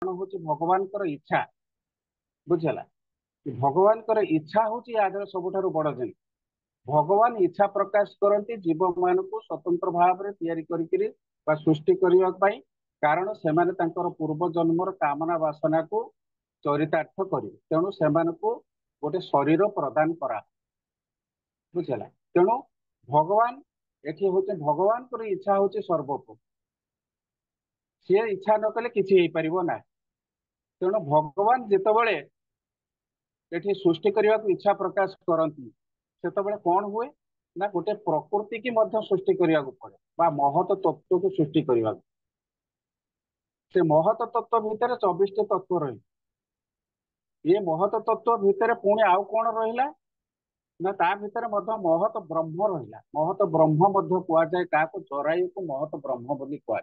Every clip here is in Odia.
हूँ भगवान इच्छा बुझला कि भगवान इच्छा हूँ याद सबुठ बड़ जिन भगवान इच्छा प्रकाश करती जीव मान को स्वतंत्र भाव में सृष्टि करने कारण से पूर्व जन्मर कामना वासना को चरितार्थ कर तेणु से गोटे शरीर प्रदान करा बुझला तेणु भगवान एठी होते भगवान इच्छा हूँ सर्वोपरि सी इच्छा न कले किसी ना तेणु भगवान जितेबले ये सृष्टि करने को इच्छा प्रकाश करती से कौन हुए ना गोटे प्रकृति की मध्य सृष्टि करने को पड़े बा महत तत्व को सृष्टि करने से महत तत्व भितर 24 तत्व रही ये महत तत्व भितर पुणी आउ कौन रहा ना ता भितर महत ब्रह्म रहा महत ब्रह्म कहुए क्या जरायु को महत ब्रह्म बोली कहुए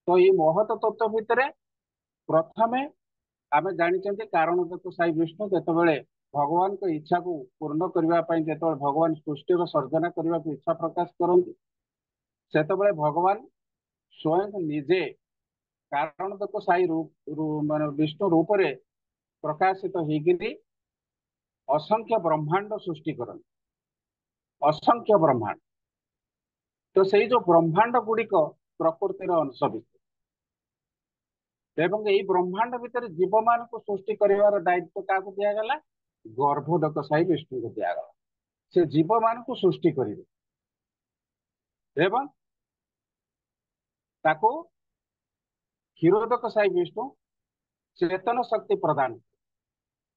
तो ये महत तत्व भितर प्रथमे आम जानी कारण देखो साई विष्णु जितेबाला भगवान को इच्छा को पूर्ण करने जो भगवान सृष्टि सर्जना करने को इच्छा प्रकाश करते से भगवान स्वयं निजे कारण देखो साई मान विष्णु रूप से प्रकाशित होगी असंख्य ब्रह्मांड सृष्टि करते असंख्य ब्रह्मांड तो से जो ब्रह्मांड गुड़िक प्रकृतिर अंश एवं यही ब्रह्मांड भितर जीव मान को सृष्टि कर दायित्व क्या दिगला गर्भोदक साई विष्णु को दिगला से जीव मान को सृष्टि करेंगे एवं ताको क्षीरोदक साई विष्णु चेतन शक्ति प्रदान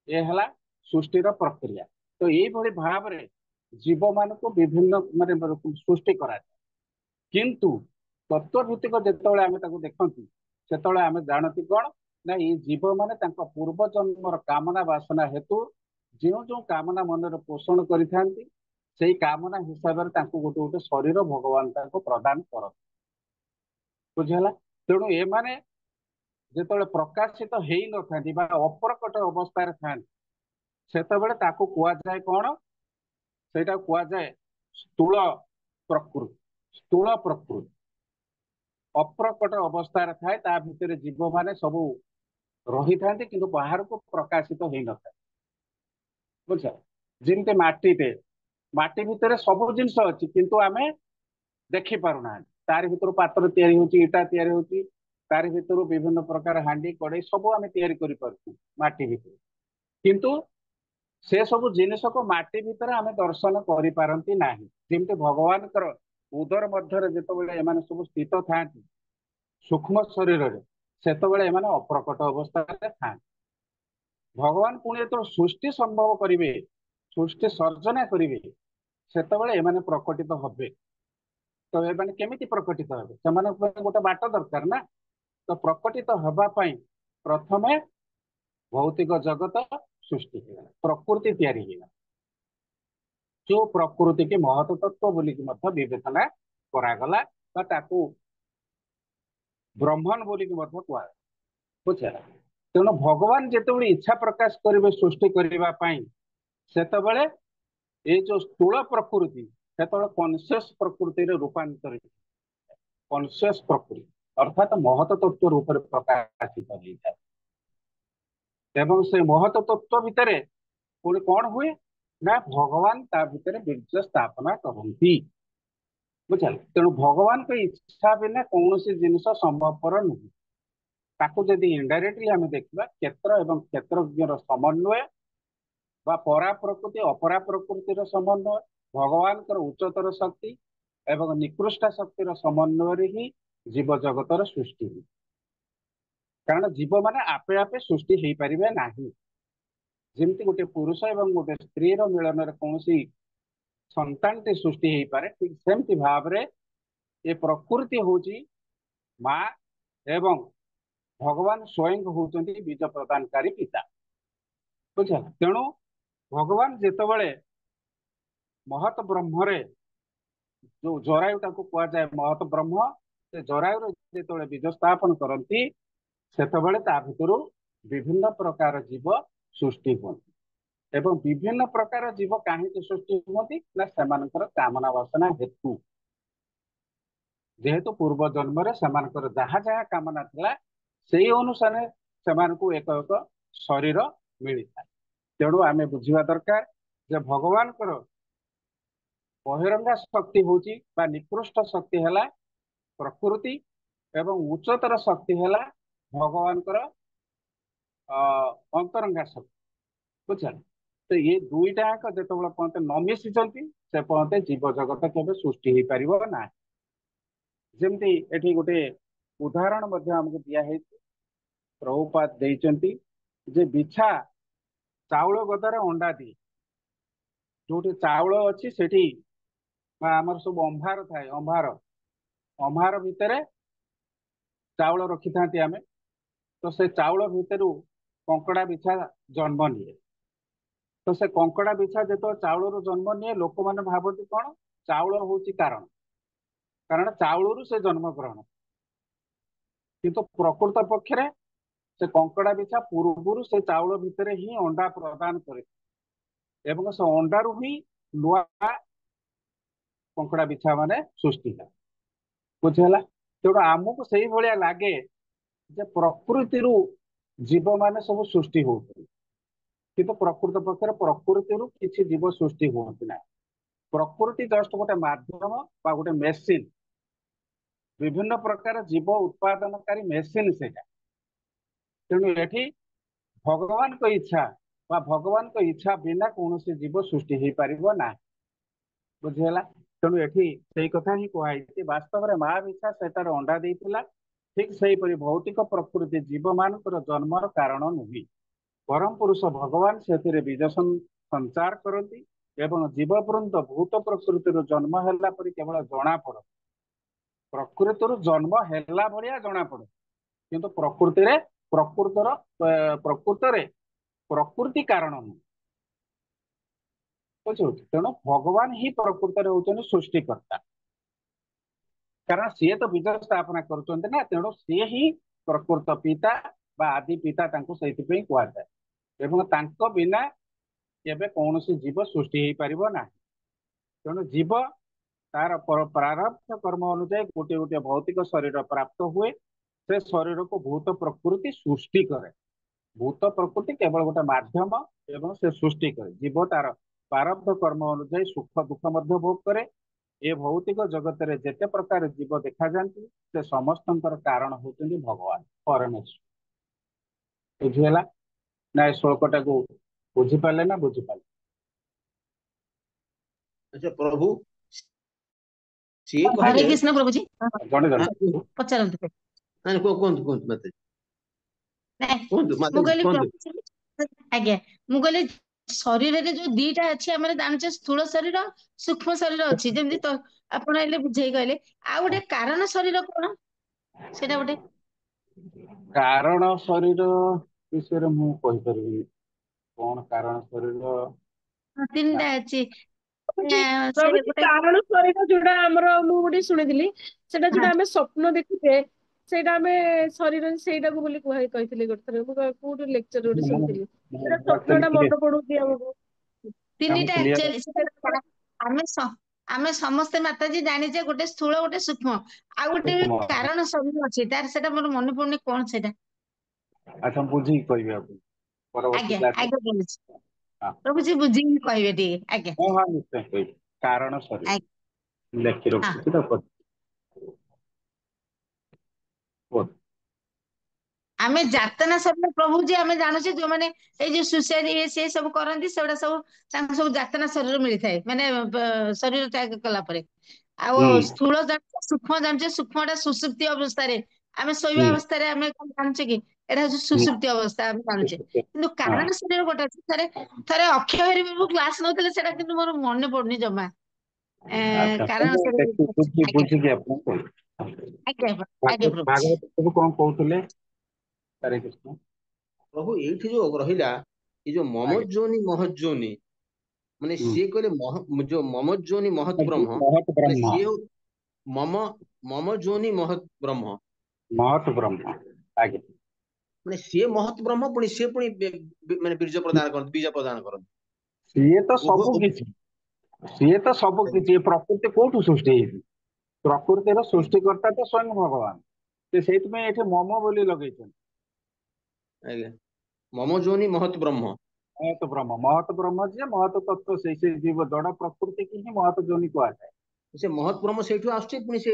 ये है सृष्टिर प्रक्रिया तो ये भाव में जीव मान को विभिन्न मान सृष्टि करा किंतु तत्वभित्तिक जिते आम देखती से आम जानती कौन ना ये जीव मैंने पूर्व जन्मर कामना वासना हेतु जो जो कामना मन पोषण कर कामना हिसाब से गोटे गोटे शरीर भगवान प्रदान कर बुझेगा तेणु ये माने जिते प्रकाशित हो न था अप्रकट अवस्था था से कहुए कौन से कहुए स्थूल प्रकृति स्थूल प्रकृति अप्रकट अवस्था थाए ता भितर जीव माने सब रही था कि बाहर को प्रकाशित हो न था बुझ जमी माटी भितर सब जिन अच्छी किंतु आम देखी पारना तार भर पात्र इटा तार भर विभिन्न प्रकार हांडी कड़े सब आम माटी भितर किंतु से सब जिनस को माटी भितर आम दर्शन करपारती ना जमी भगवान उदर मध्य जिते एम सब स्थित था सूक्ष्म शरीर से अप्रकट अवस्था था भगवान पुणी जो सृष्टि संभव करेंगे सृष्टि सर्जना करेंगे से प्रकटित हे तो ये केमी प्रकटित हे से गोटे बाट दरकार ना तो प्रकटित हाँपाई प्रथमे भौतिक जगत सृष्टि प्रकृति तैयारी जो प्रकृति की महत तत्व बोलिकी विवेचना करागला ब्रह्मण बोलिकी कह बुझेगा तेणु भगवान जिते इच्छा प्रकाश करेंगे सृष्टि करने से ये जो स्थूल प्रकृति से कॉन्शियस प्रकृति रूपांतरित कॉन्शियस प्रकृति अर्थात महत तत्व रूप में प्रकाशित होता है से महत तत्व भितर पुणी कौन हुए ना भगवान ता भितर बीज स्थापना करती बुझल तेणु भगवान को इच्छा बिना कौन सी जिन संभवपर नुह ताकू जदि इनडायरेक्टली आम देखा क्षेत्र एवं क्षेत्रज्ञर समन्वय बा परा प्रकृति अपरा प्रकृतिर समन्वय भगवान उच्चतर शक्ति एवं निकृष्ट शक्तिर समन्वय ही जीव जगतर सृष्टि हुई कारण जीव माने आपे आपे सृष्टि हो पारे ना जमती गोटे पुरुष एवं गोटे स्त्री मिलन कौन संतान टी सृष्टि हो पारे ठीक सेमती भाव में ये प्रकृति हूँ माँ एवं भगवान स्वयं होती बीज प्रदानकारी पिता बुझा तेणु भगवान जितेबले महत ब्रह्म जो जरायुटा को कहुए महत ब्रह्म से जरायु जो बीज स्थापन करती से भर विभिन्न प्रकार जीव सृष्टि होती एवं विभिन्न प्रकार जीव कहीं सृष्टि होती ना से कामना वासना हेतु जेहेतु पूर्व जन्म जहाँ जहाँ कामना था ସେଇ ଅନୁସାରେ ସେମାନଙ୍କୁ ଏକ ଏକ ଶରୀର ମିଳିଥାଏ। ତେଣୁ ଆମେ ବୁଝିବା ଦରକାର ଯେ ଭଗବାନଙ୍କର ବହିରଙ୍ଗା ଶକ୍ତି ହଉଛି ବା ନିକୃଷ୍ଟ ଶକ୍ତି ହେଲା ପ୍ରକୃତି ଏବଂ ଉଚ୍ଚତର ଶକ୍ତି ହେଲା ଭଗବାନଙ୍କର ଅନ୍ତରଙ୍ଗା ଶକ୍ତି। ବୁଝିଲେ? ତ ये दुईटा ଯାକ ଯେତେବେଳେ ପର୍ଯ୍ୟନ୍ତ ନ ମିଶିଛନ୍ତି ସେ ପର୍ଯ୍ୟନ୍ତ ଜୀବ ଜଗତ କେବେ ସୃଷ୍ଟି ହେଇପାରିବ ନାହିଁ। ଯେମିତି ଏଠି ଗୋଟେ ଉଦାହରଣ ମଧ୍ୟ ଆମକୁ ଦିଆହେଇଛି, ପ୍ରଭୁପାଦ ଦେଇଛନ୍ତି ଯେ ବିଛା ଚାଉଳ ଗଦାରେ ଅଣ୍ଡା ଦିଏ। ଯୋଉଠି ଚାଉଳ ଅଛି ସେଠି ବା ଆମର ସବୁ ଅମ୍ଭାର ଥାଏ, ଅମ୍ଭାର ଅମ୍ଭାର ଭିତରେ ଚାଉଳ ରଖିଥାନ୍ତି ଆମେ। ତ ସେ ଚାଉଳ ଭିତରୁ କଙ୍କଡା ବିଛା ଜନ୍ମ ନିଏ। ତ ସେ କଙ୍କଡା ବିଛା ଯେତେବେଳେ ଚାଉଳରୁ ଜନ୍ମ ନିଏ ଲୋକମାନେ ଭାବନ୍ତି କଣ ଚାଉଳ ହଉଛି କାରଣ, କାରଣ ଚାଉଳରୁ ସେ ଜନ୍ମ ଗ୍ରହଣ। କିନ୍ତୁ ପ୍ରକୃତ ପକ୍ଷରେ ସେ କଙ୍କଡା ବିଛା ପୂର୍ବରୁ ସେ ଚାଉଳ ଭିତରେ ହିଁ ଅଣ୍ଡା ପ୍ରଦାନ କରେ ଏବଂ ସେ ଅଣ୍ଡାରୁ ହିଁ ନୂଆ କଙ୍କଡା ବିଛା ମାନେ ସୃଷ୍ଟି ହୁଏ। ବୁଝିହେଲା? ତେଣୁ ଆମକୁ ସେଇଭଳିଆ ଲାଗେ ଯେ ପ୍ରକୃତିରୁ ଜୀବ ମାନେ ସବୁ ସୃଷ୍ଟି ହଉଛନ୍ତି, କିନ୍ତୁ ପ୍ରକୃତ ପକ୍ଷରେ ପ୍ରକୃତିରୁ କିଛି ଜୀବ ସୃଷ୍ଟି ହୁଅନ୍ତି ନାହିଁ। ପ୍ରକୃତି ଜଷ୍ଟ ଗୋଟେ ମାଧ୍ୟମ ବା ଗୋଟେ ମେସିନ, ବିଭିନ୍ନ ପ୍ରକାର ଜୀବ ଉତ୍ପାଦନକାରୀ ମେସିନ ସେଇଟା। ତେଣୁ ଏଠି ଭଗବାନଙ୍କ ଇଚ୍ଛା ବା ଭଗବାନଙ୍କ ଇଚ୍ଛା ବିନା କୌଣସି ଜୀବ ସୃଷ୍ଟି ହେଇପାରିବ ନାହିଁ। ବୁଝିହେଲା? ତେଣୁ ଏଠି ସେଇ କଥା ହିଁ କୁହାଯାଇଛି, ବାସ୍ତବରେ ମା ବିଛା ସେଟାରେ ଅଣ୍ଡା ଦେଇଥିଲା। ଠିକ ସେହିପରି ଭୌତିକ ପ୍ରକୃତି ଜୀବ ମାନଙ୍କର ଜନ୍ମର କାରଣ ନୁହେଁ, ପରମ ପୁରୁଷ ଭଗବାନ ସେଥିରେ ବୀଜ ସଞ୍ଚାର କରନ୍ତି ଏବଂ ଜୀବବୃନ୍ଦ ଭୂତ ପ୍ରକୃତିରୁ ଜନ୍ମ ହେଲା ପରି କେବଳ ଜଣା ପଡେ। ପ୍ରକୃତିରୁ ଜନ୍ମ ହେଲା ଭଳିଆ ଜଣା ପଡେ, କିନ୍ତୁ ପ୍ରକୃତିରେ ପ୍ରକୃତରେ ପ୍ରକୃତି କାରଣ ନୁହେଁ। ବୁଝୁଛି? ତେଣୁ ଭଗବାନ ହିଁ ପ୍ରକୃତରେ ହଉଛନ୍ତି ସୃଷ୍ଟିକର୍ତ୍ତା, କାରଣ ସିଏ ତ ବୀଜ ସ୍ଥାପନା କରୁଛନ୍ତି ନା। ତେଣୁ ସିଏ ହିଁ ପ୍ରକୃତ ପିତା ବା ଆଦି ପିତା ତାଙ୍କୁ ସେଇଥିପାଇଁ କୁହାଯାଏ ଏବଂ ତାଙ୍କ ବିନା କେବେ କୌଣସି ଜୀବ ସୃଷ୍ଟି ହେଇପାରିବ ନାହିଁ। ତେଣୁ ଜୀବ ତାର ପ୍ରାରବ୍ଧ କର୍ମ ଅନୁଯାୟୀ ଗୋଟିଏ ଗୋଟିଏ ଭୌତିକ ଶରୀର ପ୍ରାପ୍ତ ହୁଏ। ସେ ଶରୀରକୁ ଭୂତ ପ୍ରକୃତି ସୃଷ୍ଟି କରେ। ଭୂତ ପ୍ରକୃତି କେବଳ ଗୋଟେ ମାଧ୍ୟମ ଏବଂ ସେ ସୃଷ୍ଟି କରେ। ଜୀବ ତାର ପ୍ରାରବ୍ଧ କର୍ମ ଅନୁଯାୟୀ ସୁଖ ଦୁଃଖ ମଧ୍ୟ ଭୋଗ କରେ। ଏ ଭୌତିକ ଜଗତରେ ଯେତେ ପ୍ରକାର ଜୀବ ଦେଖାଯାନ୍ତି ସେ ସମସ୍ତଙ୍କର କାରଣ ହଉଛନ୍ତି ଭଗବାନ ପରମେଶ୍ୱର। ବୁଝିହେଲା ନା? ଏ ଶ୍ଲୋକଟାକୁ ବୁଝିପାରିଲେ ନା ବୁଝିପାରିଲେ? ଆଚ୍ଛା ପ୍ରଭୁ ସିଏ ହରେ କହିଲେ କୃଷ୍ଣ ପ୍ରଭୁଜୀ, ଜଣେ ଜଣେ ପଚାରନ୍ତୁ। କୁହନ୍ତୁ କୁହନ୍ତୁ ମାତା ନାଇଁ, କୁହନ୍ତୁ ମାତା ମୁଁ କହିଲି କୁହନ୍ତୁ। ପ୍ରଭୁଜୀ, ଆଜ୍ଞା, ମୁଁ କହିଲି ଶରୀରରେ ଯୋଉ ଦିଟା ଅଛି ଆମର ଜାଣିଛେ, ସ୍ଥୂଳ ଶରୀର ସୂକ୍ଷ୍ମ ଶରୀର ଅଛି, ଯେମିତି ତ ଆପଣ ଏଲେ ବୁଝେଇ କହିଲେ। ଆଉ ଗୋଟେ କାରଣ ଶରୀର କଣ ସେଇଟା ଗୋଟେ? କାରଣ ଶରୀର ବିଷୟରେ ମୁଁ କହିପାରିବିନି କଣ କାରଣ ଶରୀର। ତିନିଟା ଅଛି। ସେ ପ୍ରଭୁଜୀ ଗୋଟେ, କାରଣ ଶରୀର ଯୋଉଟା ଆମର ମୁଁ ଗୋଟେ ଶୁଣିଥିଲି, ସେଟା ହଁ, ଯୋଉଟା ଆମେ ସ୍ୱପ୍ନ ଦେଖୁଛେ ସେଇଟା ଆମେ ଶରୀର ସେଇଟାକୁ ବୋଲି କହିଥିଲେ ଗୋଟେ ଥର। ମୁଁ କୋଉଠି ଲେକ୍ଚର ଗୋଟେ ଶୁଣିଥିଲି, ସେଟା ସ୍ୱପ୍ନ ଟା ମନେ ପଡୁଛି ଆମକୁ। ତିନିଟା କ୍ଲିୟର ଆକ୍ଚୁଆଲି ସେଟା ଆମେ ଆମେ ସମସ୍ତେ ମାତାଜୀ ଜାଣିଛେ, ଗୋଟେ ସ୍ଥୂଳ ଗୋଟେ ସୂକ୍ଷ୍ମ, ଆଉ ଗୋଟେ ବି କାରଣ ଶରୀର ଅଛି ତାର, ସେଟା ମୋର ମନେ ପଡୁନି କଣ ସେଇଟା। ଆଚ୍ଛା ମୁଁ ବୁଝିକି କହିବି ଆପଣଙ୍କୁ ପରବର୍ତ୍ତୀ ଆଜ୍ଞା କ୍ଲାସରେ। ଆଜ୍ଞା କହୁଛି, ହଁ ପ୍ରଭୁଜୀ ବୁଝିକି କହିବେ ଟିକେ। ଆଜ୍ଞା ହଁ ହଁ ନିଶ୍ଚୟ କହିବି। କାରଣ ଶରୀର ଆଜ୍ଞା, ଲେଖି ହଁ। ରଖୁଛି ତ କୁହନ୍ତୁ। ଆମେ ଯାତନା ଶରୀର ପ୍ରଭୁଜୀ ଆମେ ଜାଣୁଛେ, ଯୋଉମାନେ ଏଇ ଯୋଉ ସୁସାଇଡ ଇଏ ସିଏ ସବୁ କରନ୍ତି, ସେଗୁଡା ସବୁ ତାଙ୍କୁ ସବୁ ଯାତନା ଶରୀର ମିଳିଥାଏ, ମାନେ ଶରୀର ତ୍ୟାଗ କଲା ପରେ। ଆଉ ହୁଁ ସ୍ଥୂଳ ଜାଣିଛେ, ସୂକ୍ଷ୍ମ ଜାଣିଛେ, ସୂକ୍ଷ୍ମ ଟା ସୁଷୁପ୍ତି ଅବସ୍ଥାରେ, ଆମେ ଶୋଇବା ହୁଁ ଅବସ୍ଥାରେ ଆମେ କଣ ଜାଣୁଛେ କି ଏଟା ହଉଛି ହୁଁ ସୁଷୁପ୍ତି ଅବସ୍ଥା, ଆମେ ଜାଣୁଛେ। କିନ୍ତୁ ହଁ କାରଣ ଶରୀର ଗୋଟେ ଅଛି। ଥରେ ଥରେ ଅକ୍ଷୟ ହେରିବାକୁ କ୍ଲାସ ନଉଥିଲେ, ସେଟା କିନ୍ତୁ ମୋର ମନେ ପଡୁନି ଜମା। ଆଚ୍ଛା କାରଣ ଶରୀର ଆଜ୍ଞା ବୁଝିକି ଆପଣଙ୍କୁ କହିବି। ଆଜ୍ଞା ଆଜ୍ଞା ପ୍ରଭୁଜୀ। ଭାଗବତ ସବୁ କଣ କହୁଥିଲେ? ହରେ କୃଷ୍ଣ। ପ୍ରଭୁ ଏଇଠି ଯୋଉ ରହିଲା, ଏଇ ଯୋଉ ଆଜ୍ଞା ମମଜୋନି ମହଜୋନି, ମାନେ ହୁଁ ସିଏ କହିଲେ ଯୋଉ ମମଜୋନି ମହତ୍ ବ୍ରହ୍ମ, ମହତ ମାନେ ବ୍ରହ୍ମ। ସିଏ ମମ ମମଜୋନି ମହତ୍ ବ୍ରହ୍ମ, ମହତ ବ୍ରହ୍ମ ଆଜ୍ଞା। ମାନେ ସିଏ ମହତ୍ ବ୍ରହ୍ମ, ପୁଣି ସିଏ ପୁଣି ମାନେ ବୀର୍ଯ୍ୟ ପ୍ରଦାନ କରନ୍ତି, ବୀଜ ପ୍ରଦାନ କରନ୍ତି। ସିଏ ତ ସବୁ କିଛି, ସିଏ ତ ସବୁ କିଛି। ଏ ପ୍ରକୃତି କୋଉଠୁ ସୃଷ୍ଟି ହେଇଛି? ପ୍ରକୃତିର ସୃଷ୍ଟିକର୍ତ୍ତା ତ ସ୍ୱୟଂ ଭଗବାନ। ସେ ସେଇଥିପାଇଁ ଏଠି ମମ ବୋଲି ଲଗେଇଛନ୍ତି। ଆଜ୍ଞା ମମ ଯୋନି ମହତ ବ୍ରହ୍ମ। महत ब्रह्म जे महत तत्व से जीव जड़ प्रकृति की ही महत जोनि कुहाଯାଏ। ସେ ମହତ ବ୍ରହ୍ମ ସେଇଠୁ ଆସୁଛି, ପୁଣି ସେ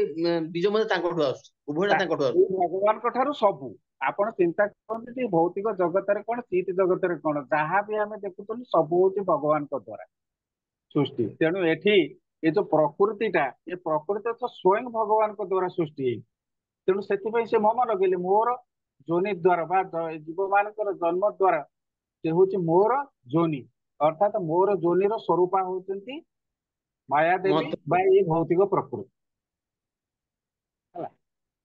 ବୀଜ ମଧ୍ୟ ତାଙ୍କଠୁ ଆସୁଛି, ଉଭୟଟା ତାଙ୍କଠୁ ଆସୁଛି। ଭଗବାନଙ୍କ ଠାରୁ ସବୁ ଆପଣ ଚିନ୍ତା କରନ୍ତି ଯେ ଭୌତିକ ଜଗତରେ କଣ ଚିତ ଜଗତରେ କଣ ଯାହା ବି ଆମେ ଦେଖୁଛନ୍ତି ସବୁ ହଉଛି ଭଗବାନଙ୍କ ଦ୍ଵାରା ସୃଷ୍ଟି। ତେଣୁ ଏଠି ଏ ଯୋଉ ପ୍ରକୃତିଟା ଏ ପ୍ରକୃତି ତ ସ୍ୱୟଂ ଭଗବାନଙ୍କ ଦ୍ଵାରା ସୃଷ୍ଟି ହେଇଛି। ତେଣୁ ସେଥିପାଇଁ ସେ ମମ ଲଗେଇଲେ ମୋର ଯୋନି ଦ୍ଵାରା ବା ଜୀବ ମାନଙ୍କର ଜନ୍ମ ଦ୍ଵାରା ସେ ହଉଛି ମୋର ଯୋନି, ଅର୍ଥାତ ମୋର ଯୋନିର ସ୍ୱରୂପା ହଉଛନ୍ତି ମାୟା ଦେବୀ ମହତ ବା ଏ ଭୌତିକ ପ୍ରକୃତି ହେଲା।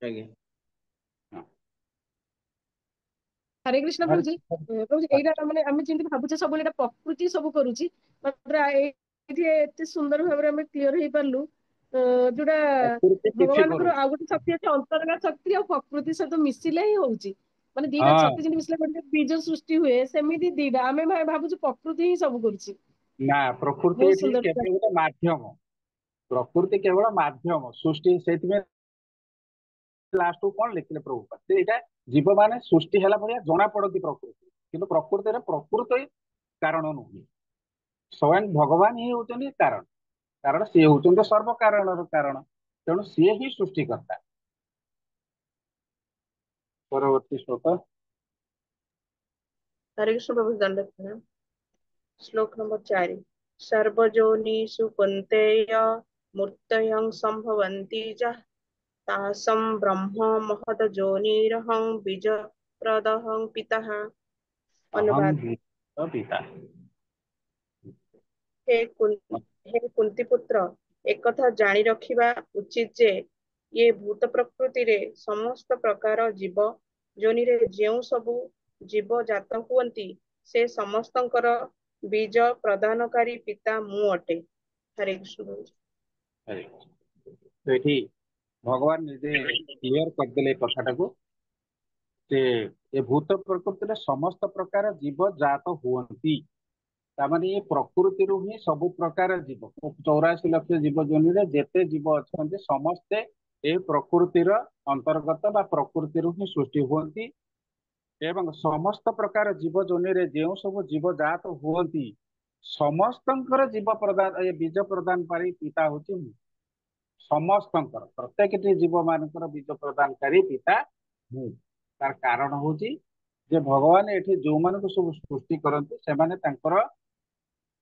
ଆଜ୍ଞା ହରେ କୃଷ୍ଣ ହରେ ପ୍ରଭୁଜୀ। ପ୍ରଭୁଜୀ ଏଇଟା ମାନେ ଆମେ ଯେମିତି ଭାବୁଛେ ସବୁବେଳେ ଏଇଟା ପ୍ରକୃତି ସବୁ କରୁଛି, ମାତ୍ର ଏଇଠି ଏତେ ସୁନ୍ଦର ଭାବରେ ଆମେ କ୍ଲିୟର ହେଇପାରିଲୁ ଯୋଉଟା ପ୍ରକୃତି କିଛି ଭଗବାନଙ୍କର କରୁନି। ଆଉ ଗୋଟେ ଶକ୍ତି ଅଛି ଅନ୍ତରଙ୍ଗା ଶକ୍ତି, ଆଉ ପ୍ରକୃତି ସହିତ ମିଶିଲେ ହିଁ ହଉଛି। ମାନେ ଦିଟା ହଁ ଶକ୍ତି ଯେମିତି ମିଶିଲେ ଗୋଟେ ବୀଜ ସୃଷ୍ଟି ହୁଏ, ସେମିତି ଦିଟା ଆମେ ଭାବୁଛୁ ପ୍ରକୃତି ହିଁ ସବୁ କରୁଛି। ନା ପ୍ରକୃତି ବହୁତ ଏଠି ସୁନ୍ଦର ଥିଲା। କେବଳ ଗୋଟେ ମାଧ୍ୟମ, ପ୍ରକୃତି କେବଳ ମାଧ୍ୟମ ସୃଷ୍ଟି। ସେଇଥିପାଇଁ ଲାଷ୍ଟକୁ କଣ ଲେଖିଲେ ପ୍ରଭୁପାଦ, ଯେ ଏଇଟା ଜୀବ ମାନେ ସୃଷ୍ଟି ହେଲା ଭଳିଆ ଜଣା ପଡନ୍ତି ପ୍ରକୃତି, କିନ୍ତୁ ପ୍ରକୃତିରେ ପ୍ରକୃତି କାରଣ ନୁହେଁ, ସ୍ୱୟଂ ଭଗବାନ ହିଁ ହଉଛନ୍ତି କାରଣ। କାରଣ ସିଏ ହଉଛନ୍ତି ସର୍ବ କାରଣର କାରଣ, ତେଣୁ ସିଏ ହିଁ ସୃଷ୍ଟିକର୍ତ୍ତା। ପରବର୍ତ୍ତୀ ଶ୍ଲୋକ। हरे कृष्ण प्रभु दंडवत प्रणाम। श्लोक नंबर 4। सर्वजोनिषु कौन्तेय मूर्तयः सम्भवन्ति च तासां ब्रह्म महत जोनिरहं बीजप्रदः पितः। अहम अनुवाद। पिता। हे कुंती पुत्र, एकथा जानी रखिबा उचित जे ये भूत प्रकृतिरे समस्त प्रकार जीव जोनिरे जेउ सबु जीव जात हुअन्ति से समस्तंकर बीज प्रदानकारी पिता मु अटे। हरे कृष्ण प्रभु। हरे कृष्ण। तो ଏଠି ଭଗବାନ ନିଜେ କ୍ଲିୟର କରିଦେଲେ ଏ କଥାଟାକୁ ଯେ ଏ ଭୂତ ପ୍ରକୃତିରେ ସମସ୍ତ ପ୍ରକାର ଜୀବ ଜାତ ହୁଅନ୍ତି। ତାମାନେ ଏ ପ୍ରକୃତିରୁ ହିଁ ସବୁ ପ୍ରକାର ଜୀବ 84 ଲକ୍ଷ ଜୀବ ଜମିରେ ଯେତେ ଜୀବ ଅଛନ୍ତି ସମସ୍ତେ ଏ ପ୍ରକୃତିର ଅନ୍ତର୍ଗତ ବା ପ୍ରକୃତିରୁ ହିଁ ସୃଷ୍ଟି ହୁଅନ୍ତି। ଏବଂ ସମସ୍ତ ପ୍ରକାର ଜୀବ ଜମିରେ ଯେଉଁ ସବୁ ଜୀବ ଜାତ ହୁଅନ୍ତି ସମସ୍ତଙ୍କର ଜୀବ ପ୍ରଦାନ ଏ ବୀଜ ପ୍ରଦାନ ପାରି ପିତା ହଉଛି ମୁଁ। ସମସ୍ତଙ୍କର ପ୍ରତ୍ୟେକଟି ଜୀବ ମାନଙ୍କର ବୀଜ ପ୍ରଦାନକାରୀ ପିତା ମୁଁ। ତାର କାରଣ ହଉଛି ଯେ ଭଗବାନ ଏଠି ଯୋଉମାନଙ୍କୁ ସବୁ ସୃଷ୍ଟି କରନ୍ତି ସେମାନେ ତାଙ୍କର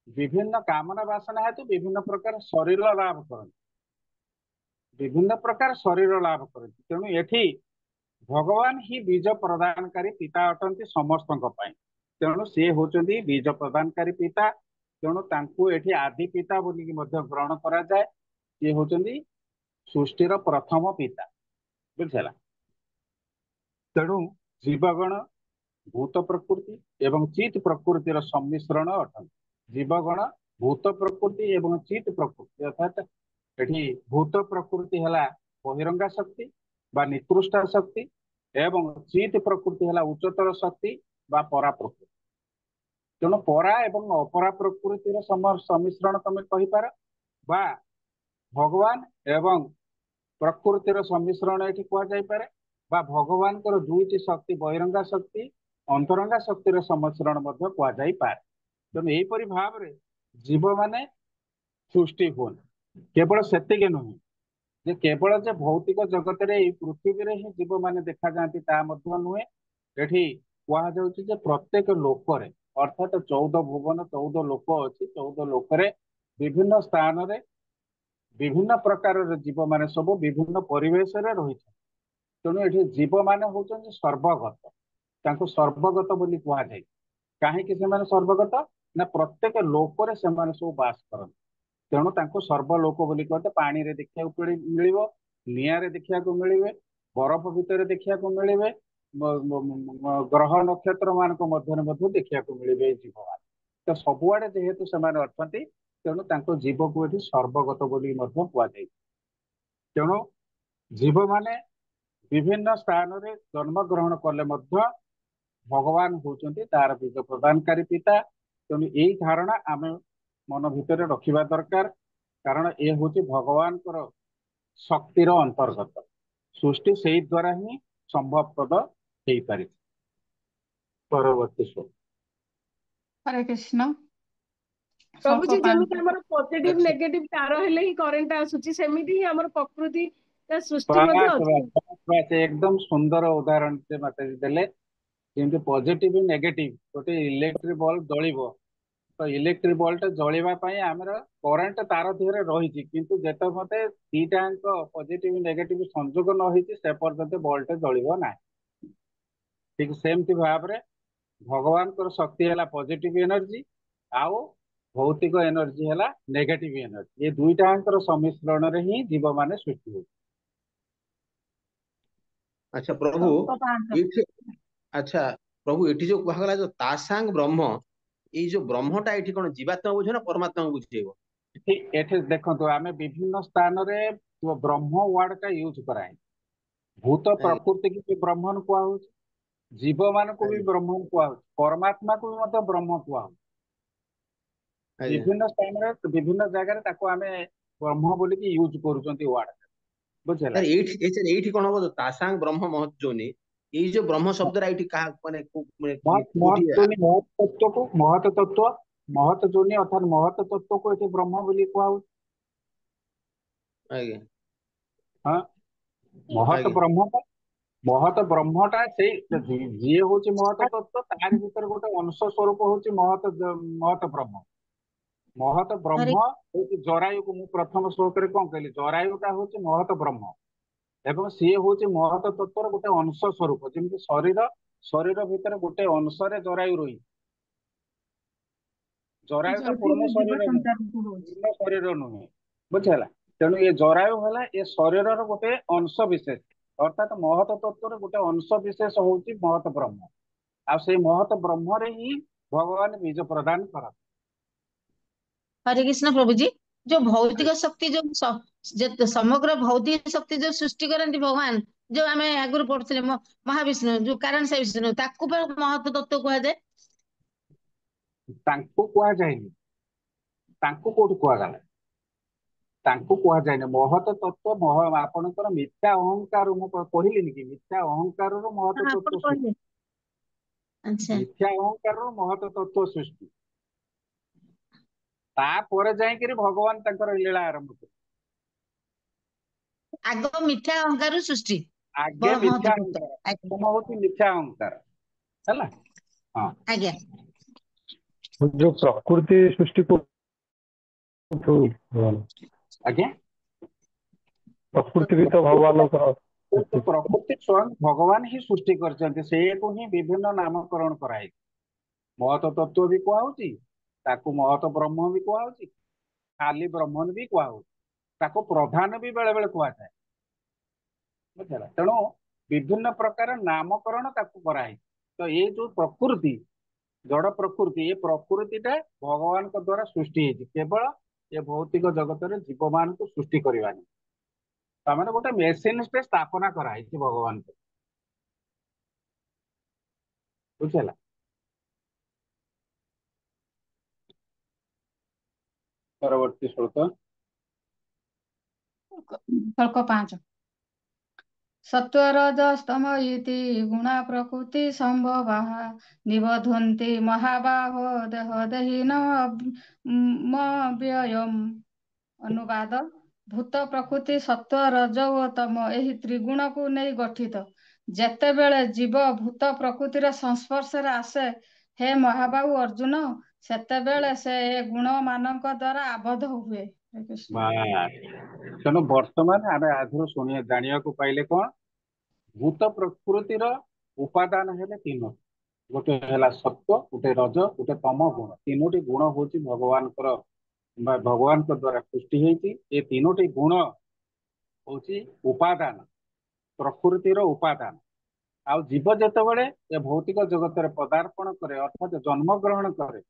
ବିଭିନ୍ନ କାମନା ବାସନା ହେତୁ ବିଭିନ୍ନ ପ୍ରକାର ଶରୀର ଲାଭ କରନ୍ତି, ବିଭିନ୍ନ ପ୍ରକାର ଶରୀର ଲାଭ କରନ୍ତି। ତେଣୁ ଏଠି ଭଗବାନ ହିଁ ବୀଜ ପ୍ରଦାନକାରୀ ପିତା ଅଟନ୍ତି ସମସ୍ତଙ୍କ ପାଇଁ। ତେଣୁ ସିଏ ହଉଛନ୍ତି ବୀଜ ପ୍ରଦାନକାରୀ ପିତା। ତେଣୁ ତାଙ୍କୁ ଏଠି ଆଦି ପିତା ବୋଲିକି ମଧ୍ୟ ଗ୍ରହଣ କରାଯାଏ। ସିଏ ହଉଛନ୍ତି ସୃଷ୍ଟିର ପ୍ରଥମ ପିତା, ବୁଝିଲା। ତେଣୁ ଜୀବଗଣ ଭୂତ ପ୍ରକୃତି ଏବଂ ଚିତ ପ୍ରକୃତିର ସମ୍ମିଶ୍ରଣ ଅଟନ୍ତି। ଜୀବଗଣ ଭୂତ ପ୍ରକୃତି ଏବଂ ଚିତ ପ୍ରକୃତି, ଅର୍ଥାତ ଏଠି ଭୂତ ପ୍ରକୃତି ହେଲା ବହିରଙ୍ଗା ଶକ୍ତି ବା ନିକୃଷ୍ଟ ଶକ୍ତି ଏବଂ ଚିତ ପ୍ରକୃତି ହେଲା ଉଚ୍ଚତର ଶକ୍ତି ବା ପରା ପ୍ରକୃତି। ତେଣୁ ପରା ଏବଂ ଅପରା ପ୍ରକୃତିର ସମ୍ମିଶ୍ରଣ ତମେ କହିପାର, ବା ଭଗବାନ ଏବଂ ପ୍ରକୃତିର ସମ୍ମିଶ୍ରଣ ଏଠି କୁହାଯାଇପାରେ, ବା ଭଗବାନଙ୍କର ଦୁଇଟି ଶକ୍ତି ବହିରଙ୍ଗା ଶକ୍ତି ଅନ୍ତରଙ୍ଗା ଶକ୍ତିର ସମ୍ମିଶ୍ରଣ ମଧ୍ୟ କୁହାଯାଇପାରେ। ତେଣୁ ଏହିପରି ଭାବରେ ଜୀବମାନେ ସୃଷ୍ଟି ହୁଅନ୍ତି। କେବଳ ସେତିକି ନୁହେଁ ଯେ କେବଳ ଯେ ଭୌତିକ ଜଗତରେ ଏଇ ପୃଥିବୀରେ ହିଁ ଜୀବମାନେ ଦେଖାଯାଆନ୍ତି ତାହା ମଧ୍ୟ ନୁହେଁ। ଏଠି କୁହାଯାଉଛି ଯେ ପ୍ରତ୍ୟେକ ଲୋକରେ, ଅର୍ଥାତ 14 ଭୁବନ 14 ଲୋକ ଅଛି, 14 ଲୋକରେ ବିଭିନ୍ନ ସ୍ଥାନରେ ବିଭିନ୍ନ ପ୍ରକାରର ଜୀବମାନେ ସବୁ ବିଭିନ୍ନ ପରିବେଶରେ ରହିଛନ୍ତି। ତେଣୁ ଏଠି ଜୀବମାନେ ହଉଛନ୍ତି ସର୍ବଗତ, ତାଙ୍କୁ ସର୍ବଗତ ବୋଲି କୁହାଯାଏ। କାହିଁକି ସେମାନେ ସର୍ବଗତ? ନା ପ୍ରତ୍ୟେକ ଲୋକରେ ସେମାନେ ସବୁ ବାସ କରନ୍ତି। ତେଣୁ ତାଙ୍କୁ ସର୍ବଲୋକ ବୋଲି କୁହନ୍ତି। ପାଣିରେ ଦେଖିବାକୁ ମିଳିବ, ନିଆଁରେ ଦେଖିବାକୁ ମିଳିବେ, ବରଫ ଭିତରେ ଦେଖିବାକୁ ମିଳିବେ, ଗ୍ରହ ନକ୍ଷତ୍ର ମାନଙ୍କ ମଧ୍ୟରେ ମଧ୍ୟ ଦେଖିବାକୁ ମିଳିବେ ଏଇ ଜୀବମାନେ। ତ ସବୁଆଡେ ଯେହେତୁ ସେମାନେ ଅଛନ୍ତି ତେଣୁ ତାଙ୍କ ଜୀବକୁ ଏଠି ସର୍ବଗତ ବୋଲି ମଧ୍ୟ କୁହାଯାଏ। ତେଣୁ ଜୀବମାନେ ବିଭିନ୍ନ ସ୍ଥାନରେ ଜନ୍ମ ଗ୍ରହଣ କଲେ ମଧ୍ୟ ଭଗବାନ ହଉଛନ୍ତି ତାର ବୀଜ ପ୍ରଦାନକାରୀ ପିତା। ତେଣୁ ଏଇ ଧାରଣା ଆମେ ମନ ଭିତରେ ରଖିବା ଦରକାର, କାରଣ ଏ ହଉଛି ଭଗବାନଙ୍କର ଶକ୍ତିର ଅନ୍ତର୍ଗତ। ସୃଷ୍ଟି ସେଇ ଦ୍ୱାରା ହିଁ ସମ୍ଭବପ୍ରଦ ହେଇପାରିଛି। ପରବର୍ତ୍ତୀ ଶ୍ଲୋକ। ହରେ କୃଷ୍ଣ। ପ୍ରଭୁଜୀ ଶ୍ଲୋକ ଯେମିତି 5। ଆମର ପଜିଟିଭ ଆଚ୍ଛା ନେଗେଟିଭ ତାର ହେଲେ ହିଁ କରେଣ୍ଟ ଆସୁଛି, ସେମିତି ହିଁ ଆମର ପ୍ରକୃତି ତା ସୃଷ୍ଟି ବାସ୍ ମଧ୍ୟ ବାସ୍ ଅଛି। ବାସ୍, ଏକଦମ ସୁନ୍ଦର ଉଦାହରଣ ଟେ ମାତାଜୀ ଦେଲେ। ଯେମିତି ପଜିଟିଭ ନେଗେଟିଭ, ଗୋଟେ ଇଲେକ୍ଟ୍ରିକ ବଲ୍ବ ଜଳିବ, ତ ଇଲେକ୍ଟ୍ରିକ ବଲ୍ବ ଟା ଜଳିବା ପାଇଁ ଆମର କରେଣ୍ଟ ତାର ଦେହରେ ରହିଛି, କିନ୍ତୁ ଯେତେ ମତେ ଦିଟାଙ୍କ ପଜିଟିଭ ନେଗେଟିଭ ସଂଯୋଗ ନ ହେଇଛି ସେ ପର୍ଯ୍ୟନ୍ତ ବଲ୍ବ ଟା ଜଳିବ ନାହିଁ। ଠିକ ସେମିତି ଭାବରେ ଭଗବାନଙ୍କର ଶକ୍ତି ହେଲା ପଜିଟିଭ ଏନର୍ଜି, ଆଉ ଭୌତିକ ଏନର୍ଜି ହେଲା ନେଗେଟିଭ ଏନର୍ଜି। ଏ ଦୁଇଟାଙ୍କର ସମ୍ମିଶ୍ରଣରେ ହିଁ ଜୀବ ମାନେ ସୃଷ୍ଟି ହଉଛି। ଆଚ୍ଛା ପ୍ରଭୁ ଶ୍ଲୋକ 5। ଏଇଠି ଆଚ୍ଛା ପ୍ରଭୁ ଏଠି ଯୋଉ କୁହାଗଲା ଯୋଉ ତାସାଙ୍ଗ ବ୍ରହ୍ମ, ଏଇ ଯୋଉ ବ୍ରହ୍ମଟା ଏଠି କଣ ଜୀବାତ୍ମା ବୁଝିବ ନା ପରମାତ୍ମାକୁ ବୁଝେଇବ? ଏଠି ଦେଖନ୍ତୁ, ଆମେ ବିଭିନ୍ନ ସ୍ଥାନରେ ବ୍ରହ୍ମ ୱାର୍ଡ ଟା ୟୁଜ କରାଏ। ଭୂତ ଆଜ୍ଞା ପ୍ରକୃତି କି ବି ବ୍ରହ୍ମନ କୁହାହଉଛି, ଜୀବ ମାନଙ୍କୁ ବି ଆଜ୍ଞା ବ୍ରହ୍ମନ କୁହାହଉଛି, ପରମାତ୍ମାକୁ ବି ମଧ୍ୟ ବ୍ରହ୍ମ କୁହାହଉଛି। ଆଜ୍ଞା। ବିଭିନ୍ନ ସ୍ଥାନରେ ବିଭିନ୍ନ ଜାଗାରେ ତାକୁ ଆମେ ବ୍ରହ୍ମ ବୋଲିକି ୟୁଜ କରୁଛନ୍ତି ୱାର୍ଡ, ବୁଝିଲା। ତାର ଏଇଠି କଣ ହବ, ତାସାଙ୍ଗ ବ୍ରହ୍ମ ମହତ୍ ଯୋନି, ଏଇ ଯୋଉ ବ୍ରହ୍ମ ଶବ୍ଦଟା ଏଇଠି କାହା ମାନେ କୋଉଠି ମହତ ତତ୍ଵ, ମହତ ଯୋନି ଅର୍ଥାତ ମହତ ତତ୍ଵକୁ ଏଠି ବ୍ରହ୍ମ ବୋଲି କୁହାହଉଛି। ଆଜ୍ଞା ହଁ, ମହତ ଆଜ୍ଞା ବ୍ରହ୍ମଟା, ମହତ ବ୍ରହ୍ମଟା ସେଇ ଯିଏ ହଉଛି ମହତ ତତ୍ଵ, ତାରି ଭିତରେ ଗୋଟେ ଅଂଶ ସ୍ୱରୂପ ହଉଛି ମହତ ବ୍ରହ୍ମ। ମହତ ହରେ ବ୍ରହ୍ମ ହଉଛି ଜରାୟୁକୁ, ମୁଁ ପ୍ରଥମ ଶ୍ଲୋକରେ କଣ କହିଲି, ଜରାୟୁଟା ହଉଛି ମହତ ବ୍ରହ୍ମ, ଏବଂ ସିଏ ହଉଛି ମହତ ତତ୍ଵର ଗୋଟେ ଅଂଶ ସ୍ୱରୂପ। ଯେମିତି ଶରୀର ଭିତରେ ଗୋଟେ ଅଂଶରେ ଜରାୟୁ ରହିଛି, ଜରାୟୁଟା ଯୋଉଠି ପୂର୍ଣ୍ଣ ଜୀବ ଶରୀର ନୁହେଁ, ସଞ୍ଚାରିତ ହଉଛି। ପୂର୍ଣ୍ଣ ଶରୀର ନୁହେଁ, ବୁଝିହେଲା। ତେଣୁ ଏ ଜରାୟୁ ହେଲା ଏ ଶରୀରର ଗୋଟେ ଅଂଶ ବିଶେଷ, ଅର୍ଥାତ ମହତ ତତ୍ଵର ଗୋଟେ ଅଂଶ ବିଶେଷ ହଉଛି ମହତ ବ୍ରହ୍ମ। ଆଉ ସେଇ ମହତ ବ୍ରହ୍ମରେ ହିଁ ଭଗବାନ ବୀଜ ପ୍ରଦାନ କରନ୍ତି। ହରେ କୃଷ୍ଣ ପ୍ରଭୁଜୀ, ଯୋଉ ଭୌତିକ ଶକ୍ତି ସମଗ୍ର ଭୌତିକ ଶକ୍ତି ଯୋଉ ସୃଷ୍ଟି କରନ୍ତି ଭଗବାନ, ଯୋଉ ଆମେ ଆଗରୁ ପଢୁଥିଲେ ମହାବିଷ୍ଣୁ, ଯୋଉ କାରଣ ସେ ବିଷ୍ଣୁ, ତାକୁ ମହତ ତତ୍ଵ କୁହାଯାଏ। ତାଙ୍କୁ କୁହାଯାଏନି, ତାଙ୍କୁ କୋଉଠି କୁହାଗଲା, ତାଙ୍କୁ କୁହାଯାଏନି ମହତ ତତ୍ଵ। ଆପଣଙ୍କର ମିଥ୍ୟା ଅହଙ୍କାର, ମୁଁ କହିଲିନି କି ମିଥ୍ୟା ଅହଙ୍କାରରୁ ମହତ ହଁ, ଆପଣ ତତ୍ଵ ସୃଷ୍ଟି, କହିଲେ। ଆଚ୍ଛା, ମିଥ୍ୟା ଅହଙ୍କାରରୁ ମହତ ତତ୍ଵ ସୃଷ୍ଟି, ତାପରେ ଯାଇକିରି ଭଗବାନ ତାଙ୍କର ଲୀଳା ଆରମ୍ଭ କଲେ। ଆଗ ମିଥ୍ୟା ଅହଙ୍କାରରୁ ସୃଷ୍ଟି ଆଗେ ମହତ ମିଥ୍ୟା ତତ୍ଵ। ଅହଙ୍କାର, ଆଜ୍ଞା ପ୍ରଥମ ହଉଛି ମିଥ୍ୟା ଅହଙ୍କାର, ହେଲା। ହଁ, ଆଜ୍ଞା। जो प्रकृति सृष्टि को भगवान, ଆଜ୍ଞା। प्रकृति भी तो भगवान का तो प्रकृति स्वयं भगवान ही सृष्टि करछन्ति, सेको ही विभिन्न नामकरण कराई। महत तत्व भी कुहाउची, ताकू महत ब्रह्म भी कुहाउची, खाली ब्रह्मन भी कुहाउची, ताको प्रधान भी बेले बेले कुहा जाए, बुझला। तेणु विभिन्न प्रकार नामकरण ताकू कराई। तो ये जो प्रकृति, जड़ प्रकृति, ये प्रकृतिटा भगवान को द्वारा सृष्टि हेछि, केवल ये भौतिक जगत रे जीव मान को सृष्टि करवानी, तामाने गोटे मेसिन से स्थापना कराई भगवान को, बुझला। परवर्ती श्लोक। ଶ୍ଲୋକ 5। सत्वरजस्तम इति गुणा प्रकृति संभवाः निबध्वन्ति महाबाहो देहदेहिनमव्ययम्। ଅନୁବାଦ, ଭୂତ ପ୍ରକୃତି ସତ୍ୱ ରଜ ଓ ତମ ଏହି ତ୍ରିଗୁଣକୁ ନେଇ ଗଠିତ। ଯେତେବେଳେ ଜୀବ ଭୂତ ପ୍ରକୃତିର ସଂସ୍ପର୍ଶରେ ଆସେ, ହେ ମହାବାହୁ ଅର୍ଜୁନ, ସେତେବେଳେ ସେ ଏ ଗୁଣ ମାନଙ୍କ ଦ୍ୱାରା ଆବଦ୍ଧ ହୁଏ। ହରେ କୃଷ୍ଣ। ତେଣୁ ବର୍ତ୍ତମାନ ଆମେ ଆଗରୁ ଶୁଣିବା ଜାଣିବାକୁ ପାଇଲେ କଣ, ଭୂତ ପ୍ରକୃତିର ଉପାଦାନ ହେଲେ ତିନୋଟି, ଗୋଟେ ହେଲା ସତ୍ୟ, ଗୋଟେ ରଜ, ଗୋଟେ ତମ ଗୁଣ। ତିନୋଟି ଗୁଣ ହଉଛି ଭଗବାନଙ୍କର ଭଗବାନଙ୍କ ଦ୍ଵାରା ସୃଷ୍ଟି ହେଇଛି। ଏ ତିନୋଟି ଗୁଣ ହଉଛି ଉପାଦାନ, ପ୍ରକୃତିର ଉପାଦାନ। ଆଉ ଜୀବ ଯେତେବେଳେ ଏ ଭୌତିକ ଜଗତରେ ପଦାର୍ପଣ କରେ, ଅର୍ଥାତ ଜନ୍ମ ଗ୍ରହଣ କରେ,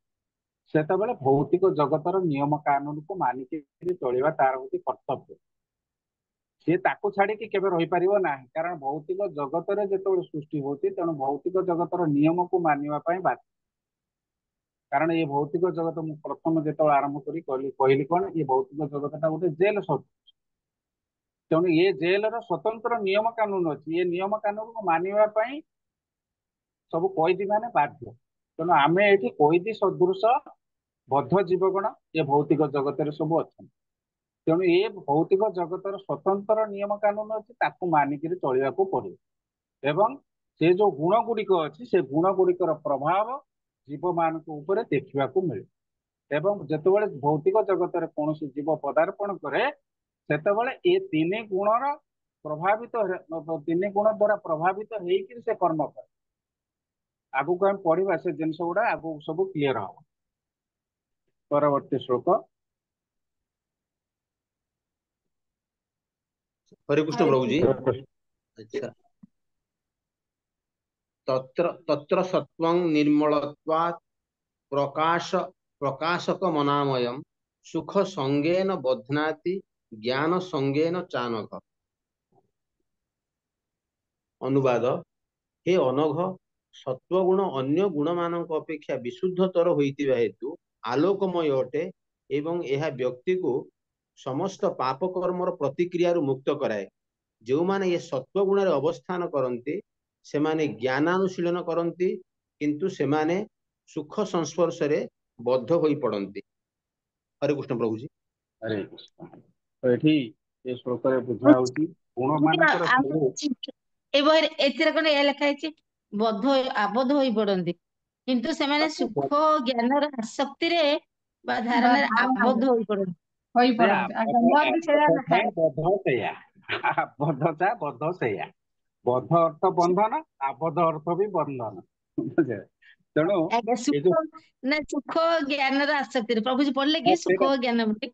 ସେତେବେଳେ ଭୌତିକ ଜଗତର ନିୟମ କାନୁନକୁ ମାନିକି ଚଳିବା ତାର ହଉଛି କର୍ତ୍ତବ୍ୟ। ସେ ତାକୁ ଛାଡିକି କେବେ ରହିପାରିବ ନାହିଁ, କାରଣ ଭୌତିକ ଜଗତରେ ଯେତେବେଳେ ସୃଷ୍ଟି ହଉଛି, ତେଣୁ ଭୌତିକ ଜଗତର ନିୟମକୁ ମାନିବା ପାଇଁ ବାଧ୍ୟ। କାରଣ ଏ ଭୌତିକ ଜଗତ, ମୁଁ ପ୍ରଥମ ଯେତେବେଳେ ଆରମ୍ଭ କରି କହିଲି କଣ, ଏ ଭୌତିକ ଜଗତଟା ଗୋଟେ ଜେଲ ସଦୃଶ। ତେଣୁ ଏ ଜେଲର ସ୍ୱତନ୍ତ୍ର ନିୟମ କାନୁନ ଅଛି, ଏ ନିୟମ କାନୁନକୁ ମାନିବା ପାଇଁ ସବୁ କଏଦୀ ମାନେ ବାଧ୍ୟ। ତେଣୁ ଆମେ ଏଠି କଏଦୀ ସଦୃଶ ବଦ୍ଧ ଜୀବଗଣ ଏ ଭୌତିକ ଜଗତରେ ସବୁ ଅଛନ୍ତି। ତେଣୁ ଏ ଭୌତିକ ଜଗତର ସ୍ୱତନ୍ତ୍ର ନିୟମ କାନୁନ ଅଛି, ତାକୁ ମାନିକିରି ଚଳିବାକୁ ପଡିବ। ଏବଂ ସେ ଯୋଉ ଗୁଣ ଗୁଡିକ ଅଛି ସେ ଗୁଣ ଗୁଡିକର ପ୍ରଭାବ ଜୀବମାନଙ୍କ ଉପରେ ଦେଖିବାକୁ ମିଳେ। ଏବଂ ଯେତେବେଳେ ଭୌତିକ ଜଗତରେ କୌଣସି ଜୀବ ପଦାର୍ପଣ କରେ ସେତେବେଳେ ଏ ତିନି ଗୁଣର ତିନି ଗୁଣ ଦ୍ୱାରା ପ୍ରଭାବିତ ହେଇକି ସେ କର୍ମ କରେ। ଆଗକୁ ଆମେ ପଢିବା ସେ ଜିନିଷ ଗୁଡା ଆଗକୁ ସବୁ କ୍ଲିୟର ହବ। ପରବର୍ତ୍ତୀ ଶ୍ଲୋକ। हरे कृष्ण हरे प्रभु जी। कृष्ण। अच्छा। तत्र तत्र सत्वं निर्मलत्वात् प्रकाश प्रकाशक मनामयम सुख संगेन बध्नाति ज्ञान संगेन चानक। अनुवाद। हे अनघ, सत्वगुण अन्य गुण मानक अपेक्षा विशुद्धतर होइतिबा हेतु आलोकमय अटे एवं यह व्यक्ति को समस्त पाप कर्मर प्रतिक्रिया मुक्त कराए। जो माने ये सत्वगुण अवस्थान करते से माने ज्ञानानुशीलन करते किंतु से माने सुख संस्पर्श रे बद्ध होई पड़ते। हरे कृष्ण प्रभु जी। हरे कृष्ण। तो ଏଠି ଏ ଶ୍ଲୋକରେ ବୁଝା ହଉଛି ଗୁଣ ମାନଙ୍କର ସବୁ ଏ ବହିରେ ଏଥିରେ କଣ ଏହା ଲେଖା ହେଇଛି ଆବଦ୍ଧ ହୋଇ ପଡନ୍ତି କିନ୍ତୁ ସେମାନେ ସୁଖ ଜ୍ଞାନର ଆସକ୍ତିରେ ବା ବା ଧାରଣାରେ ଧାରଣାରେ ଆବଦ୍ଧ ହୋଇ ପଡନ୍ତି। ହୋଇ ସେ ପଡନ୍ତି। ଆଜ୍ଞା ମୋର ବି ସେଇଆ ଲେଖା ହେଇଛି। ବଦ୍ଧ ସେଇଆ ଆବଦ୍ଧତା ବଦ୍ଧ ସେଇଆ। ବଦ୍ଧ ଅର୍ଥ ବନ୍ଧନ, ଆବଦ୍ଧ ଅର୍ଥ ବି ବନ୍ଧନ। ବୁଝିଲେ? ତେଣୁ ଆଜ୍ଞା ଏ ଯୋଉ ସୁଖ ଜ୍ଞାନର ଆସକ୍ତିରେ ପ୍ରଭୁଜୀ ପଢିଲେ କି ସୁଖ ଜ୍ଞାନ ବୋଲି।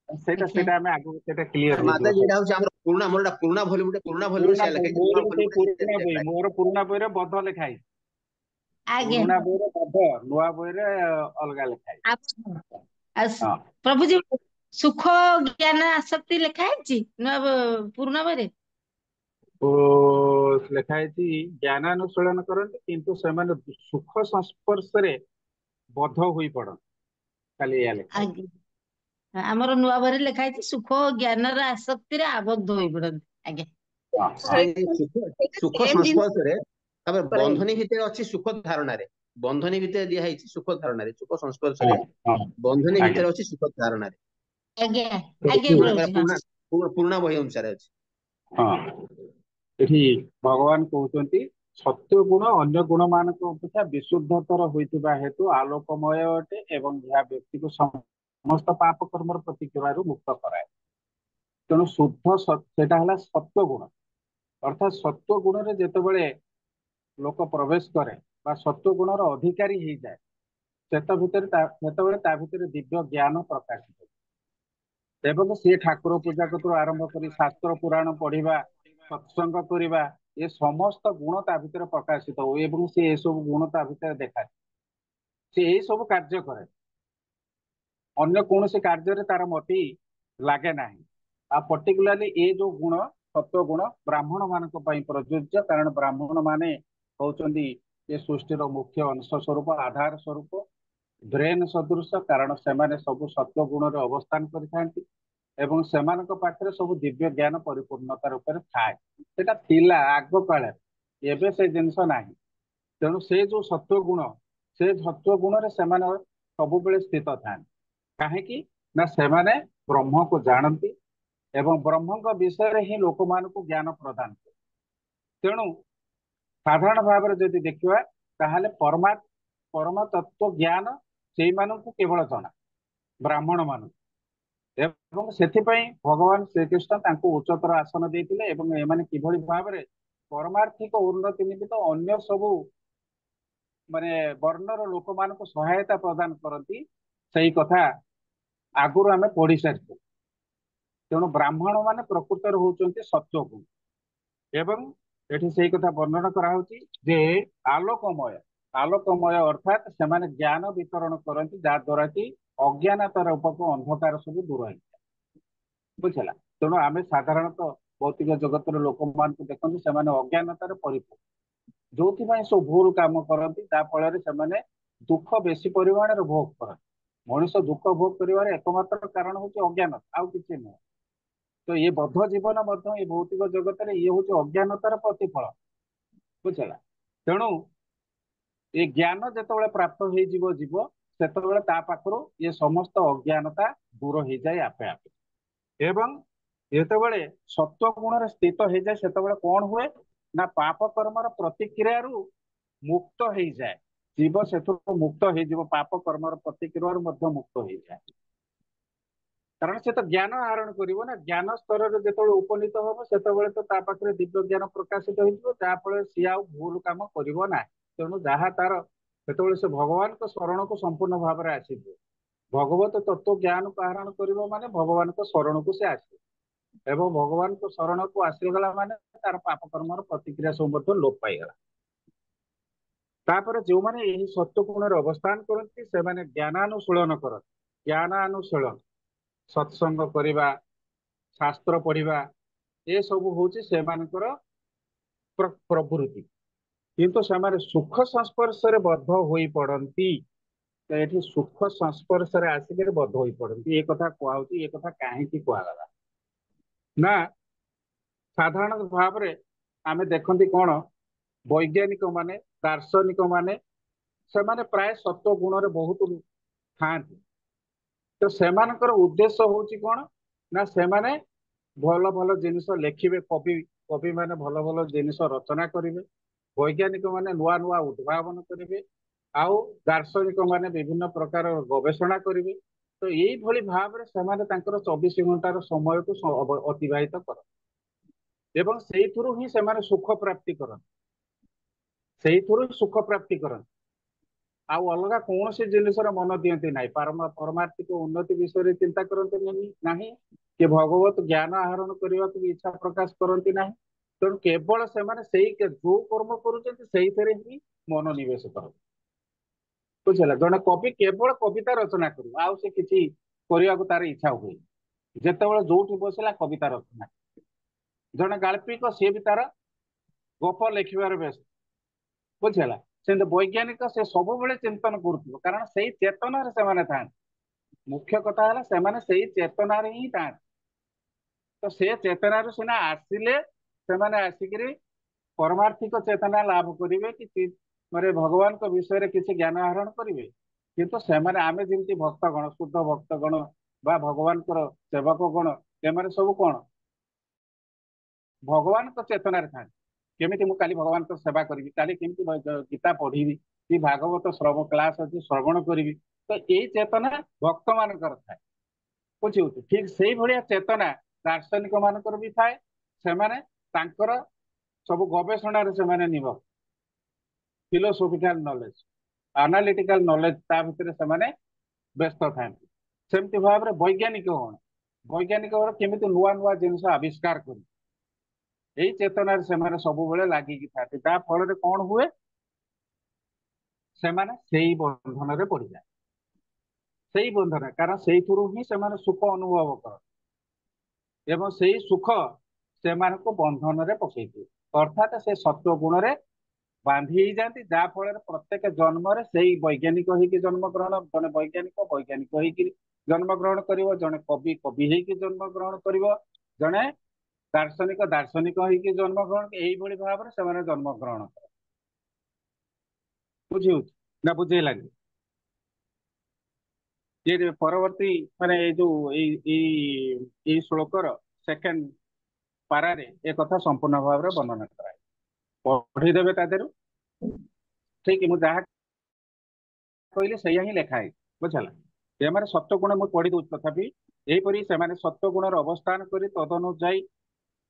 ସେଇଟା ଆଜ୍ଞା ସେଇଟା ଆମେ ଆଗକୁ ସେଇଟା କ୍ଲିୟର ମାତା ହେଇଯିବ जी ସବୁ। ଏଟା ହଉଛି ଆମର ପୁରୁଣା ମୋର ଏଟା ପୁରୁଣା ଭଲ୍ୟୁମ ପୁରୁଣା ସେଇଆ ଲେଖା ବହି ହେଇଛି। ମୋର ନୂଆ ବି ସେଇ ଭଲ୍ୟୁମ ପୁରୁଣା ବହି, ମୋର ପୁରୁଣା ବହିରେ ବଦ୍ଧ ଲେଖା ହେଇଛି। ଆଜ୍ଞା ପୁରୁଣା ବହିରେ ବଦ୍ଧ, ନୂଆ ବହିରେ ଅଲଗା ଲେଖା ହେଇଛି। ଆବଦ୍ଧ। ଆଉ ହଁ ପ୍ରଭୁଜୀ ସୁଖ ଜ୍ଞାନ ଆସକ୍ତି ଲେଖା ହେଇଛି ପୁରୁଣା ବହିରେ। ଲେଖା ହେଇଛି ଜ୍ଞାନାନୁଶୀଳନ କରନ୍ତି କିନ୍ତୁ ସେମାନେ ସୁଖ ସଂସ୍ପର୍ଶରେ ବଦ୍ଧ ହୋଇ ପଡନ୍ତି। ଖାଲି ଏଇଆ ଲେଖା ହେଇଛି। ଆଜ୍ଞା ଆମର ନୂଆ ବହିରେ ଲେଖା ହେଇଛି ସୁଖ ଜ୍ଞାନର ଆସକ୍ତିରେ ଆବଦ୍ଧ ହୋଇ ପଡନ୍ତି। ଆଜ୍ଞା ହଁ ହଁ ନାଇଁ ସୁଖ ସେମ୍ ଜିନିଷ ସଂସ୍ପର୍ଶରେ ତାପରେ କରାହେଇଛି। ବନ୍ଧନୀ ଭିତରେ ଅଛି ସୁଖ ଧାରଣାରେ। ବନ୍ଧନୀ ଭିତରେ ଦିଆ ହେଇଛି ସୁଖ ଧାରଣାରେ। ସୁଖ ହଁ ସଂସ୍ପର୍ଶରେ ହଁ ବନ୍ଧନୀ ଆଜ୍ଞା। ଭିତରେ ଅଛି ସୁଖ ଧାରଣାରେ। ଆଜ୍ଞା ଆଜ୍ଞା ପୁରୁଣା ପ୍ରଭୁଜୀ ହଁ। ପୁରୁଣା ପୁରୁଣା ବହି ଅନୁସାରେ ଅଛି। ହଁ ଏଠି ଭଗବାନ କହୁଛନ୍ତି ସତ୍ୟ ଗୁଣ ଅନ୍ୟ ଗୁଣ ମାନଙ୍କ ଅପେକ୍ଷା ବିଶୁଦ୍ଧତର ହୋଇଥିବା ହେତୁ ଆଲୋକମୟ ଅଟେ ଏବଂ ଏହା ବ୍ୟକ୍ତିକୁ ସମସ୍ତ ପାପ କର୍ମର ପ୍ରତିକ୍ରିୟାରୁ ମୁକ୍ତ କରାଏ। ତେଣୁ ସେଟା ହେଲା ସତ୍ୟ ଗୁଣ। ଅର୍ଥାତ୍ ସତ୍ୟ ଗୁଣରେ ଯେତେବେଳେ ଲୋକ ପ୍ରବେଶ କରେ ବା ସତ୍ୟ ଗୁଣର ଅଧିକାରୀ ହେଇଯାଏ ସେତେବେଳେ ତା ଭିତରେ ଦିବ୍ୟ ଜ୍ଞାନ ପ୍ରକାଶିତ। ଏବଂ ସିଏ ଠାକୁର ପୂଜା କତରୁ ଆରମ୍ଭ କରି ଶାସ୍ତ୍ର ପୁରାଣ ପଢିବା, ସତ୍ସଙ୍ଗ କରିବା, ଏ ସମସ୍ତ ଗୁଣ ତା ଭିତରେ ପ୍ରକାଶିତ ହୁଏ ଏବଂ ସେ ଏସବୁ ଗୁଣ ତା ଭିତରେ ଦେଖାଏ। ସେ ଏଇ ସବୁ କାର୍ଯ୍ୟ କରେ, ଅନ୍ୟ କୌଣସି କାର୍ଯ୍ୟରେ ତାର ମତି ଲାଗେ ନାହିଁ। ଆଉ ପର୍ଟିକୁଲାରଲି ଏ ଯୋଉ ଗୁଣ ସତ୍ୱ ଗୁଣ ବ୍ରାହ୍ମଣ ମାନଙ୍କ ପାଇଁ ପ୍ରଯୁଜ୍ୟ, କାରଣ ବ୍ରାହ୍ମଣ ମାନେ ହଉଛନ୍ତି ଏ ସୃଷ୍ଟିର ମୁଖ୍ୟ ଅଂଶ ସ୍ୱରୂପ, ଆଧାର ସ୍ୱରୂପ, ବ୍ରେନ ସଦୃଶ, କାରଣ ସେମାନେ ସବୁ ସତ୍ୱ ଗୁଣରେ ଅବସ୍ଥାନ କରିଥାନ୍ତି ଏବଂ ସେମାନଙ୍କ ପାଖରେ ସବୁ ଦିବ୍ୟ ଜ୍ଞାନ ପରିପୂର୍ଣ୍ଣତା ରୂପରେ ଥାଏ। ସେଟା ଥିଲା ଆଗ କାଳରେ, ଏବେ ସେ ଜିନିଷ ନାହିଁ। ତେଣୁ ସେ ଯୋଉ ସତ୍ୱ ଗୁଣ, ସେ ସତ୍ୱ ଗୁଣରେ ସେମାନେ ସବୁବେଳେ ସ୍ଥିତ ଥାନ୍ତି। କାହିଁକି ନା ସେମାନେ ବ୍ରହ୍ମକୁ ଜାଣନ୍ତି ଏବଂ ବ୍ରହ୍ମଙ୍କ ବିଷୟରେ ହିଁ ଲୋକମାନଙ୍କୁ ଜ୍ଞାନ ପ୍ରଦାନ କରେ। ତେଣୁ ସାଧାରଣ ଭାବରେ ଯଦି ଦେଖିବା ତାହେଲେ ପରମ ତତ୍ଵ ଜ୍ଞାନ ସେଇମାନଙ୍କୁ କେବଳ ଜଣା, ବ୍ରାହ୍ମଣ ମାନଙ୍କୁ। ଏବଂ ସେଥିପାଇଁ ଭଗବାନ ଶ୍ରୀକୃଷ୍ଣ ତାଙ୍କୁ ଉଚ୍ଚତର ଆସନ ଦେଇଥିଲେ ଏବଂ ଏମାନେ କିଭଳି ଭାବରେ ପରମାର୍ଥିକ ଉନ୍ନତି ନିମିତ୍ତ ଅନ୍ୟ ସବୁ ମାନେ ବର୍ଣ୍ଣର ଲୋକମାନଙ୍କୁ ସହାୟତା ପ୍ରଦାନ କରନ୍ତି, ସେଇ କଥା ଆଗରୁ ଆମେ ପଢି ସାରିଛୁ। ତେଣୁ ବ୍ରାହ୍ମଣ ମାନେ ପ୍ରକୃତରେ ହଉଛନ୍ତି ସତ୍ୱଗୁଣ। ଏବଂ ଏଠି ସେଇ କଥା ବର୍ଣ୍ଣନା କରାହଉଛି ଯେ ଆଲୋକମୟ ଅର୍ଥାତ୍ ସେମାନେ ଜ୍ଞାନ ବିତରଣ କରନ୍ତି ଯାହା ଦ୍ୱାରା କି ଅଜ୍ଞାନତାର ଉପକୁ ଅନ୍ଧକାର ସବୁ ଦୂର ହେଇଥାଏ। ବୁଝିଲା? ତେଣୁ ଆମେ ସାଧାରଣତଃ ଭୌତିକ ଜଗତର ଲୋକମାନଙ୍କୁ ଦେଖନ୍ତି ସେମାନେ ଅଜ୍ଞାନତାରେ ପରିପୂର୍ଣ୍ଣ, ଯୋଉଥିପାଇଁ ସବୁ ଭୁଲ କାମ କରନ୍ତି, ତା ଫଳରେ ସେମାନେ ଦୁଃଖ ବେଶୀ ପରିମାଣରେ ଭୋଗ କରନ୍ତି। ମଣିଷ ଦୁଃଖ ଭୋଗ କରିବାର ଏକମାତ୍ର କାରଣ ହଉଛି ଅଜ୍ଞାନତା, ଆଉ କିଛି ନୁହେଁ। ତ ଇଏ ବଦ୍ଧ ଜୀବନ ମଧ୍ୟ ଏ ଭୌତିକ ଜଗତରେ ଇଏ ହଉଛି ଅଜ୍ଞାନତାର ପ୍ରତିଫଳ। ବୁଝିଲା? ତେଣୁ ये ज्ञान जेतेबेले प्राप्त हो जीव सेतेबेले ता पाखरु ये समस्त अज्ञानता दूर हो जाए आपे आपे एवं जेतेबेले सत्व गुण रे स्थित हो जाए सेतेबेले कौन हुए ना पाप कर्मर प्रतिक्रिया रु मुक्त हो जाए जीव से मुक्त हो पाप कर्मर प्रतिक्रिया रु मध्य मुक्त हो जाए कारण से तो ज्ञान आहरण करिवो ना ज्ञान स्तर रे जेतेबेले उपनीत होबो सेतेबेले तो ता पाखरे दिव्य ज्ञान प्रकाशित होइबो जाफल सी आ भूल काम करिवो ना तेणु जहाँ तार सेतेबेले से भगवान को शरण को संपूर्ण भाव में आसीबो भगवत तत्व ज्ञान को आहरण करिवो माने भगवान को शरण को से आसीबो एवं भगवान को शरण को आसीगला माने तार पाप कर्मर प्रतिक्रिया सब मध्य लोप पाइगला तापर जो माने एही सत्व गुण रे अवस्थान करती से माने ज्ञानानुशीलन करती ज्ञानानुशीलन सत्संग करिबा शास्त्र पढ़िबा ये सब होची सेमानकर प्रवृत्ति किंतु सेमाने सुख संस्पर्श रे बद्ध होई पड़ंती तो एठी सुख संस्पर्श रे आसिके बद्ध होई पड़ंती ये कथा कहउची ये कथा काहे की कहला ना साधारण भाव रे आमे देखंती कोन वैज्ञानिक माने दार्शनिक माने सेमाने प्राय सत्व गुण रे बहुत थांती तो सेमानकर उद्देश्य होची कोन ना सेमाने भल भल जिनिस लेखिबे कवि कवि माने भल भल जिनिस रचना करिवे वैज्ञानिक माने नुआ नुआ उद्भावन करिवे आउ दार्शनिक माने विभिन्न प्रकार गवेषणा करिवे तो यही भली भाव रे सेमाने तांकर 24 घंटार समय को अतिबाहित कर एवं सेइथुरु ही सेमाने सुख प्राप्ति करन सेइथुरु सुख प्राप्ति करन आउ अलगा कौन से जिनिस मन दियंती नाही परमार्थिक उन्नति विषय चिंता करते नाही कि भगवत ज्ञान आहरण करने को इच्छा प्रकाश करती ना तेणु केवल से जो कर्म कर ही मन निवेश कर बुझेगा जड़े कवि केवल कविता रचना कर आउ से किसी करने को तार इच्छा हुए जिते जो बसला कविता रचना जड़े गाल्पिक सी भी तार गप लिखार व्यस्त बुझेगा से वैज्ञानिक से सब चिंतन कर कारण से चेतन से था मुख्य कथा है से चेतन ही था तो से चेतना सीना आसिले से आसिक परमार्थिक चेतना लाभ करेंगे कि मारे भगवान को विषय रे किसी ज्ञान आहरण करेंगे किंतु से आमे जमी भक्तगण शुद्ध भक्तगण बा भगवान सेवक गण एम सब कौन भगवान को चेतना था केमी मुझे भगवान को सेवा करी काली केमी गीता पढ़ी कि भागवत श्रव क्लास अच्छी श्रवण करी तो यही चेतना भक्त मान था बुझे ठीक से भाया चेतना दार्शनिक मानकर भी थाए सेमाने तांकर सब गवेषणा रे सेमाने निभ फिलोसोफिकल नॉलेज एनालिटिकल नॉलेज ता भितर सेमाने व्यस्त थांती सेमती भाव रे वैज्ञानिक वैज्ञानिक केमिति नुआ नुआ जिनिस आविष्कार कर यही चेतना रे सेमाने सब बेले लागिकी थाती ता फल रे कौन हुए सेमाने सेही बंधन रे पड़ जाए सेही बंधन कारण सेही थुरु ही सेमाने सुख अनुभव कर एवं से सुख से बंधन रे पकई अर्थात से सत्व गुण रे बांधी जाती जहाँ फल प्रत्येक जन्म से वैज्ञानिक होगी जन्म ग्रहण जड़े वैज्ञानिक वैज्ञानिक होगी जन्म ग्रहण कर जड़े कवि कवि होगी जन्म ग्रहण कर जड़े दार्शनिक दार्शनिक होगी जन्म ग्रहण यही भाव में से जन्म ग्रहण कर बुझे ना बुझे लगे ये परवर्ती माने जो श्लोकर सेकेंड पारारे एक कथा संपूर्ण भाव में वर्णना कराए पढ़ीदेवे तादेरु ठीक मुझे जहाँ कहले से ही लेखा है बुझला ये सत्वगुण मुझे पढ़ी दूँ तथापि यहीपरि से सत्वगुण अवस्थान कर तदनुजाई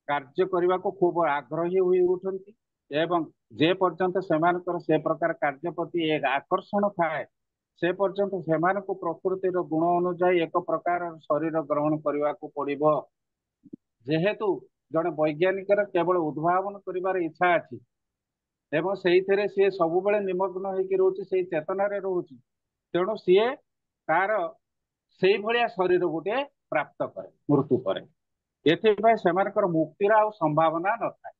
कार्य करने को खूब आग्रही हुई उठती एवं जे पर्यंत से प्रकार कार्य प्रति एक आकर्षण थाए से पर्यंत से प्रकृतिर गुण अनुजाई एक प्रकार शरीर ग्रहण करने को पड़ो जेहेतु जड़े वैज्ञानिक केवल उद्भावन कर इच्छा अच्छी एवं से सी सब निमग्न होती से चेतना रोचे तेणु सी तार से भाया शरीर गोटे प्राप्त करे मृत्यु करे से मुक्तिर आ संभावना न था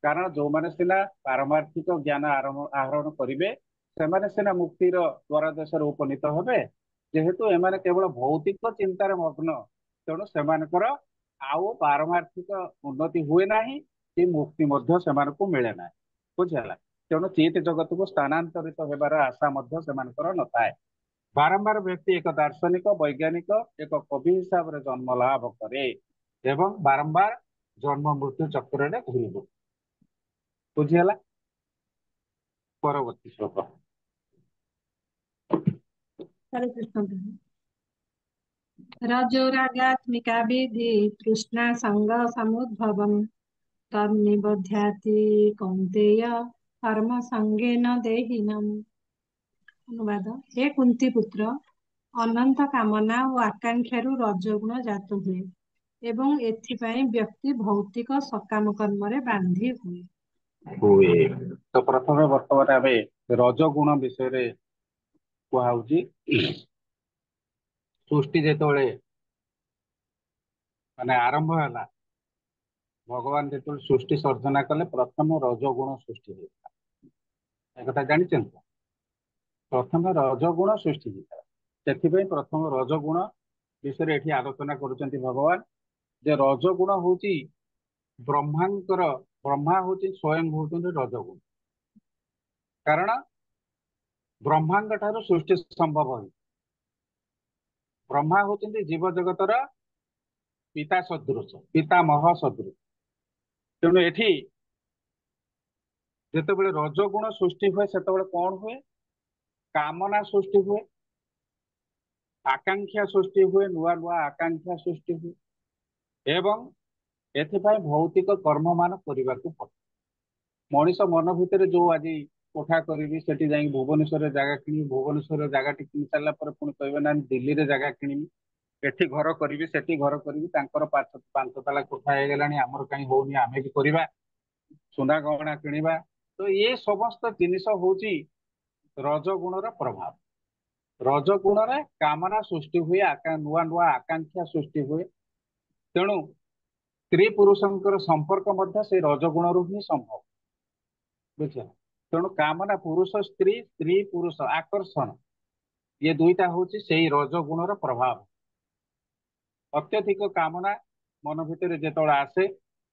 कारण जो मैंने सीना पारमार्थिक ज्ञान आहरण करेंगे से सीना मुक्तिर द्वार देश उपनीत हे जेहेतु एम केवल भौतिक चिंतार मग्न तेणु से आउ पारमार्थिक उन्नति हुए ना कि मुक्ति मिले ना बुझेगा ତେଣୁ ଚିତ ଜଗତକୁ ସ୍ଥାନାନ୍ତରିତ ହେବାର ଆଶା ମଧ୍ୟ ସେମାନଙ୍କର ନଥାଏ। ବାରମ୍ବାର ବ୍ୟକ୍ତି ଏକ ଦାର୍ଶନିକ ବୈଜ୍ଞାନିକ ଏକ କବି ହିସାବରେ ଜନ୍ମ ଲାଭ କରେ ଏବଂ ବାରମ୍ବାର ଜନ୍ମ ମୃତ୍ୟୁ ଚକ୍ରରେ ଘୁରିବ। ବୁଝିହେଲା? ପରବର୍ତ୍ତୀ ଶ୍ଲୋକ। हरे कृष्ण प्रभु। रजोरागात्मिका विधि तृष्णा संग समुद्भवम् तन्निबध्याति कौन्तेय कर्म संगेन देहिनम्। अनुवाद। हे कुंती पुत्र, ଅନନ୍ତ କାମନା ଓ ଆକାଂକ୍ଷାରୁ ରଜଗୁଣ ଜାତ ହୁଏ ଏବଂ ଏଥିପାଇଁ ବ୍ୟକ୍ତି ଭୌତିକ ସକାମ କର୍ମରେ ବାନ୍ଧି ହୁଏ। ତ ପ୍ରଥମେ ବର୍ତ୍ତମାନ ଆମେ ରଜଗୁଣ ବିଷୟରେ କୁହାହଉଛି। ସୃଷ୍ଟି ଯେତେବେଳେ ମାନେ ଆରମ୍ଭ ହେଲା, ଭଗବାନ ଯେତେବେଳେ ସୃଷ୍ଟି ସର୍ଜନା କଲେ ପ୍ରଥମେ ରଜଗୁଣ ସୃଷ୍ଟି ହେଇଥିଲା। ଏକଥା ଜାଣିଛନ୍ତି? ପ୍ରଥମେ ରଜଗୁଣ ସୃଷ୍ଟି ହେଇଥିଲା। ସେଥିପାଇଁ ପ୍ରଥମ ରଜଗୁଣ ବିଷୟରେ ଏଠି ଆଲୋଚନା କରୁଛନ୍ତି ଭଗବାନ, ଯେ ରଜଗୁଣ ହଉଛି ବ୍ରହ୍ମାଙ୍କର, ବ୍ରହ୍ମା ହଉଛି ସ୍ୱୟଂ ହଉଛନ୍ତି ରଜଗୁଣ। କାରଣ ବ୍ରହ୍ମାଙ୍କ ଠାରୁ ସୃଷ୍ଟି ସମ୍ଭବ ହୁଏ। ବ୍ରହ୍ମା ହଉଛନ୍ତି ଜୀବ ଜଗତର ପିତା ସଦୃଶ, ପିତାମହ ସଦୃଶ। ତେଣୁ ଏଠି ଯେତେବେଳେ ରଜଗୁଣ ସୃଷ୍ଟି ହୁଏ ସେତେବେଳେ କଣ ହୁଏ? କାମନା ସୃଷ୍ଟି ହୁଏ, ଆକାଂକ୍ଷା ସୃଷ୍ଟି ହୁଏ, ନୂଆ ନୂଆ ଆକାଂକ୍ଷା ସୃଷ୍ଟି ହୁଏ ଏବଂ ଏଥିପାଇଁ ଭୌତିକ କର୍ମମାନ କରିବାକୁ ପଡେ। ମଣିଷ ମନ ଭିତରେ ଯୋଉ ଆଜି କୋଠା କରିବି, ସେଠି ଯାଇକି ଭୁବନେଶ୍ୱରରେ ଜାଗା କିଣିବି, ଭୁବନେଶ୍ୱରରେ ଜାଗାଟି କିଣି ସାରିଲା ପରେ ପୁଣି କହିବେ ନା ଦିଲ୍ଲୀରେ ଜାଗା କିଣିବି, ଏଠି ଘର କରିବି, ସେଠି ଘର କରିବି, ତାଙ୍କର ପାଞ୍ଚ ତାଲା କୋଠା ହେଇଗଲାଣି, ଆମର କାହିଁ ହଉନି, ଆମେ ବି କରିବା, ସୁନା ଗହଣା କିଣିବା। ତ ଏ ସମସ୍ତ ଜିନିଷ ହଉଛି ରଜଗୁଣର ପ୍ରଭାବ। ରଜଗୁଣରେ କାମନା ସୃଷ୍ଟି ହୁଏ, ନୂଆ ନୂଆ ଆକାଂକ୍ଷା ସୃଷ୍ଟି ହୁଏ। ତେଣୁ ସ୍ତ୍ରୀ ପୁରୁଷଙ୍କର ସମ୍ପର୍କ ମଧ୍ୟ ସେଇ ରଜଗୁଣରୁ ହିଁ ସମ୍ଭବ। ବୁଝିଲ? ତେଣୁ କାମନା, ପୁରୁଷ ସ୍ତ୍ରୀ, ସ୍ତ୍ରୀ ପୁରୁଷ ଆକର୍ଷଣ, ଇଏ ଦୁଇଟା ହଉଛି ସେଇ ରଜଗୁଣର ପ୍ରଭାବ। ଅତ୍ୟଧିକ କାମନା ମନ ଭିତରେ ଯେତେବେଳେ ଆସେ,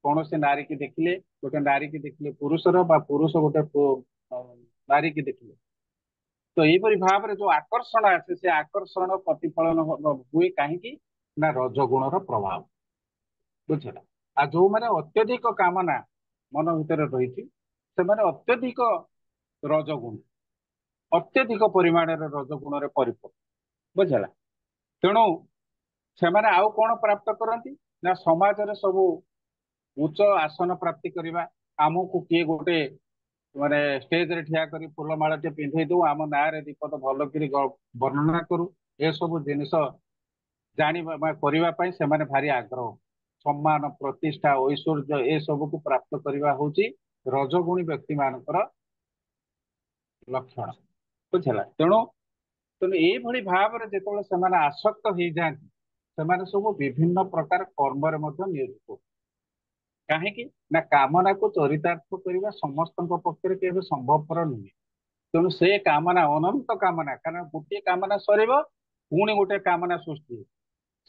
କୌଣସି ନାରୀକି ଦେଖିଲେ, ଗୋଟେ ନାରୀକି ଦେଖିଲେ ପୁରୁଷର ବା ପୁରୁଷ ଗୋଟେ ନାରୀକି ଦେଖିଲେ, ତ ଏଇପରି ଭାବରେ ଯୋଉ ଆକର୍ଷଣ ଆସେ, ସେ ଆକର୍ଷଣ ପ୍ରତିଫଳନ ହୁଏ କାହିଁକି ନା ରଜଗୁଣର ପ୍ରଭାବ। ବୁଝିଲା? ଆଉ ଯୋଉମାନେ ଅତ୍ୟଧିକ କାମନା ମନ ଭିତରେ ରହିଛି, ସେମାନେ ଅତ୍ୟଧିକ ରଜଗୁଣ, ଅତ୍ୟଧିକ ପରିମାଣରେ ରଜଗୁଣରେ ପରିପୂର୍ଣ୍ଣ। ବୁଝିଲା? ତେଣୁ ସେମାନେ ଆଉ କଣ ପ୍ରାପ୍ତ କରନ୍ତି ନା ସମାଜରେ ସବୁ ଉଚ୍ଚ ଆସନ ପ୍ରାପ୍ତି କରିବା। ଆମକୁ କିଏ ଗୋଟେ ମାନେ ଷ୍ଟେଜରେ ଠିଆ କରି ଫୁଲମାଳଟେ ପିନ୍ଧେଇ ଦଉ, ଆମ ନାଁରେ ବିପଦ ଭଲକିରି ବର୍ଣ୍ଣନା କରୁ, ଏସବୁ ଜିନିଷ ଜାଣିବା ବା କରିବା ପାଇଁ ସେମାନେ ଭାରି ଆଗ୍ରହ। ସମ୍ମାନ, ପ୍ରତିଷ୍ଠା, ଐଶ୍ୱର୍ଯ୍ୟ ଏସବୁକୁ ପ୍ରାପ୍ତ କରିବା ହଉଛି ରଜଗୁଣୀ ବ୍ୟକ୍ତି ମାନଙ୍କର ଲକ୍ଷଣ। ବୁଝିଲା? ତେଣୁ ଏଇଭଳି ଭାବରେ ଯେତେବେଳେ ସେମାନେ ଆସକ୍ତ ହେଇଯାଆନ୍ତି, ସେମାନେ ସବୁ ବିଭିନ୍ନ ପ୍ରକାର କର୍ମରେ ମଧ୍ୟ ନିୟୋଜିତ। କାହିଁକି ନା କାମନାକୁ ଚରିତାର୍ଥ କରିବା ସମସ୍ତଙ୍କ ପକ୍ଷରେ କେବେ ସମ୍ଭବପର ନୁହେଁ। ତେଣୁ ସେ କାମନା, ଅନନ୍ତ କାମନା, କାରଣ ଗୋଟିଏ କାମନା ସରିବ, ପୁଣି ଗୋଟେ କାମନା ସୃଷ୍ଟି ହେବ।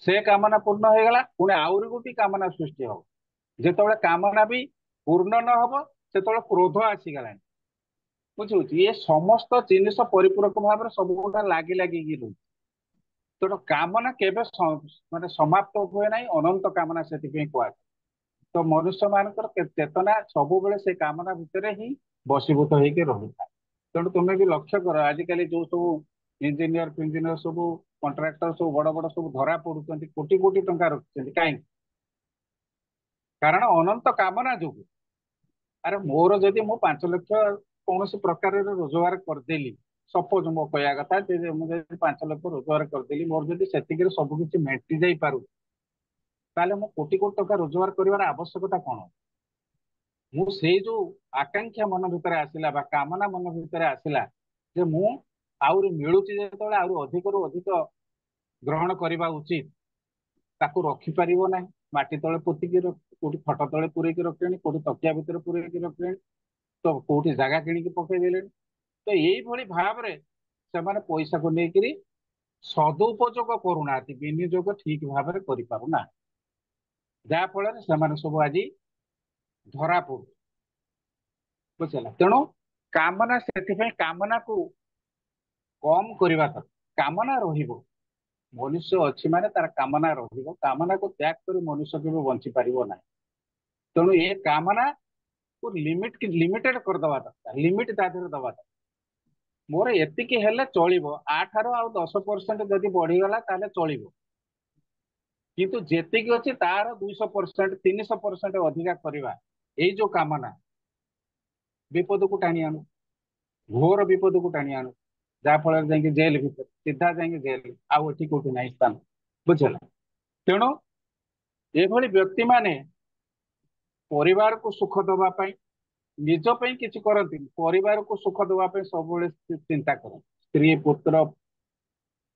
ସେ କାମନା ପୂର୍ଣ୍ଣ ହେଇଗଲା, ପୁଣି ଆହୁରି ଗୋଟିଏ କାମନା ସୃଷ୍ଟି ହବ। ଯେତେବେଳେ କାମନା ବି ପୂର୍ଣ୍ଣ ନ ହବ, ସେତେବେଳେ କ୍ରୋଧ ଆସିଗଲାଣି। ବୁଝୁଛି? ଏ ସମସ୍ତ ଜିନିଷ ପରିପୂରକ ଭାବରେ ସବୁ ଗୋଟା ଲାଗି ଲାଗିକି ରହୁଛି। ତେଣୁ କାମନା କେବେ ମାନେ ସମାପ୍ତ ହୁଏ ନାହିଁ, ଅନନ୍ତ କାମନା ସେଥିପାଇଁ କୁହାଯାଏ। ତ ମନୁଷ୍ୟ ମାନଙ୍କର ଚେତନା ସବୁବେଳେ ସେ କାମନା ଭିତରେ ହିଁ ବଶୀଭୂତ ହେଇକି ରହିଥାଏ। ତେଣୁ ତୁମେ ବି ଲକ୍ଷ୍ୟ କର, ଆଜିକାଲି ଯୋଉ ସବୁ ଇଞ୍ଜିନିୟର ଫିଞ୍ଜିନିୟର ସବୁ କଣ୍ଟ୍ରାକ୍ଟର ସବୁ ବଡ ବଡ ସବୁ ଧରା ପଡୁଛନ୍ତି, କୋଟି କୋଟି ଟଙ୍କା ରଖୁଛନ୍ତି, କାହିଁକି? କାରଣ ଅନନ୍ତ କାମନା ଯୋଗୁ। ଆରେ ମୋର ଯଦି ମୁଁ 5 ଲକ୍ଷ କୌଣସି ପ୍ରକାରରେ ରୋଜଗାର କରିଦେଲି, ସପୋଜ ମୋ କହିବା କଥା ଯେ ମୁଁ ଯଦି 5 ଲକ୍ଷ ରୋଜଗାର କରିଦେଲି, ମୋର ଯଦି ସେତିକିରେ ସବୁ କିଛି ମେଣ୍ଟି ଯାଇପାରୁଛି, ତାହେଲେ ମୁଁ କୋଟି କୋଟି ଟଙ୍କା ରୋଜଗାର କରିବାର ଆବଶ୍ୟକତା କଣ? ମୁଁ ସେଇ ଯୋଉ ଆକାଂକ୍ଷା ମନ ଭିତରେ ଆସିଲା ବା କାମନା ମନ ଭିତରେ ଆସିଲା ଯେ ମୁଁ ଆହୁରି ମିଳୁଛି ଯେତେବେଳେ ଆହୁରି ଅଧିକରୁ ଅଧିକ ଗ୍ରହଣ କରିବା ଉଚିତ, ତାକୁ ରଖିପାରିବ ନାହିଁ। ମାଟି ତଳେ ପୋତିକି କୋଉଠି ଖଟ ତଳେ ପୁରେଇକି ରଖିଲେଣି, କୋଉଠି ତକିଆ ଭିତରେ ପୁରେଇକି ରଖିଲେଣି, ତ କୋଉଠି ଜାଗା କିଣିକି ପକେଇ ଦେଲେଣି। ତ ଏଇଭଳି ଭାବରେ ସେମାନେ ପଇସାକୁ ନେଇକିରି ସଦୁପଯୋଗ କରୁନାହାନ୍ତି, ବିନିଯୋଗ ଠିକ ଭାବରେ କରିପାରୁନାହାନ୍ତି, ଯାହା ଫଳରେ ସେମାନେ ସବୁ ଆଜି ଧରା ପଡୁ। ବୁଝିଲା? ତେଣୁ कामना से कामना को कम करवा दरकार कामना रहिबो मनुष्य अच्छी माने तार कामना रहिबो कामना को त्याग कर मनुष्य के बंची पारिबो ना तेणु ये कामना को लिमिटेड कर दवा दरकार लिमिट ता देहरे दवा दरकार मोर एतिकी हेले चलिबो 8 रो आ 10% जदि बढ़ीगला ताले चलिबो किंतु जेतिकी अछि तार 200% 300% अधिका करवा एई जो कामना विपद को टाणी आनु घोर विपद को टाणी आनु जहाँ फल जाके जेल भीतर सीधा जाके जेल आउ एठी कोठी नाही स्थान बुझला तेणु एभली व्यक्ति माने परिवार को सुख दबा पाई निज पे किसी करती परिवार को सुख दवाई सब चिंता कर स्त्री पुत्र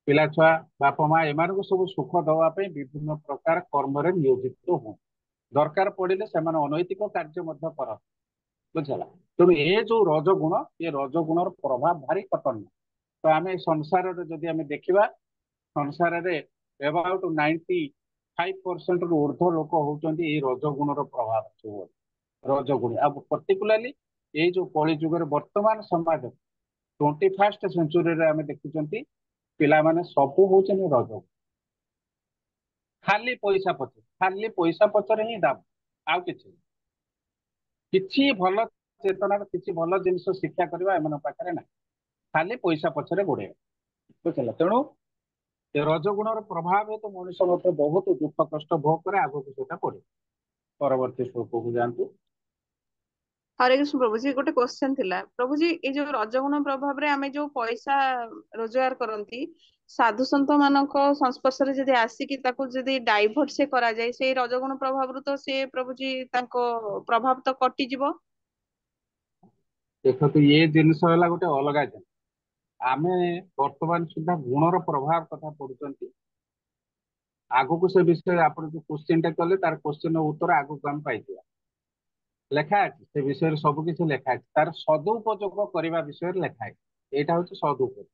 पिला छुआ बापा माँ एम सब सुख दवाई विभिन्न प्रकार कर्म नियोजित हो दरकार पड़े से अनैतिक कार्य कर बुझला तेणु ये जो रजगुण ये रजगुण प्रभाव भारी खतरनाक तो आम संसार जदि आम देखा संसार में अबाउट 95% ऊर्ध्व लोक होती रजगुण प्रभाव सब रजगुणी अब पर्टिकुलाली ये जो कली जुगर वर्तमान समाज 21st सेंचुरी आम देखुं पिला माने सबू होचन रजगुण खाली पैसा पचर ही दाम आउ किछि भल चेतना किछि भल जिनस शिक्षा करवा एम पाखे ना खाली पैसा पछरे गोड़े बुझल तेणु रजगुण प्रभाव है तो मनुष्य मतलब बहुत दुख कष्ट भोग करे आगो को पड़े परवर्ती श्लोक को जानतु हरे कृष्ण प्रभु जी गोटे क्वेश्चन थिला प्रभु जी ये जो रजगुण प्रभाव रे आमे जो पैसा रोजगार करंती साधु संत मानक संस्पर्श रे जदि आसिकी ताको जदि डाइवर्ट से करा जाए से रजगुण प्रभाव रु तो से प्रभु जी तांको प्रभाव तो कटि जीवो देखो तो ये जिनस है गोटे अलग जिन आमे वर्तमान सुधा गुणर प्रभाव कथा पढ़ुंट आगो को से विषय आप जो क्वेश्चन टा कले तार क्वेश्चन उत्तर आगो को हम पाई लेखा है से विषय सबकि लेखा है तार सदुपयोग करने विषय लेखा है यहाँ हूँ सदुपयोग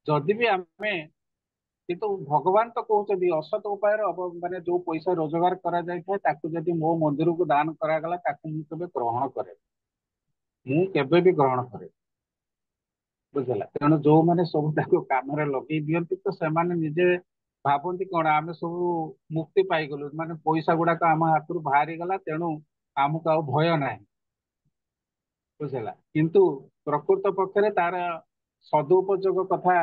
जदि भी आम किंतु भगवान तो कहते असत उपाय माने जो पैसा रोजगार करा जाए ताकू जदि मो मंदिर को दान करागला ताकू मु केबे ग्रहण करे मु केबे भी ग्रहण करे बुझला तेणु जो मैंने सब काम लगे दिखती तो से निजे भावती कौन आम सब मुक्ति पाईगलु माने पैसा गुड़ाक आम हाथ बाहरी गला तेणु आमको आ भय ना बुझला किंतु प्रकृत पक्षरे तार सदुपयोग कथा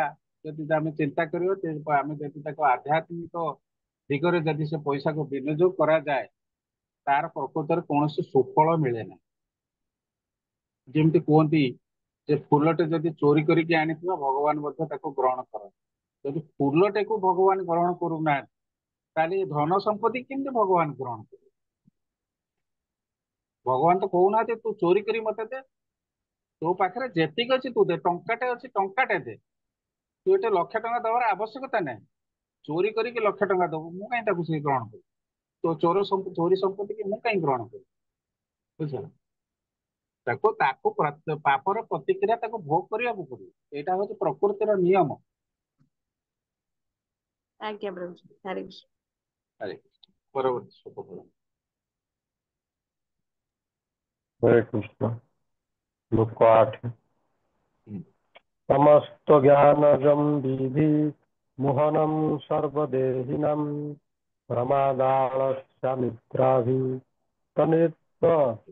जदि आम चिंता करें जदि आध्यात्मिक दिगरे जदि से पैसा को विनियोग करा जाए तार प्रकृत कौन सुफल मिले ना जमी कहती जे फूलटे जदि चोरी करके आनी भगवान ग्रहण कर जदि फूलटे को भगवान ग्रहण करूना ताली धन संपत्ति केमती भगवान ग्रहण कर भगवान तो कहूना तू चोरी करी मत दे तो पाखे जेतिक अच्छी तू दे टंकाटे अच्छी टंकाटे दे तू ये 1,00,000 टंका दबार आवश्यकता ना चोरी करके 1,00,000 टंका दबु मु कहीं से ग्रहण करी तो चोरी संपत्ति की मुझे ग्रहण करी बुझल पापर प्रतिक्रिया भोग करने को पड़े यहाँ हूँ प्रकृतिर नियम आज्ञा प्रभु जी हरे कृष्ण अरे परवर्ती श्लोक पढ़ो। हरे कृष्ण श्लोक 8 हम्म। समस्त ज्ञानजं विधि मुहनं सर्वदेहिनं प्रमादालस्य निद्राभि तनिर्दधाति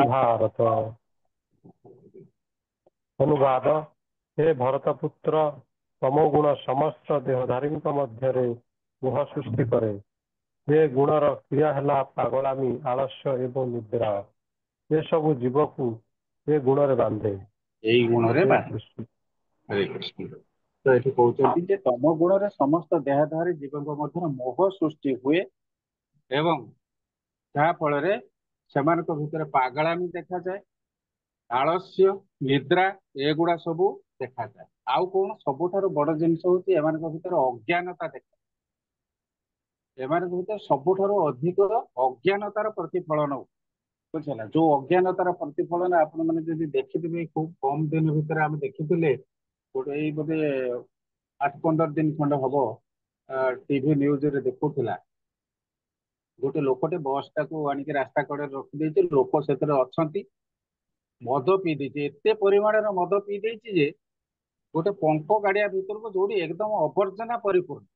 भारत। अनुवाद हे भरतपुत्र तमोगुण समस्त देहधारी मध्य मोह सृष्टि करे ये गुणर क्रिया है पागलामी आलस्य एवं निद्रा ये सब जीव को ये गुण रे बांधे यही गुण रे बांधे। हरे कृष्ण तो ये कहते तम गुण रे समस्त देहधारी जीव मध्य मोह सृष्टि हुए एवं जहा फल से भितर पागलामी देखा जाए आलस्य निद्रा एगुड़ा सब देखा जाए आउ कौन सबुठ बड़ जिन भर अज्ञानता देखा एम भर सबुठ अधिक अज्ञानतार प्रतिफलन बुझला जो अज्ञानतार प्रतिफलन आपण मैंने देखिथे खूब कम दिन भितर आम देखी गोटे बोधे 8-15 दिन खंड हम टीवी न्यूज रे देखुला गोटे लोकटे बस टाक आनिक रास्ता कड़े रखिदे लोक से अच्छा ମଦ ପିଇ ଦେଇଛି, ଏତେ ପରିମାଣର ମଦ ପିଇ ଦେଇଛି ଯେ ଗୋଟେ ପଙ୍କ ଗାଡିଆ ଭିତରକୁ ଯୋଉଠି ଏକଦମ ଆବର୍ଜନା ପରିପୂର୍ଣ୍ଣ,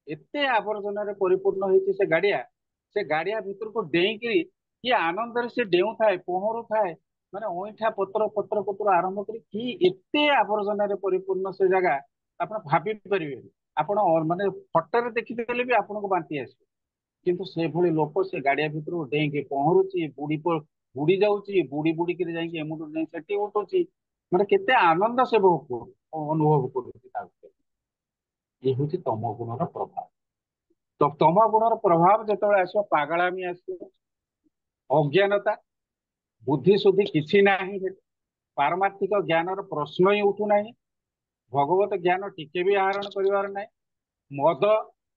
ଏତେ ଆବର୍ଜନାରେ ପରିପୂର୍ଣ୍ଣ ହେଇଛି ସେ ଗାଡିଆ ଭିତରକୁ ଡେଇଁକିରି କି ଆନନ୍ଦରେ ସେ ଡେଉଁଥାଏ, ପହଁରୁଥାଏ। ମାନେ ଅଇଁଠା ପତ୍ର ପତ୍ର ପତ୍ର ଆରମ୍ଭ କରି କି ଏତେ ଆବର୍ଜନାରେ ପରିପୂର୍ଣ୍ଣ ସେ ଜାଗା, ଆପଣ ଭାବି ପାରିବେନି। ଆପଣ ମାନେ ଫଟୋରେ ଦେଖିଦେଲେ ବି ଆପଣଙ୍କୁ ବାନ୍ତି ଆସିବ। କିନ୍ତୁ ସେଭଳି ଲୋକ ସେ ଗାଡିଆ ଭିତରକୁ ଡେଇଁକି ପହଁରୁଛି, ବୁଡି ଯାଉଛି, ବୁଡିକିରି ଯାଇକି ଏମୁଣ୍ଡୁ ଯାଇ ସେଠି ଉଠୁଛି। ମାନେ କେତେ ଆନନ୍ଦ ସେ ଅନୁଭବ କରୁଛି ତା ଭିତରେ। ଇଏ ହଉଛି ତମ ଗୁଣର ପ୍ରଭାବ। ତ ତମ ଗୁଣର ପ୍ରଭାବ ଯେତେବେଳେ ଆସିବ, ପାଗଳାମି ଆସିବ, ଅଜ୍ଞାନତା, ବୁଦ୍ଧି ସୁଦ୍ଧି କିଛି ନାହିଁ, ପାରମାର୍ଥିକ ଜ୍ଞାନର ପ୍ରଶ୍ନ ହିଁ ଉଠୁନାହିଁ, ଭଗବତ ଜ୍ଞାନ ଟିକେ ବି ଆହରଣ କରିବାର ନାହିଁ, ମଦ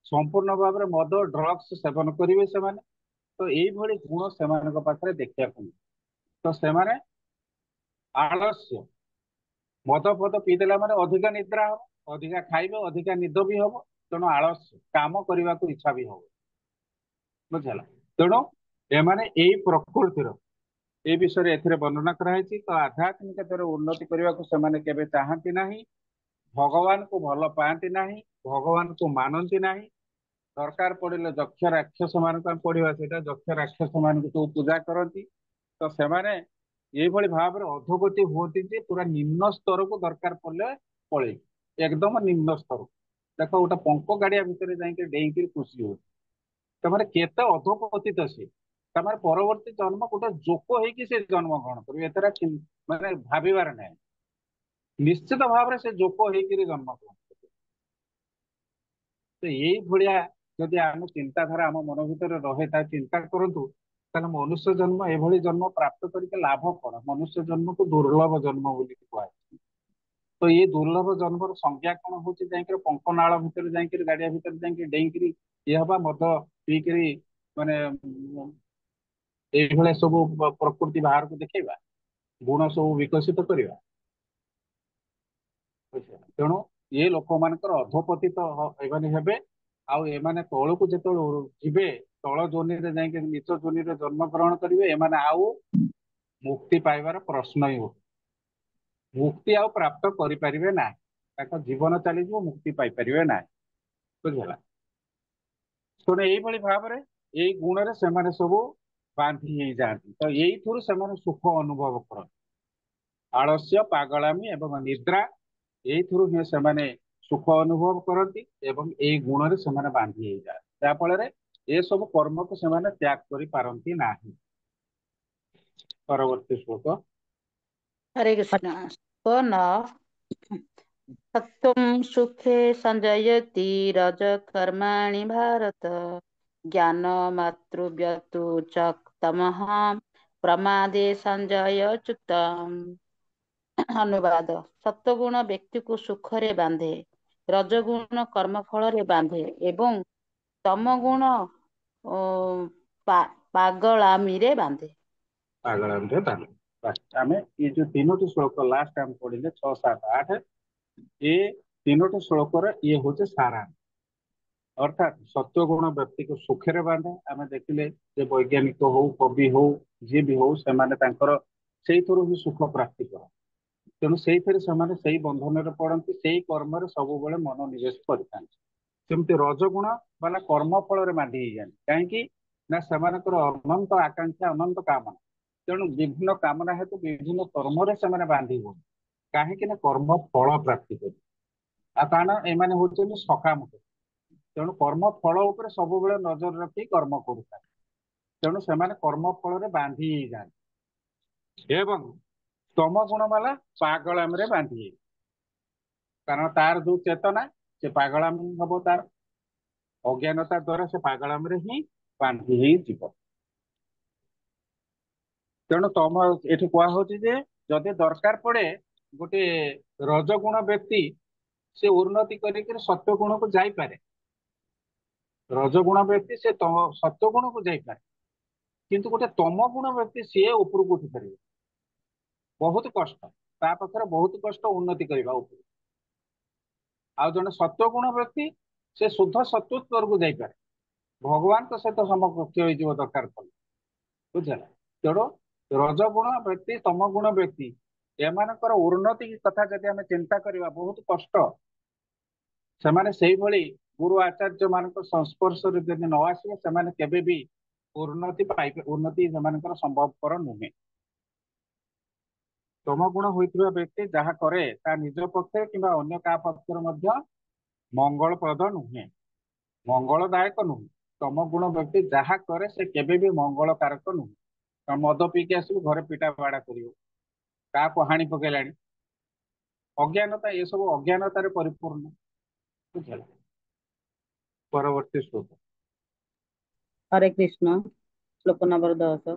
ସମ୍ପୂର୍ଣ୍ଣ ଭାବରେ ମଦ ଡ୍ରଗ୍ସ ସେବନ କରିବେ ସେମାନେ। ତ ଏଇଭଳି ଗୁଣ ସେମାନଙ୍କ ପାଖରେ ଦେଖିବାକୁ ମିଳେ। ତ ସେମାନେ ଆଳସ୍ୟ, ମଦ ଫଦ ପିଇଦେଲା ମାନେ ଅଧିକା ନିଦ୍ରା ହବ, ଅଧିକା ଖାଇବେ, ଅଧିକା ନିଦ ବି ହବ। ତେଣୁ ଆଳସ୍ୟ, କାମ କରିବାକୁ ଇଚ୍ଛା ବି ହବ। ବୁଝିଲା? ତେଣୁ ଏମାନେ ଏଇ ପ୍ରକୃତିର, এই ବିଷୟରେ ଏଥିରେ ବର୍ଣ୍ଣନା କରାଯାଇଛି। ତ ଆଧ୍ୟାତ୍ମିକତାର ଉନ୍ନତି କରିବାକୁ ସେମାନେ କେବେ ଚାହାନ୍ତି ନାହିଁ, ଭଗବାନଙ୍କୁ ଭଲ ପାଆନ୍ତି ନାହିଁ, ଭଗବାନଙ୍କୁ ମାନନ୍ତି ନାହିଁ। ଦରକାର ପଡ଼ିଲେ ଯକ୍ଷ ରାକ୍ଷସ ମାନଙ୍କୁ ଆମେ ପଢିବା, ସେଇଟା ଯକ୍ଷ ରାକ୍ଷସ ମାନଙ୍କୁ ସବୁ ପୂଜା କରନ୍ତି। ତ ସେମାନେ ଏଇଭଳି ଭାବରେ ଅଧୋଗତି ହୁଅନ୍ତି ଯେ ପୁରା ନିମ୍ନ ସ୍ତରକୁ ଦରକାର ପଡ଼ିଲେ ପଳେଇ, ଏକଦମ ନିମ୍ନ ସ୍ତରକୁ। ଦେଖ, ଗୋଟେ ପଙ୍କ ଗାଡିଆ ଭିତରେ ଯାଇକି ଡେଇଁକି ଖୁସି ହଉଛି, ସେମାନେ କେତେ ଅଧୋପତିତ ସେ। ତାମାନେ ପରବର୍ତ୍ତୀ ଜନ୍ମ ଗୋଟେ ଜୋକ ହେଇକି ସେ ଜନ୍ମ ଗ୍ରହଣ କରିବେ, ଏଥର ମାନେ ଭାବିବାର ନାହିଁ। ନିଶ୍ଚିତ ଭାବରେ ସେ ଜୋକ ହେଇକିରି ଜନ୍ମ ଗ୍ରହଣ କରିବେ। ତ ଏଇଭଳିଆ ଯଦି ଆମ ଚିନ୍ତାଧାରା ଆମ ମନ ଭିତରେ ରହେ, ତା ଚିନ୍ତା କରନ୍ତୁ, ତାହେଲେ ମନୁଷ୍ୟ ଜନ୍ମ, ଏଭଳି ଜନ୍ମ ପ୍ରାପ୍ତ କରିକି ଲାଭ କଣ? ମନୁଷ୍ୟ ଜନ୍ମକୁ ଦୁର୍ଲଭ ଜନ୍ମ ବୋଲି କୁହାଯାଇଛି। ତ ଏଇ ଦୁର୍ଲଭ ଜନ୍ମର ସଂଜ୍ଞା କଣ ହଉଛି? ଯାଇକିରି ପଙ୍କନାଳ ଭିତରେ ଯାଇକିରି, ଗାଡିଆ ଭିତରେ ଯାଇକି ଡେଇଁକିରି ଇଏ ହବା, ମଦ ପିଇକିରି ମାନେ ଏଇଭଳିଆ ସବୁ ପ୍ରକୃତି ବାହାରକୁ ଦେଖେଇବା, ଗୁଣ ସବୁ ବିକଶିତ କରିବା। ତେଣୁ ଏ ଲୋକମାନଙ୍କର ଅଧୋପତିତ ଏମାନେ ହେବେ। ଆଉ ଏମାନେ ତଳକୁ ଯେତେବେଳେ ଯିବେ, ତଳ ଯୋନିରେ ଯାଇକି ନିଚ ଯୋନିରେ ଜନ୍ମ ଗ୍ରହଣ କରିବେ, ଏମାନେ ଆଉ ମୁକ୍ତି ପାଇବାର ପ୍ରଶ୍ନ ହିଁ ଉଠେ। ମୁକ୍ତି ଆଉ ପ୍ରାପ୍ତ କରିପାରିବେ ନାହିଁ, ତାଙ୍କ ଜୀବନ ଚାଲିଯିବ, ମୁକ୍ତି ପାଇପାରିବେ ନାହିଁ। ବୁଝିଗଲା? ତେଣୁ ଏଇଭଳି ଭାବରେ ଏଇ ଗୁଣରେ ସେମାନେ ସବୁ ବାନ୍ଧି ହେଇଯାଆନ୍ତି। ତ ଏଇଥିରୁ ସେମାନେ ସୁଖ ଅନୁଭବ କରନ୍ତି। ଆଳସ୍ୟ, ପାଗଳାମି ଏବଂ ନିଦ୍ରା, ଏଇଥିରୁ ହିଁ ସେମାନେ ସୁଖ ଅନୁଭବ କରନ୍ତି ଏବଂ ଏଇ ଗୁଣରେ ସେମାନେ ବାନ୍ଧି ହେଇଯାଆନ୍ତି। ଯାହାଫଳରେ ଏସବୁ କର୍ମକୁ ସେମାନେ ତ୍ୟାଗ କରିପାରନ୍ତି ନାହିଁ। ପରବର୍ତ୍ତୀ ଶ୍ଲୋକ। हरे कृष्ण। न सत्त्वं सुखे संजयति रजकर्माणि भारत ज्ञानमातृव्यतु च तमः प्रमादे संजयच्युतम्। ଅନୁବାଦ। ସତ୍ୱଗୁଣ ବ୍ୟକ୍ତିକୁ ସୁଖରେ ବାନ୍ଧେ, ରଜଗୁଣ କର୍ମଫଳରେ ବାନ୍ଧେ ଏବଂ ତମଗୁଣ ପାଗଳାମିରେ ବାନ୍ଧେ। ପାଗଳାମିରେ ବାନ୍ଧେ। ଆମେ ଏ ଯୋଉ ତିନୋଟି ଶ୍ଲୋକ ଲାଷ୍ଟ ଆମେ ପଢିଲେ 6, 7, 8, ଏ ତିନୋଟି ଶ୍ଲୋକର ଇଏ ହଉଛି ସାରାଂଶ। ଅର୍ଥାତ୍ ସତ୍ୱଗୁଣ ବ୍ୟକ୍ତିକୁ ସୁଖରେ ବାନ୍ଧେ। ଆମେ ଦେଖିଲେ ଯେ ବୈଜ୍ଞାନିକ ହଉ, କବି ହଉ, ଯିଏ ବି ହଉ, ସେମାନେ ତାଙ୍କର ସେଇଥିରୁ ହିଁ ସୁଖ ପ୍ରାପ୍ତି କରନ୍ତି। ତେଣୁ ସେଇଥିରେ ସେମାନେ ସେଇ ବନ୍ଧନରେ ପଡନ୍ତି, ସେଇ କର୍ମରେ ସବୁବେଳେ ମନୋନିବେଶ କରିଥାନ୍ତି। ସେମିତି ରଜଗୁଣ ବାଲା କର୍ମ ଫଳରେ ବାନ୍ଧି ହେଇଯାନ୍ତି। କାହିଁକି ନା ସେମାନଙ୍କର ଅନନ୍ତ ଆକାଂକ୍ଷା, ଅନନ୍ତ କାମନା। ତେଣୁ ବିଭିନ୍ନ କାମନା ହେତୁ ବିଭିନ୍ନ କର୍ମରେ ସେମାନେ ବାନ୍ଧି ହୁଅନ୍ତି। କାହିଁକି ନା କର୍ମ ଫଳ ପ୍ରାପ୍ତି କରି। ଆଉ କାରଣ ଏମାନେ ହଉଛନ୍ତି ସକାମ। ତେଣୁ କର୍ମ ଫଳ ଉପରେ ସବୁବେଳେ ନଜର ରଖି କର୍ମ କରୁଥାନ୍ତି। ତେଣୁ ସେମାନେ କର୍ମ ଫଳରେ ବାନ୍ଧି ହେଇଯାଆନ୍ତି। ଏବଂ ତମ ଗୁଣ ବାଲା ପାଗଳାମିରେ ବାନ୍ଧି ହେଇ, କାରଣ ତାର ଯୋଉ ଚେତନା, ସେ ପାଗଳାମି ହବ। ତାର ଅଜ୍ଞାନତା ଦ୍ଵାରା ସେ ପାଗଳାମିରେ ହିଁ ବାନ୍ଧି ହେଇଯିବ। ତେଣୁ ତମ ଏଠି କୁହାହଉଛି ଯେ ଯଦି ଦରକାର ପଡେ ଗୋଟେ ରଜଗୁଣ ବ୍ୟକ୍ତି, ସେ ଉନ୍ନତି କରିକି ସତ୍ୱଗୁଣକୁ ଯାଇପାରେ। ରଜଗୁଣ ବ୍ୟକ୍ତି ସେ ସତ୍ୱଗୁଣକୁ ଯାଇପାରେ, କିନ୍ତୁ ଗୋଟେ ତମ ଗୁଣ ବ୍ୟକ୍ତି ସିଏ ଉପରକୁ ଉଠି ପାରିବ। ବହୁତ କଷ୍ଟ, ତା ପାଖରେ ବହୁତ କଷ୍ଟ ଉନ୍ନତି କରିବା ଉପରେ। ଆଉ ଜଣେ ସତ୍ୱଗୁଣ ବ୍ୟକ୍ତି ସେ ଶୁଦ୍ଧ ସତ୍ୱ ସ୍ତରକୁ ଯାଇପାରେ, ଭଗବାନଙ୍କ ସହିତ ସମକକ୍ଷ ହେଇଯିବ ଦରକାର ପଡେ। ବୁଝିଲା? ତେଣୁ ରଜଗୁଣ ବ୍ୟକ୍ତି ତମ ଗୁଣ ବ୍ୟକ୍ତି ଏମାନଙ୍କର ଉନ୍ନତି କଥା ଯଦି ଆମେ ଚିନ୍ତା କରିବା ବହୁତ କଷ୍ଟ। ସେମାନେ ସେଇଭଳି ଗୁରୁ ଆଚାର୍ଯ୍ୟ ମାନଙ୍କ ସଂସ୍ପର୍ଶରେ ଯଦି ନ ଆସିବେ ସେମାନେ କେବେ ବି ଉନ୍ନତି ସେମାନଙ୍କର ସମ୍ଭବପର ନୁହେଁ। ତମ ଗୁଣ ହୋଇଥିବା ବ୍ୟକ୍ତି ଯାହା କରେ ତା ନିଜ ପକ୍ଷରେ କିମ୍ବା ଅନ୍ୟ କାହା ପକ୍ଷରେ ମଧ୍ୟ ମଙ୍ଗଳପ୍ରଦ ନୁହେଁ, ମଙ୍ଗଳଦାୟକ ନୁହେଁ। ତମ ଗୁଣ ବ୍ୟକ୍ତି ଯାହା କରେ ସେ କେବେ ବି ମଙ୍ଗଳକାରକ ନୁହେଁ। କାରଣ ମଦ ପିଇକି ଆସିବୁ ଘରେ ପିଟା ବାଡା କରିବ, କାହାକୁ ହାଣି ପକେଇଲାଣି, ଅଜ୍ଞାନତା, ଏସବୁ ଅଜ୍ଞାନତାରେ ପରିପୂର୍ଣ୍ଣ। ବୁଝିଲା? ପରବର୍ତ୍ତୀ ଶ୍ଲୋକ। ହରେ କୃଷ୍ଣ। ଶ୍ଲୋକ ନମ୍ବର 10।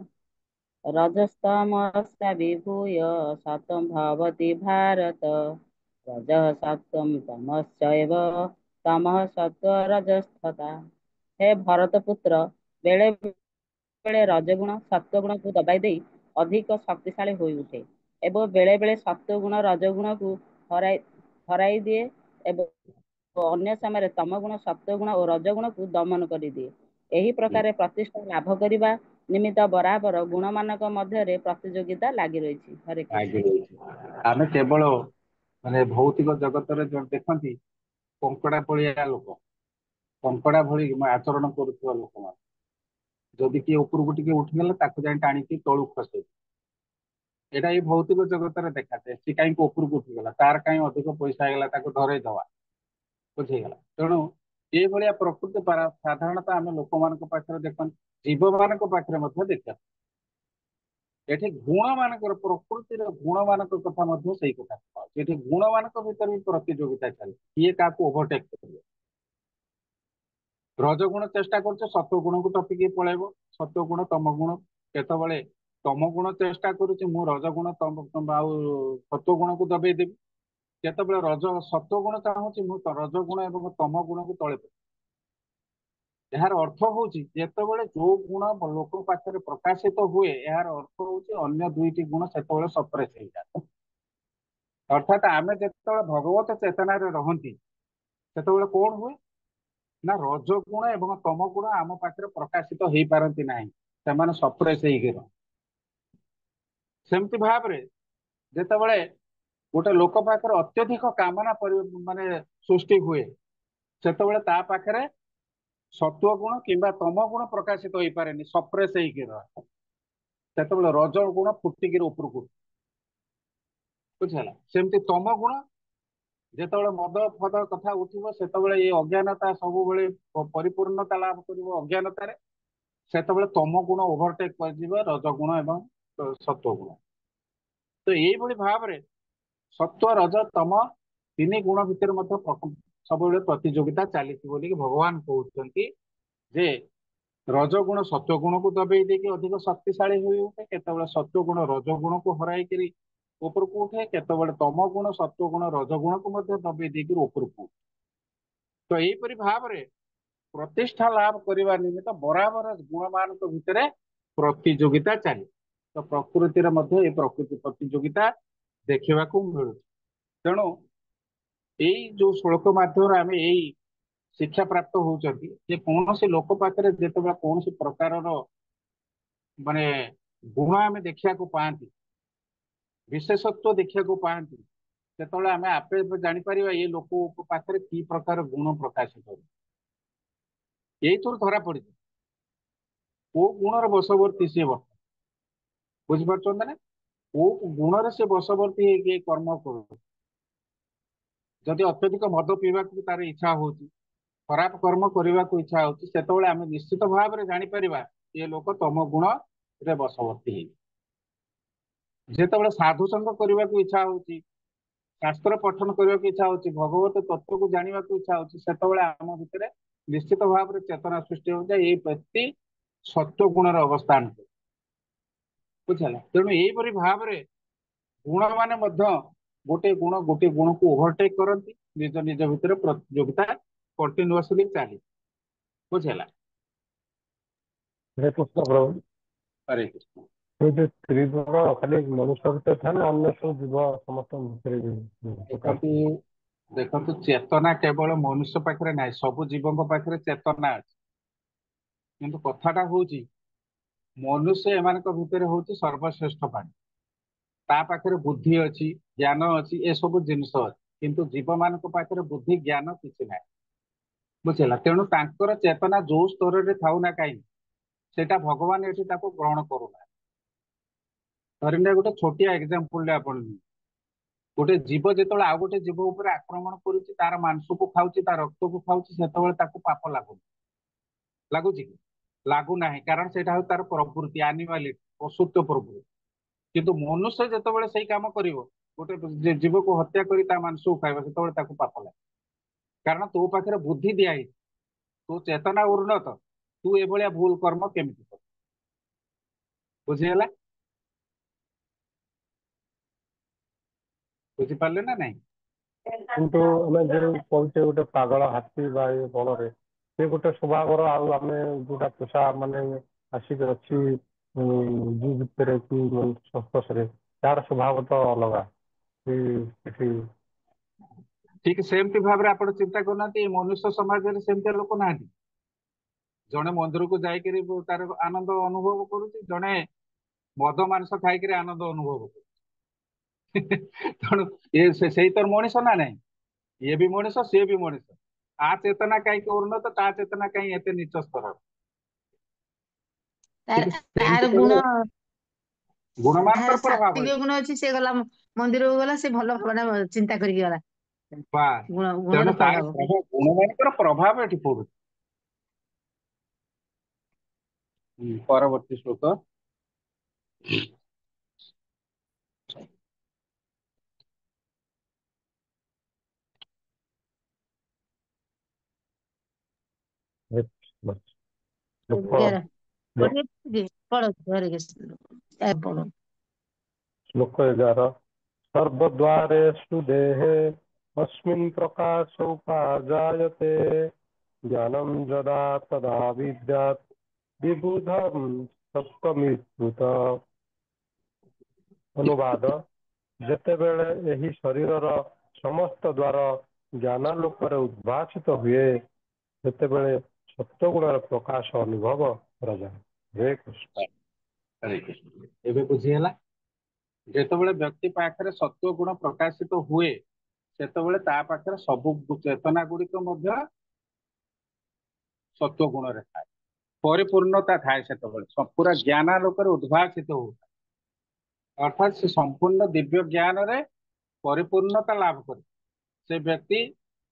ରଜସ୍ତମଶ୍ଚ ବିଭୂୟ ସତ୍ୱଂ ଭବତି ଭାରତ। ରଜଃ ସତ୍ୱଂ ତମଶ୍ଚୈବ ତମଃ ସତ୍ୱ ରଜಸ್ತଥା। ହେ ଭରତ ପୁତ୍ର, ବେଳେ ବେଳେ ରଜଗୁଣ ସତ୍ୱଗୁଣକୁ ଦବାଇ ଦେଇ ଅଧିକ ଶକ୍ତିଶାଳୀ ହୋଇ ଉଠେ ଏବଂ ବେଳେ ବେଳେ ସତ୍ୱଗୁଣ ରଜଗୁଣକୁ ହରାଇ ଦିଏ ଏବଂ ଅନ୍ୟ ସମୟରେ ତମଗୁଣ ସତ୍ୱଗୁଣ ଓ ରଜଗୁଣକୁ ଦମନ କରିଦିଏ। ଏହି ପ୍ରକାର ପ୍ରତିଷ୍ଠା ଲାଭ କରିବା ନିମିତ୍ତ ବରାବର ଗୁଣମାନଙ୍କ ମଧ୍ୟରେ ପ୍ରତିଯୋଗିତା ଲାଗି ରହିଛି। ହରେ କୃଷ୍ଣ। ଆମେ କେବଳ ମାନେ ଭୌତିକ ଜଗତରେ ଦେଖନ୍ତି କଙ୍କଡା ଭଳିଆ ଲୋକ, କଙ୍କଡା ଭଳି ଆଚରଣ କରୁଥିବା ଲୋକମାନେ, ଯଦି କିଏ ଉପରକୁ ଟିକେ ଉଠିଗଲା ତାକୁ ଯାଇ ଟାଣିକି ତଳକୁ ଖସେଇ, ଏଇଟା ଏଇ ଭୌତିକ ଜଗତରେ ଦେଖାଯାଏ। ସେ କାହିଁକି ଉପରକୁ ଉଠିଗଲା, ତାର କାହିଁ ଅଧିକ ପଇସା ହେଇଗଲା, ତାକୁ ଧରେଇ ଦବା, ବୁଝିଗଲା। ତେଣୁ ଏଇଭଳିଆ ପ୍ରକୃତି ସାଧାରଣତଃ ଆମେ ଲୋକମାନଙ୍କ ପାଖରେ ଦେଖନ୍ତି, ଜୀବ ମାନଙ୍କ ପାଖରେ ମଧ୍ୟ ଦେଖିବା। ଏଠି ଗୁଣ ମାନଙ୍କର, ପ୍ରକୃତିର ଗୁଣ ମାନଙ୍କ କଥା ମଧ୍ୟ ସେଇ କଥା କୁହାଯାଉଛି। ଏଠି ଗୁଣ ମାନଙ୍କ ଭିତରେ ବି ପ୍ରତିଯୋଗିତା ଚାଲିଛି, କିଏ କାହାକୁ ଓଭରଟେକ୍ କରିବ। ରଜଗୁଣ ଚେଷ୍ଟା କରୁଛ ସତ୍ୱ ଗୁଣକୁ ଟପିକି ପଳେଇବ, ସତ୍ୱ ଗୁଣ ତମ ଗୁଣ, କେତେବେଳେ ତମ ଗୁଣ ଚେଷ୍ଟା କରୁଛି ମୁଁ ରଜଗୁଣ ଆଉ ସତ୍ୱ ଗୁଣକୁ ଦବେଇ ଦେବି, କେତେବେଳେ ସତ୍ୱ ଗୁଣ ଚାହୁଁଛି ମୁଁ ରଜଗୁଣ ଏବଂ ତମ ଗୁଣକୁ ତଳେ ପକେଇବି। ଏହାର ଅର୍ଥ ହଉଛି ଯେତେବେଳେ ଯୋଉ ଗୁଣ ଲୋକ ପାଖରେ ପ୍ରକାଶିତ ହୁଏ, ଏହାର ଅର୍ଥ ହଉଛି ଅନ୍ୟ ଦୁଇଟି ଗୁଣ ସେତେବେଳେ ସପ୍ରେସ ହେଇଯାଏ। ଅର୍ଥାତ ଆମେ ଯେତେବେଳେ ଭଗବତ ଚେତନାରେ ରହନ୍ତି ସେତେବେଳେ କଣ ହୁଏ ନା ରଜଗୁଣ ଏବଂ ତମ ଗୁଣ ଆମ ପାଖରେ ପ୍ରକାଶିତ ହେଇପାରନ୍ତି ନାହିଁ, ସେମାନେ ସପ୍ରେସ ହେଇକି ରହନ୍ତି। ସେମିତି ଭାବରେ ଯେତେବେଳେ ଗୋଟେ ଲୋକ ପାଖରେ ଅତ୍ୟଧିକ କାମନା ମାନେ ସୃଷ୍ଟି ହୁଏ, ସେତେବେଳେ ତା ପାଖରେ ସତ୍ୱ ଗୁଣ କିମ୍ବା ତମ ଗୁଣ ପ୍ରକାଶିତ ହେଇପାରେନି, ସପ୍ରେସ ହେଇକି ରହେ। ସେତେବେଳେ ରଜ ଗୁଣ ଫୁଟିକିରି ଉପରକୁ, ବୁଝିଲା। ସେମିତି ତମ ଗୁଣ ଯେତେବେଳେ ମଦ ଫଦ କଥା ଉଠିବ, ସେତେବେଳେ ଏଇ ଅଜ୍ଞାନତା ସବୁବେଳେ ପରିପୂର୍ଣ୍ଣତା ଲାଭ କରିବ ଅଜ୍ଞାନତାରେ, ସେତେବେଳେ ତମ ଗୁଣ ଓଭରଟେକ୍ କରିଯିବ ରଜଗୁଣ ଏବଂ ସତ୍ୱ ଗୁଣ। ତ ଏଇଭଳି ଭାବରେ ସତ୍ୱ ରଜ ତମ ତିନି ଗୁଣ ଭିତରେ ମଧ୍ୟ ସବୁବେଳେ ପ୍ରତିଯୋଗିତା ଚାଲିଛି ବୋଲିକି ଭଗବାନ କହୁଛନ୍ତି ଯେ ରଜଗୁଣ ସତ୍ୱଗୁଣକୁ ଦବେଇ ଦେଇକି ଅଧିକ ଶକ୍ତିଶାଳୀ ହୋଇ ଉଠେ, କେତେବେଳେ ସତ୍ୱଗୁଣ ରଜଗୁଣକୁ ହରାଇକିରି ଉପରକୁ ଉଠେ, କେତେବେଳେ ତମ ଗୁଣ ସତ୍ୱଗୁଣ ରଜଗୁଣକୁ ମଧ୍ୟ ଦବେଇ ଦେଇକି ଉପରକୁ ଉଠେ। ତ ଏହିପରି ଭାବରେ ପ୍ରତିଷ୍ଠା ଲାଭ କରିବା ନିମିତ୍ତ ବରାବର ଗୁଣମାନଙ୍କ ଭିତରେ ପ୍ରତିଯୋଗିତା ଚାଲେ। ତ ପ୍ରକୃତିରେ ମଧ୍ୟ ଏ ପ୍ରତିଯୋଗିତା ଦେଖିବାକୁ ମିଳୁଛି। ତେଣୁ ଏଇ ଯୋଉ ଶ୍ଲୋକ ମାଧ୍ୟମରେ ଆମେ ଏଇ ଶିକ୍ଷା ପ୍ରାପ୍ତ ହଉଛନ୍ତି ଯେ କୌଣସି ଲୋକ ପାଖରେ ଯେତେବେଳେ କୌଣସି ପ୍ରକାରର ମାନେ ଗୁଣ ଆମେ ଦେଖିବାକୁ ପାଆନ୍ତି, ବିଶେଷତ୍ୱ ଦେଖିବାକୁ ପାଆନ୍ତି, ସେତେବେଳେ ଆମେ ଆପେ ଜାଣିପାରିବା ଏ ଲୋକ ପାଖରେ କି ପ୍ରକାର ଗୁଣ ପ୍ରକାଶିତ ହୁଏ। ଏଇଥିରୁ ଧରା ପଡିଛି କୋଉ ଗୁଣର ବଶବର୍ତ୍ତୀ ସିଏ ବର୍ତ୍ତମାନ, ବୁଝିପାରୁଛନ୍ତି ନା, କୋଉ ଗୁଣରେ ସେ ବଶବର୍ତ୍ତୀ ହେଇକି କର୍ମ କରୁଛି। ଯଦି ଅତ୍ୟଧିକ ମଦ ପିଇବାକୁ ତାର ଇଚ୍ଛା ହଉଛି, ଖରାପ କର୍ମ କରିବାକୁ ଇଚ୍ଛା ହଉଛି, ସେତେବେଳେ ଆମେ ନିଶ୍ଚିତ ଭାବରେ ଜାଣିପାରିବା ଏ ଲୋକ ତମ ଗୁଣରେ ବଶବର୍ତ୍ତୀ ହେଇଛି। ଯେତେବେଳେ ସାଧୁ ସଙ୍ଗ କରିବାକୁ ଇଚ୍ଛା ହଉଛି, ଶାସ୍ତ୍ର ପଠନ କରିବାକୁ ଇଚ୍ଛା ହଉଛି, ଭଗବତ ତତ୍ତ୍ୱକୁ ଜାଣିବାକୁ ଇଚ୍ଛା ହଉଛି, ସେତେବେଳେ ଆମ ଭିତରେ ନିଶ୍ଚିତ ଭାବରେ ଚେତନା ସୃଷ୍ଟି ହଉଛି ଏଇ ବ୍ୟକ୍ତି ସତ୍ୱ ଗୁଣର ଅବସ୍ଥାନ, ବୁଝିଲା। ତେଣୁ ଏଇପରି ଭାବରେ ଗୁଣ ମାନେ ମଧ୍ୟ ଗୋଟେ ଗୁଣକୁ ଓଭରଟେକ୍ କରନ୍ତି, ନିଜ ନିଜ ଭିତରେ ପ୍ରତିଯୋଗିତା କଣ୍ଟିନ୍ୟୁଅସଲି ଚାଲେ, ବୁଝିଲା। ହରେ କୃଷ୍ଣ ପ୍ରଭୁ। ହରେ କୃଷ୍ଣ। ଏ ଯୋଉ ସ୍ତ୍ରୀ ଗୁଣ ଖାଲି ମନୁଷ୍ୟ ଭିତରେ ଥାଏ ନା ଅନ୍ୟ ସବୁ ଜୀବ ସମସ୍ତଙ୍କ ଭିତରେ ଦେଖନ୍ତୁ ଚେତନା କେବଳ ମନୁଷ୍ୟ ପାଖରେ ନାହିଁ, ସବୁ ଜୀବଙ୍କ ପାଖରେ ଚେତନା ଅଛି। କିନ୍ତୁ କଥାଟା ହଉଛି ମନୁଷ୍ୟ ଏମାନଙ୍କ ଭିତରେ ହଉଛି ସର୍ବଶ୍ରେଷ୍ଠ ପ୍ରାଣୀ। ତା ପାଖରେ ବୁଦ୍ଧି ଅଛି, ଜ୍ଞାନ ଅଛି, ଏସବୁ ଜିନିଷ ଅଛି, କିନ୍ତୁ ଜୀବମାନଙ୍କ ପାଖରେ ବୁଦ୍ଧି ଜ୍ଞାନ କିଛି ନାହିଁ। ବୁଝିଲା? ତେଣୁ ତାଙ୍କର ଚେତନା ଯୋଉ ସ୍ତରରେ ଥାଉ ନା କାହିଁକି ସେଟା ଭଗବାନ ଏଠି ତାକୁ ଗ୍ରହଣ କରୁନାହାନ୍ତି। ଧରିନିଅ ଗୋଟେ ଛୋଟିଆ ଏକ୍ସାମ୍ପଲ ଆପଣ ନିଅନ୍ତୁ। ଗୋଟେ ଜୀବ ଯେତେବେଳେ ଆଉ ଗୋଟେ ଜୀବ ଉପରେ ଆକ୍ରମଣ କରୁଛି, ତାର ମାଂସକୁ ଖାଉଛି, ତା ରକ୍ତକୁ ଖାଉଛି, ସେତେବେଳେ ତାକୁ ପାପ ଲାଗୁନି। ଲାଗୁଛି କି? ଲାଗୁନାହିଁ, କାରଣ ସେଇଟା ହଉଛି ତାର ପ୍ରବୃତ୍ତି, ଆନିମାଲିଟି, ପଶୁତ୍ୱ ପ୍ରବୃତ୍ତି। କିନ୍ତୁ ମନୁଷ୍ୟ ଯେତେବେଳେ ସେଇ କାମ କରିବ, ଗୋଟେ ଜୀବକୁ ହତ୍ୟା କରି ତା ମାଂସକୁ ଖାଇବ, ସେତେବେଳେ ତାକୁ ପାପ ଲାଗେ। କାରଣ ତୋ ପାଖରେ ବୁଦ୍ଧି ଦିଆହେଇଛି, ତୋ ଚେତନା ଉନ୍ନତ, ତୁ ଏଭଳିଆ ଭୁଲ କର୍ମ କେମିତି କର? ବୁଝିହେଲା? ବୁଝିପାରିଲେ ନା ନାଇଁ? କିନ୍ତୁ ଆମେ ଯୋଉ କହୁଛେ ଗୋଟେ ପାଗଳ ହାତୀ ବା ଏ ବଳରେ ସେ ଗୋଟେ ସ୍ୱଭାବର, ଆଉ ଆମେ ଯୋଉଟା ପୋଷା ମାନେ ଆସିକି ଅଛି ଜୁ ଭିତରେ କି ସଂସ୍ପର୍ଶରେ, ତାର ସ୍ୱଭାବ ତ ଅଲଗା। ସେଠି ଠିକ ସେମିତି ଭାବରେ ଆପଣ ଚିନ୍ତା କରୁନାହାନ୍ତି, ଏଇ ମନୁଷ୍ୟ ସମାଜରେ ସେମିତିଆ ଲୋକ ନାହାନ୍ତି। ଜଣେ ମନ୍ଦିରକୁ ଯାଇକିରି ତାର ଆନନ୍ଦ ଅନୁଭବ କରୁଛି, ଜଣେ ମଦ ମାଂସ ଖାଇକିରି ଆନନ୍ଦ ଅନୁଭବ କରୁଛି। ତେଣୁ ସେଇ ତର ମଣିଷ ନା ନାହିଁ? ଇଏ ବି ମଣିଷ, ସିଏ ବି ମଣିଷ। ଆ ଚେତନା କାହିଁକି ଉନ୍ନତ, ତା ଚେତନା କାହିଁ ଏତେ ନିଚ ସ୍ତର? ତାର ଠିକ ତାର ସେମିତି ଗୁଣ, କଲେ ଯାହାର ଗୁଣମାନଙ୍କର ପ୍ରଭାବ ସାତ୍ଵିକ ଅଛି। ଗୁଣ ଅଛି, ସେ ଗଲା ମନ୍ଦିରକୁ ଗଲା, ସେ ଭଲ ଭାବନା ଚିନ୍ତା କରିକି ଗଲା। ବା ଗୁଣର ତେଣୁ ତାରି ପ୍ରଭାବ। ପ୍ରଭାବ, ଗୁଣମାନଙ୍କର ପ୍ରଭାବ ଏଠି ପଡୁଛି। ପରବର୍ତ୍ତୀ ଶ୍ଲୋକ। ଲୋକ 11 ପଢିବେ, ପଢନ୍ତୁ ହରେ କୃଷ୍ଣ, ପଢନ୍ତୁ। ଶ୍ଲୋକ 11 ସର୍ବଦ୍ୱାରେଷୁ ଦେହେ अस्मिन् प्रकाशोपाजायते ज्ञानं यदा तदा विद्यात् विबुधं सत्त्वमित्युत। ଅନୁବାଦ ଯେତେବେଳେ ଏହି ଶରୀରର ସମସ୍ତ ଦ୍ୱାର ଜ୍ଞାନାଲୋକରେ ଉଦ୍ଭାସିତ ହୁଏ, ସେତେବେଳେ ସତ୍ୱଗୁଣର ପ୍ରକାଶ ଅନୁଭବ କରାଯାଏ। ହରେ କୃଷ୍ଣ। ହରେ କୃଷ୍ଣ। ଏବେ ବୁଝିହେଲା? ଯେତେବେଳେ ବ୍ୟକ୍ତି ପାଖରେ ସତ୍ୱ ଗୁଣ ପ୍ରକାଶିତ ହୁଏ, ସେତେବେଳେ ତା ପାଖରେ ସବୁ ଚେତନା ଗୁଡିକ ମଧ୍ୟ ସତ୍ୱ ଗୁଣରେ ଥାଏ, ପରିପୂର୍ଣ୍ଣତା ଥାଏ। ସେତେବେଳେ ପୁରା ଜ୍ଞାନାଲୋକରେ ଉଦ୍ଭାସିତ ହଉଥାଏ, ଅର୍ଥାତ୍ ସେ ସମ୍ପୂର୍ଣ୍ଣ ଦିବ୍ୟ ଜ୍ଞାନରେ ପରିପୂର୍ଣ୍ଣତା ଲାଭ କରେ। ସେ ବ୍ୟକ୍ତି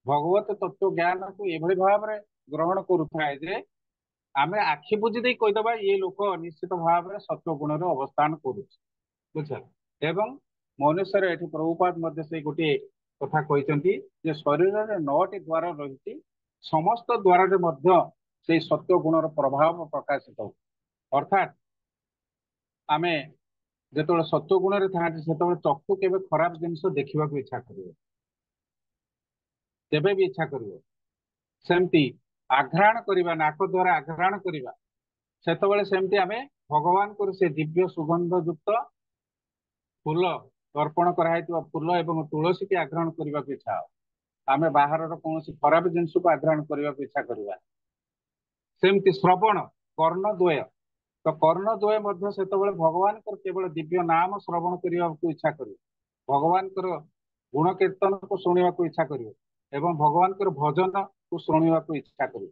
ଭଗବତ ତତ୍ଵ ଜ୍ଞାନକୁ ଏଭଳି ଭାବରେ ଗ୍ରହଣ କରୁଥାଏ ଯେ ଆମେ ଆଖି ବୁଜି ଦେଇ କହିଦେବା ଏ ଲୋକ ନିଶ୍ଚିତ ଭାବରେ ସତ୍ୱ ଗୁଣରେ ଅବସ୍ଥାନ କରୁଛି। ବୁଝିଲ? ଏବଂ ମନୁଷ୍ୟର ଏଠି ପ୍ରଭୁପାଦ ମଧ୍ୟ ସେଇ ଗୋଟିଏ କଥା କହିଛନ୍ତି ଯେ ଶରୀରରେ 9ଟି ଦ୍ୱାର ରହିଛି, ସମସ୍ତ ଦ୍ୱାରରେ ମଧ୍ୟ ସେଇ ସତ୍ୱ ଗୁଣର ପ୍ରଭାବ ପ୍ରକାଶିତ ହୁଏ। ଅର୍ଥାତ୍ ଆମେ ଯେତେବେଳେ ସତ୍ୱ ଗୁଣରେ ଥାନ୍ତି, ସେତେବେଳେ ଚକ୍ଷୁ କେବେ ଖରାପ ଜିନିଷ ଦେଖିବାକୁ ଇଚ୍ଛା କରିବ, କେବେ ବି ଇଚ୍ଛା କରିବ। ସେମିତି ଆଘ୍ରାଣ କରିବା, ନାକ ଦ୍ୱାରା ଆଘ୍ରାଣ କରିବା, ସେତେବେଳେ ସେମିତି ଆମେ ଭଗବାନଙ୍କର ସେ ଦିବ୍ୟ ସୁଗନ୍ଧ ଯୁକ୍ତ ଫୁଲ, ଅର୍ପଣ କରାହେଇଥିବା ଫୁଲ ଏବଂ ତୁଳସୀକି ଆଘ୍ରାଣ କରିବାକୁ ଇଚ୍ଛା ହବ। ଆମେ ବାହାରର କୌଣସି ଖରାପ ଜିନିଷକୁ ଆଘ୍ରାଣ କରିବାକୁ ଇଚ୍ଛା କରିବା। ସେମିତି ଶ୍ରବଣ, କର୍ଣ୍ଣ ଦ୍ୱୟ, ତ କର୍ଣ୍ଣ ଦ୍ୱୟ ମଧ୍ୟ ସେତେବେଳେ ଭଗବାନଙ୍କର କେବଳ ଦିବ୍ୟ ନାମ ଶ୍ରବଣ କରିବାକୁ ଇଚ୍ଛା କରିବ, ଭଗବାନଙ୍କର ଗୁଣ କୀର୍ତ୍ତନକୁ ଶୁଣିବାକୁ ଇଚ୍ଛା କରିବ ଏବଂ ଭଗବାନଙ୍କର ଭଜନକୁ ଶୁଣିବାକୁ ଇଚ୍ଛା କରିବ,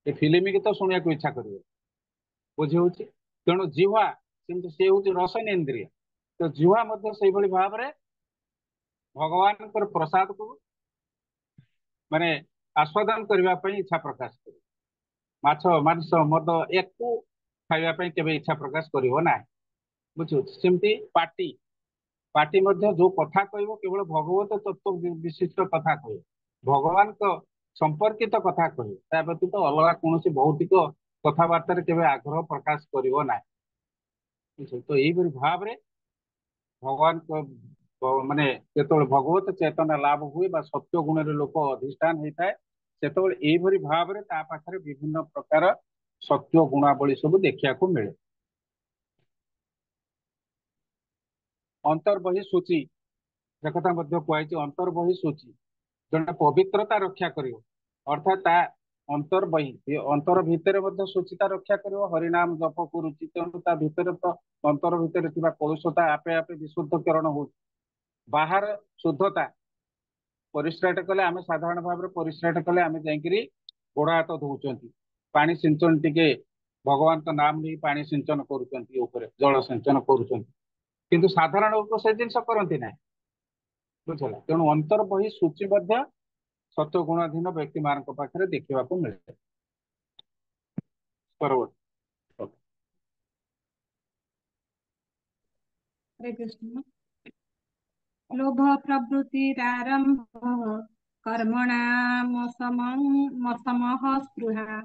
ଏ ଫିଲ୍ମ ଗୀତ ଶୁଣିବାକୁ ଇଚ୍ଛା କରିବ। ବୁଝି ହଉଛି? ତେଣୁ ଜିହ୍ୱା କିନ୍ତୁ ସେ ହଉଛି ରସନେନ୍ଦ୍ରିୟ, ତ ଜିହ୍ୱା ମଧ୍ୟ ସେଇଭଳି ଭାବରେ ଭଗବାନଙ୍କର ପ୍ରସାଦକୁ ମାନେ ଆସ୍ୱାଦନ କରିବା ପାଇଁ ଇଚ୍ଛା ପ୍ରକାଶ କରିବ। ମାଛ, ମାଂସ, ମଦ ୟାକୁ ଖାଇବା ପାଇଁ କେବେ ଇଚ୍ଛା ପ୍ରକାଶ କରିବ ନାହିଁ। ବୁଝିହଉଛି? ସେମିତି ପାଟି, ପାଟି ମଧ୍ୟ ଯୋଉ କଥା କହିବ କେବଳ ଭଗବତ ତତ୍ଵ ବିଶିଷ୍ଟ କଥା କହିବ, ଭଗବାନଙ୍କ ସମ୍ପର୍କିତ କଥା କହିବ, ତା ବ୍ୟତୀତ ଅଲଗା କୌଣସି ଭୌତିକ କଥାବାର୍ତ୍ତାରେ କେବେ ଆଗ୍ରହ ପ୍ରକାଶ କରିବ ନାହିଁ। ତ ଏଇଭଳି ଭାବରେ ଭଗବାନଙ୍କ ମାନେ ଯେତେବେଳେ ଭଗବତ ଚେତନା ଲାଭ ହୁଏ ବା ସତ୍ୟ ଗୁଣରେ ଲୋକ ଅଧିଷ୍ଠାନ ହେଇଥାଏ, ସେତେବେଳେ ଏଇଭଳି ଭାବରେ ତା ପାଖରେ ବିଭିନ୍ନ ପ୍ରକାର ସତ୍ୟ ଗୁଣାବଳୀ ସବୁ ଦେଖିବାକୁ ମିଳେ। ଅନ୍ତର୍ବହି ସୂଚି, ସେ କଥା ମଧ୍ୟ କୁହାଯାଇଛି। ଅନ୍ତର୍ବହି ସୂଚି, ଜଣେ ପବିତ୍ରତା ରକ୍ଷା କରିବ, ଅର୍ଥାତ୍ ତା अंतर्बही अंतर भितर शुचिता रक्षा कर हरिनाम जप करुच्ची तेणु ता भितर तो अंतर भितर कलुषता आपे आपे विशुद्धकरण हो बाहर शुद्धता परिश्राट कले आम साधारण भाव में परिश्राट कले आम जाकि गोड़ हाथ धोचंती पानी सिंचन टिके भगवान का नाम नहीं पानी सिंचन करुँच जल सिंचन करुँच साधारण लोक से जिन करती ना बुझला तेणु अंतर बही सूची सत्वगुणाधीन व्यक्ति मान पाखे देखा मिले परवर्ती हरे कृष्ण। लोभ प्रवृत्तिरारम्भ कर्मणामसमः स्पृहा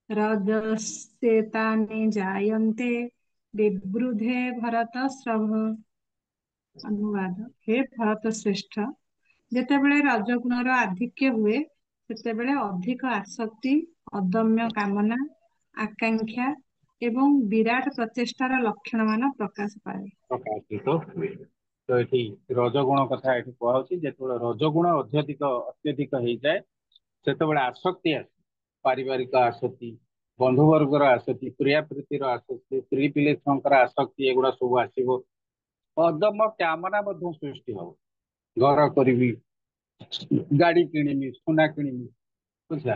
रजस्येतानि जायन्ते विवृधे भरतश्रभ। अनुवाद। हे भरत श्रेष्ठ, ଯେତେବେଳେ ରଜଗୁଣର ଆଧିକ୍ୟ ହୁଏ ସେତେବେଳେ ଅଧିକ ଆସକ୍ତି, ଅଦମ୍ୟ କାମନା, ଆକାଂକ୍ଷା ଏବଂ ବିରାଟ ପ୍ରଚେଷ୍ଟାର ଲକ୍ଷଣମାନ ପ୍ରକାଶ ପାଏ। प्रकाशित हुए तो ये रजगुण कथा ये कहुच्छी जो रजगुण अत्यधिक हो जाए से आसक्ति आस पारिवारिक आसक्ति बंधुवर्गर आसक्ति प्रिया प्रीतिर आसक्ति स्त्री पिलेर आसक्ति एगुड़ा सब आसो अदम्य कामना सृष्टि हम घर करी गाड़ी किणमी सुना किणमी बुझा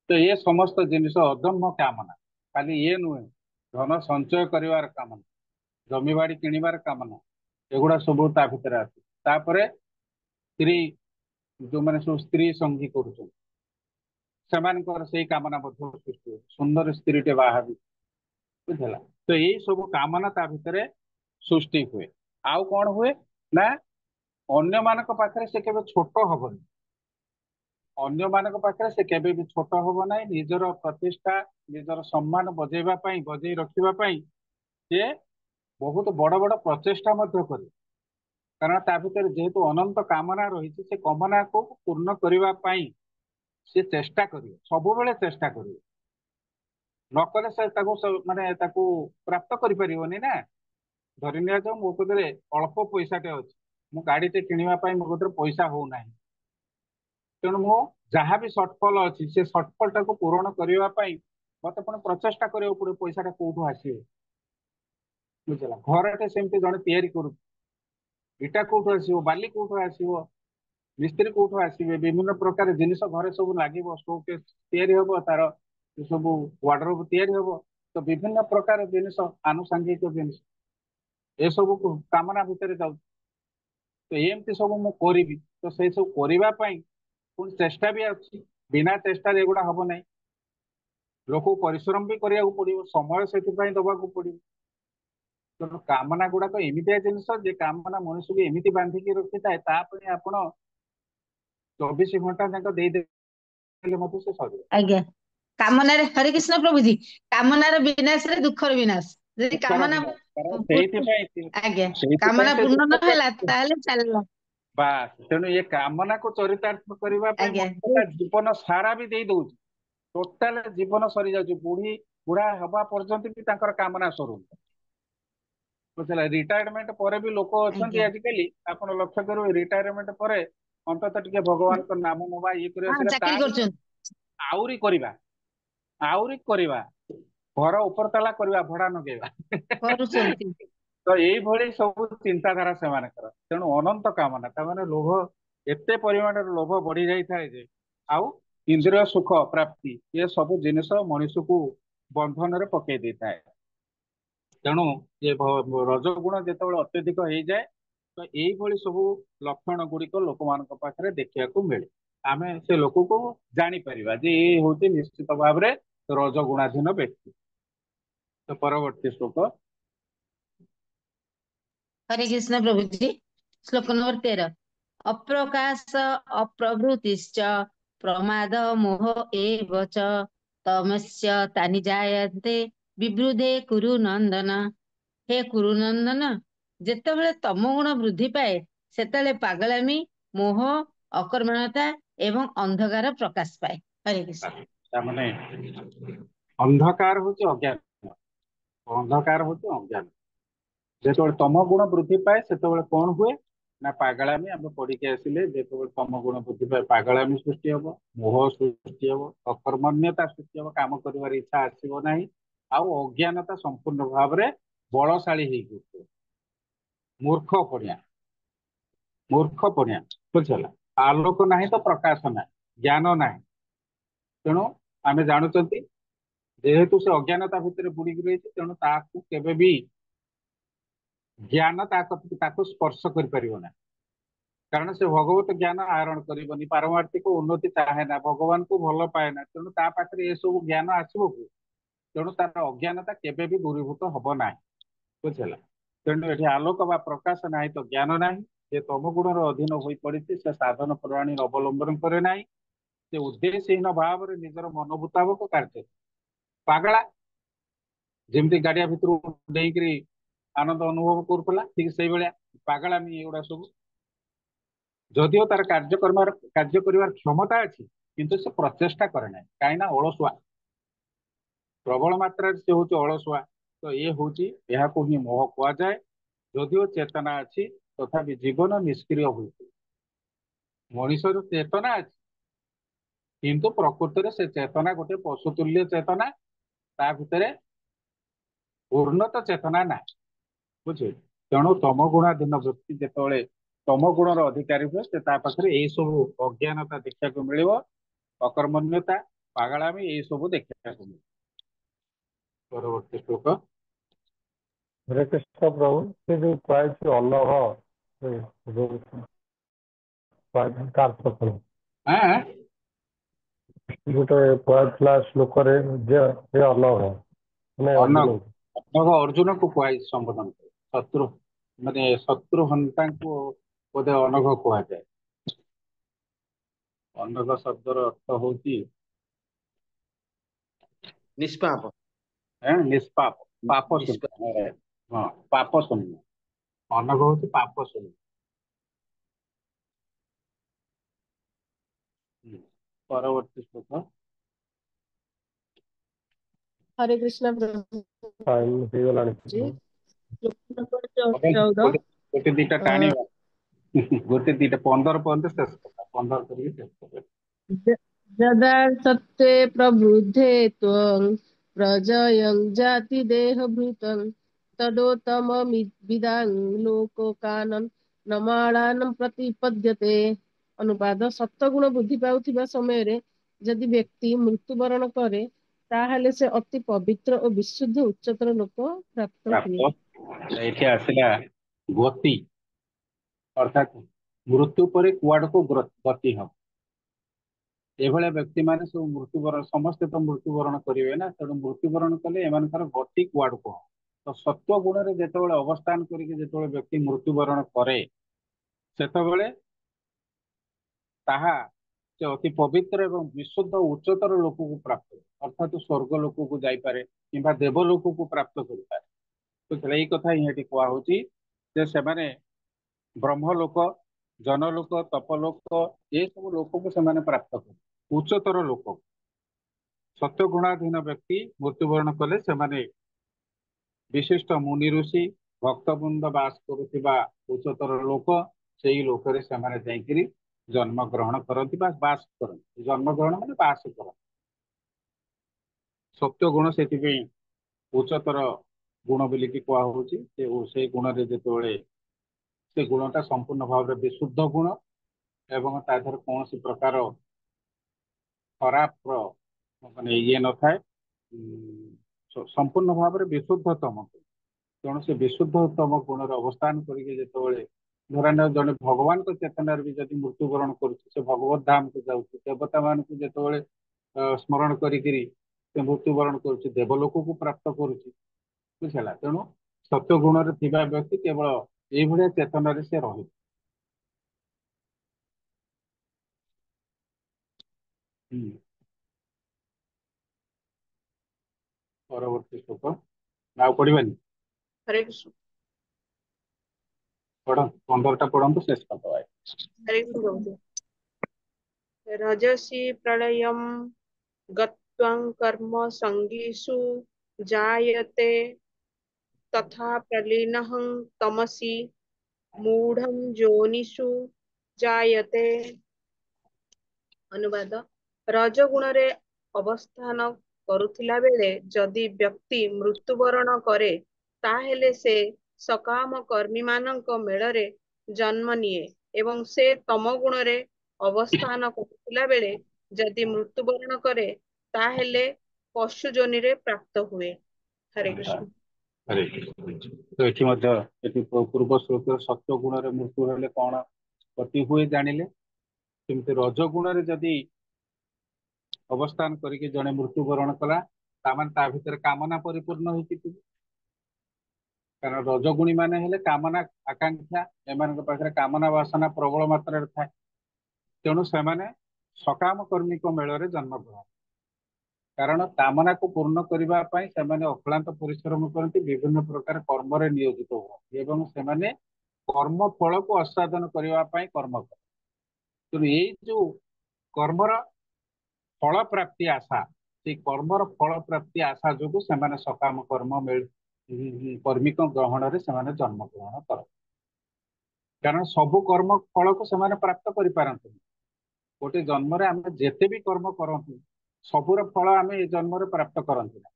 तो ये समस्त जिनिस अदम्य कामना खाली ये नुहे धन संचय कर कामना जमीबाड़ी किणवार कामना एगुड़ा सब ता भर आस स्त्री जो मैंने सब स्त्री संगी कर कामना सृष्टि हो सुंदर स्त्री टे बाहर बुझला तो यही सब कामना ता भर सृष्टि हुए आउ कौन हुए ना अन्य मानक पाखरे से केबे छोट हबनी अन्य मानक पाखरे से केबे भी छोट हब ना निजर प्रतिष्ठा निजर सम्मान बजेबा पई बजै रखिबा पई से बहुत बड़ बड़ प्रचेष्टा मध्य करे कारण ता भीतर जेहेतु अनंत कामना रही से कामना को पूर्ण करने पाई से चेष्टा करियो सब बेले चेष्टा करियो न कले से माने ताको प्राप्त करि परिबोनी ना धरि निया जाऊ मो कदरे अल्प पैसाटे अछि मु गाड़ीटे किनिबा पाई मो कदरे पैसा हो नाही तेणु मो जहाँ भी शॉर्टफॉल अच्छी से शॉर्टफॉल टाको पूरण करने पाई मत पुणी प्रचेष्टा करियो पड़े पैसाटा कोठु आसीबो बुझला घरटे सेमती जड़े तैयारी करू इटा कौटू आसो बाली कौटू आसो मिस्त्री कौटू आसवे विभिन्न प्रकार जिनिस घरे सब लगे शोकेस तैयारी हम तार सब वार्डरोब तैयारी हम तो विभिन्न प्रकार जिनिस आनुषांगिक जिनिस ये सब कामना भितर जाऊ तो एमती सब मुझे तो से सब करने पुणी चेष्टा भी अच्छी बिना चेष्टा एगुड़ा हम ना लोक परिश्रम भी करा पड़ो समय से दवाक पड़ो तेणु कामना गुड़ाक एमतिया जिनस जे कामना मनुष्य को एमती बांधिकी रखी थाए आप 24 घंटा जाक देदेले मत से सर आज्ञा कामना हरे कृष्ण प्रभु जी कामनार विनाश रे दुखर विनाश यदि कामना आज्ञा कामना पूर्ण न होला ताले चलला बास तेणु ये कामना को चरितार्थ करने जीवन सारा भी दे दौर टोटाल जीवन सरी जाऊँ बुढ़ी बुढ़ा हवा पर्यंत भी तांकर कामना सरू बुझला रिटायरमेंट पर भी लोक अच्छा आजिकल आप लक्ष्य करेंगे रिटायरमेंट पर अंततः टिके भगवान को नाम नवा ये आउरी करवा घर उपर ताला करवा भड़ा नगेवा तो यही सब चिंताधारा से तेणु अनंत कामना ताने लोभ एते परिमाण लोभ बढ़ी जाए जे आउ इंद्रिय सुख प्राप्ति ये सब जिनिस मनुष्य को बंधन रे पकई दे थाए तेणु ये रजगुण जिते अत्यधिक हो जाए तो यही सब लक्षण गुड़िक लोक मान पाखे देखा मिले आम से लोक को जापर जे ये हूँ निश्चित भाव में रजगुणाधीन व्यक्ति तो परवर्ती श्लोक हरे कृष्ण प्रभु जी श्लोक नंबर 13 अप्रकाश अप्रवृत्तिश्च प्रमाद मोह एव च तमस्य तानि जायन्ते विवृधे कुरु नंदन हे कुरु नंदन जेतेबेले तम गुण वृद्धि पाए सेतेबेले पागलामी मोह अकर्मण्यता एवं अंधकार प्रकाश पाए हरे कृष्ण माने अंधकार होची अज्ञान अंधकार होची अज्ञान जेतेबेले तम गुण वृद्धि पाए सेतेबेले कौन हुए ନା ପାଗଳାମୀ ଆମେ ପଢିକି ଆସିଲେ ଯେତେବେଳେ ତମ ଗୁଣ ବୁଦ୍ଧି ପାଏ ପାଗଳାମୀ ସୃଷ୍ଟି ହବ, ମୋହ ସୃଷ୍ଟି ହବ, ଅକର୍ମଣ୍ୟତା ସୃଷ୍ଟି ହବ, କାମ କରିବାର ଇଚ୍ଛା ଆସିବ ନାହିଁ, ଆଉ ଅଜ୍ଞାନତା ସମ୍ପୂର୍ଣ୍ଣ ଭାବରେ ବଳଶାଳୀ ହେଇକି ଉଠିବ। ମୂର୍ଖ ପଣିଆ ବୁଝିଲା। ଆଲୋକ ନାହିଁ ତ ପ୍ରକାଶ ନାହିଁ, ଜ୍ଞାନ ନାହିଁ। ତେଣୁ ଆମେ ଜାଣୁଛନ୍ତି ଯେହେତୁ ସେ ଅଜ୍ଞାନତା ଭିତରେ ବୁଡିକି ରହିଛି, ତେଣୁ ତାକୁ କେବେ ବି ଜ୍ଞାନ ତାକୁ ସ୍ପର୍ଶ କରିପାରିବ ନାହିଁ। କାରଣ ସେ ଭଗବତ ଜ୍ଞାନ ଆହରଣ କରିବନି, ପାରମାର୍ଥିକ ଉନ୍ନତି ଚାହେଁ ନା, ଭଗବାନଙ୍କୁ ଭଲ ପାଏ ନା। ତେଣୁ ତା ପାଖରେ ଏସବୁ ଜ୍ଞାନ ଆସିବ କି? ତେଣୁ ତାର ଅଜ୍ଞାନତା କେବେ ବି ଦୂରୀଭୂତ ହବ ନାହିଁ। ବୁଝିଲା। ତେଣୁ ଏଠି ଆଲୋକ ବା ପ୍ରକାଶ ନାହିଁ ତ ଜ୍ଞାନ ନାହିଁ। ସେ ତମ ଗୁଣର ଅଧୀନ ହୋଇ ପଡିଛି, ସେ ସାଧନ ପ୍ରଣାଳୀ ଅବଲମ୍ବନ କରେ ନାହିଁ, ସେ ଉଦ୍ଦେଶ୍ୟହୀନ ଭାବରେ ନିଜର ମନ ମୁତାବକ କାର୍ଯ୍ୟ। ପାଗଳା ଯେମିତି ଗାଡିଆ ଭିତରୁ ଡେଇଁକିରି ଆନନ୍ଦ ଅନୁଭବ କରୁଥିଲା, ଠିକ ସେଇଭଳିଆ ପାଗଳାମୀ ଏଗୁଡା ସବୁ। ଯଦିଓ ତାର କାର୍ଯ୍ୟ କରିବାର କ୍ଷମତା ଅଛି, କିନ୍ତୁ ସେ ପ୍ରଚେଷ୍ଟା କରେ ନାହିଁ, କାହିଁକି ନା ଅଳସୁଆ, ପ୍ରବଳ ମାତ୍ରାରେ ସେ ହଉଛି ଅଳସୁଆ। ତ ଏହାକୁ ହିଁ ମୋହ କୁହାଯାଏ। ଯଦିଓ ଚେତନା ଅଛି, ତଥାପି ଜୀବନ ନିଷ୍କ୍ରିୟ ହୋଇଛି। ମଣିଷର ଚେତନା ଅଛି, କିନ୍ତୁ ପ୍ରକୃତରେ ସେ ଚେତନା ଗୋଟେ ପଶୁତୁଲ୍ୟ ଚେତନା, ତା ଭିତରେ ଉନ୍ନତ ଚେତନା ନାହିଁ। ବୁଝିଲେ। ତେଣୁ ତମ ଗୁଣାଧୀନ ବ୍ୟକ୍ତି ଯେତେବେଳେ ତମ ଗୁଣର ଅଧିକାରୀ ହୁଏ, ସେ ତା ପାଖରେ ଏଇ ସବୁ ଅଜ୍ଞାନତା ଦେଖିବାକୁ ମିଳିବ, ଅକର୍ମଣ୍ୟତା, ପାଗଳାମୀ ଏଇ ସବୁ ଦେଖିବାକୁ ମିଳିବ। ପରବର୍ତ୍ତୀ ଶ୍ଲୋକ। ହରେ କୃଷ୍ଣ ପ୍ରଭୁ, ସେ ଯୋଉ କୁହାଯାଇଛି ଅନଘ, ଆଁ ଗୋଟେ କୁହାଯାଇଥିଲା ଶ୍ଲୋକରେ ଯେ ସେ ଅନଘ ମାନେ ଅନଘ ଅର୍ଜୁନ। ଅର୍ଜୁନକୁ କୁହାଯାଇଛି ସମ୍ବୋଧନ କରି। ଶତ୍ରୁ ହନ୍ତାଙ୍କୁ ବୋଧେ ଅନଘ କୁହାଯାଏ। ଅନଘ ଶବ୍ଦର ଅର୍ଥ ହଉଛି ନିଷ୍ପାପ। ନିଷ୍ପାପ, ପାପ ଶୂନ୍ୟ। ନିଷ୍ପାପ। ହଁ, ପାପ ଶୂନ୍ୟ। ଅନଘ ହଉଛି ପାପ ଶୂନ୍ୟ। ପରବର୍ତ୍ତୀ ଶ୍ଲୋକ। ହରେ କୃଷ୍ଣ ପ୍ରଭୁ ଟାଇମ୍ ହେଇଗଲାଣି। ଶ୍ଲୋକ ନମ୍ବର 14। ଗୋଟେ ଦିଟା ଟାଣିବା, ଗୋଟେ ଦିଟା 15 ପର୍ଯ୍ୟନ୍ତ ଶେଷ କରିବା, 15 କରିକି ଶେଷ କରିବା। ଯଦା ସତ୍ତ୍ୱେ ପ୍ରବୃଦ୍ଧେ ତ୍ୱଂ ପ୍ରଜୟଂ ଜାତି ଦେହଭୂତଂ ତଦୋତ୍ତମମିଦ୍ବିଦାଂ ଲୋକକାନଂ ନମାଳାనం ପ୍ରତିପଦ୍ୟତେ। ଅନୁବାଦ। ସତ୍ୱଗୁଣ ବୃଦ୍ଧି ପାଉଥିବା ସମୟରେ ଯଦି ବ୍ୟକ୍ତି ମୃତ୍ୟୁବରଣ କରେ, ତାହେଲେ ସେ ଅତି ପବିତ୍ର ଓ ବିଶୁଦ୍ଧ ଉଚ୍ଚତର ଲୋକ ପ୍ରାପ୍ତ ହୁଏ। ଏଠି ଆସିଲା ଗତି, ଅର୍ଥାତ୍ ମୃତ୍ୟୁ ପରେ କୁଆଡକୁ ଗତି ହବ। ଏଭଳିଆ ବ୍ୟକ୍ତି ମାନେ ସବୁ ମୃତ୍ୟୁବରଣ, ସମସ୍ତେ ତ ମୃତ୍ୟୁବରଣ କରିବେ ନା, ତେଣୁ ମୃତ୍ୟୁବରଣ କଲେ ଏମାନଙ୍କର ଗତି କୁଆଡକୁ ହବ। ତ ସତ୍ୱ ଗୁଣରେ ଯେତେବେଳେ ଅବସ୍ଥାନ କରିକି ଯେତେବେଳେ ବ୍ୟକ୍ତି ମୃତ୍ୟୁବରଣ କରେ, ସେତେବେଳେ ତାହା ସେ ଅତି ପବିତ୍ର ଏବଂ ବିଶୁଦ୍ଧ ଉଚ୍ଚତର ଲୋକକୁ ପ୍ରାପ୍ତ, ଅର୍ଥାତ୍ ସ୍ୱର୍ଗ ଲୋକକୁ ଯାଇପାରେ କିମ୍ବା ଦେବ ଲୋକକୁ ପ୍ରାପ୍ତ କରିପାରେ। ବୁଝିଲେ। ଏଇ କଥା ହିଁ ଏଠି କୁହା ହଉଛି ଯେ ସେମାନେ ବ୍ରହ୍ମଲୋକ, ଜନଲୋକ, ତପଲୋକ ଏସବୁ ଲୋକକୁ ସେମାନେ ପ୍ରାପ୍ତ କରେ, ଉଚ୍ଚତର ଲୋକ। ସତ୍ୟ ଗୁଣାଧୀନ ବ୍ୟକ୍ତି ମୃତ୍ୟୁବରଣ କଲେ ସେମାନେ ବିଶିଷ୍ଟ ମୁନି ଋଷି, ଭକ୍ତବୃନ୍ଦ ବାସ କରୁଥିବା ଉଚ୍ଚତର ଲୋକ, ସେଇ ଲୋକରେ ସେମାନେ ଯାଇକିରି ଜନ୍ମ ଗ୍ରହଣ କରନ୍ତି ବା ବାସ କରନ୍ତି। ଜନ୍ମ ଗ୍ରହଣ ମାନେ ବାସ କରନ୍ତି। ସତ୍ୟ ଗୁଣ ସେଥିପାଇଁ ଉଚ୍ଚତର ଗୁଣ ବୋଲିକି କୁହା ହଉଛି। ସେଇ ଗୁଣରେ ଯେତେବେଳେ ସେ ଗୁଣଟା ସମ୍ପୂର୍ଣ୍ଣ ଭାବରେ ବିଶୁଦ୍ଧ ଗୁଣ ଏବଂ ତା ଦେହରେ କୌଣସି ପ୍ରକାର ଖରାପ ଇଏ ନଥାଏ, ସମ୍ପୂର୍ଣ୍ଣ ଭାବରେ ବିଶୁଦ୍ଧତମ। ତେଣୁ ସେ ବିଶୁଦ୍ଧତମ ଗୁଣରେ ଅବସ୍ଥାନ କରିକି ଯେତେବେଳେ ଧରାଯାଉ ଜଣେ ଭଗବାନଙ୍କ ଚେତନାରେ ବି ଯଦି ମୃତ୍ୟୁବରଣ କରୁଛି, ସେ ଭଗବତ ଧାମକୁ ଯାଉଛି, ଦେବତା ମାନଙ୍କୁ ଯେତେବେଳେ ସ୍ମରଣ କରିକିରି ସେ ମୃତ୍ୟୁବରଣ କରୁଛି, ଦେବଲୋକକୁ ପ୍ରାପ୍ତ କରୁଛି। ବୁଝିଲା। ତେଣୁ ସତ୍ୟ ଗୁଣରେ ଥିବା ବ୍ୟକ୍ତି କେବଳ ଏଇଭଳିଆ ଚେତନାରେ ସେ ରହିବ। ପରବର୍ତ୍ତୀ ଶ୍ଲୋକ। ଆଉ ପଢିବାନି? ହରେ କୃଷ୍ଣ। ପଢନ୍ତୁ, 15ଟା ପଢନ୍ତୁ, ଶେଷ କରିଦବା। ହରେ କୃଷ୍ଣ ପ୍ରଭୁ। ରଜସି ପ୍ରଳୟମ୍ ଗତ୍ୱାଂ କର୍ମ ସଙ୍ଗୀଷୁ ଜାୟତେ ତଥା ପ୍ରଲୀନଃ ତମସି मूढ़ं योनिषु जायते। ଅନୁବାଦ ରଜଗୁଣରେ ଅବସ୍ଥାନ କରୁଥିଲା ବେଳେ ଯଦି ବ୍ୟକ୍ତି ମୃତ୍ୟୁବରଣ କରେ ତାହେଲେ ସେ ସକାମ କର୍ମୀମାନଙ୍କ ମେଳରେ ଜନ୍ମ ନିଏ ଏବଂ ସେ ତମ ଗୁଣରେ ଅବସ୍ଥାନ କରୁଥିଲା ବେଳେ ଯଦି ମୃତ୍ୟୁବରଣ କରେ ତାହେଲେ ପଶୁ ଯୋନିରେ ପ୍ରାପ୍ତ ହୁଏ। ହରେ କୃଷ୍ଣ। ହରେ କୃଷ୍ଣ। ତ ଏଠି ମଧ୍ୟ ଏଠି ପୂର୍ବ ଶ୍ଲୋକରେ ସତ୍ୟ ଗୁଣରେ ମୃତ୍ୟୁ ହେଲେ କଣ ଗତି ହୁଏ ଜାଣିଲେ। ସେମିତି ରଜ ଗୁଣରେ ଯଦି ଅବସ୍ଥାନ କରିକି ଜଣେ ମୃତ୍ୟୁବରଣ କଲା ତାମାନେ ତା ଭିତରେ କାମନା ପରିପୂର୍ଣ୍ଣ ହେଇକି ଥିବ। କାରଣ ରଜଗୁଣୀ ମାନେ ହେଲେ କାମନା ଆକାଂକ୍ଷା, ଏମାନଙ୍କ ପାଖରେ କାମନା ବାସନା ପ୍ରବଳ ମାତ୍ରାରେ ଥାଏ। ତେଣୁ ସେମାନେ ସକାମ କର୍ମୀଙ୍କ ମେଳରେ ଜନ୍ମଗ୍ରହଣ, କାରଣ କାମନାକୁ ପୂର୍ଣ୍ଣ କରିବା ପାଇଁ ସେମାନେ ଅକ୍ଳାନ୍ତ ପରିଶ୍ରମ କରନ୍ତି, ବିଭିନ୍ନ ପ୍ରକାର କର୍ମରେ ନିୟୋଜିତ ହୁଅନ୍ତି ଏବଂ ସେମାନେ କର୍ମ ଫଳକୁ ଆସ୍ୱାଦନ କରିବା ପାଇଁ କର୍ମ କରନ୍ତି। ତେଣୁ ଏଇ ଯୋଉ କର୍ମର ଫଳ ପ୍ରାପ୍ତି ଆଶା, ସେଇ କର୍ମର ଫଳ ପ୍ରାପ୍ତି ଆଶା ଯୋଗୁଁ ସେମାନେ ସକାମ କର୍ମୀଙ୍କ ଗ୍ରହଣରେ ସେମାନେ ଜନ୍ମଗ୍ରହଣ କରନ୍ତି। କାରଣ ସବୁ କର୍ମ ଫଳକୁ ସେମାନେ ପ୍ରାପ୍ତ କରିପାରନ୍ତିନି। ଗୋଟେ ଜନ୍ମରେ ଆମେ ଯେତେ ବି କର୍ମ କରନ୍ତୁ ସବୁର ଫଳ ଆମେ ଏ ଜନ୍ମରେ ପ୍ରାପ୍ତ କରନ୍ତି ନା।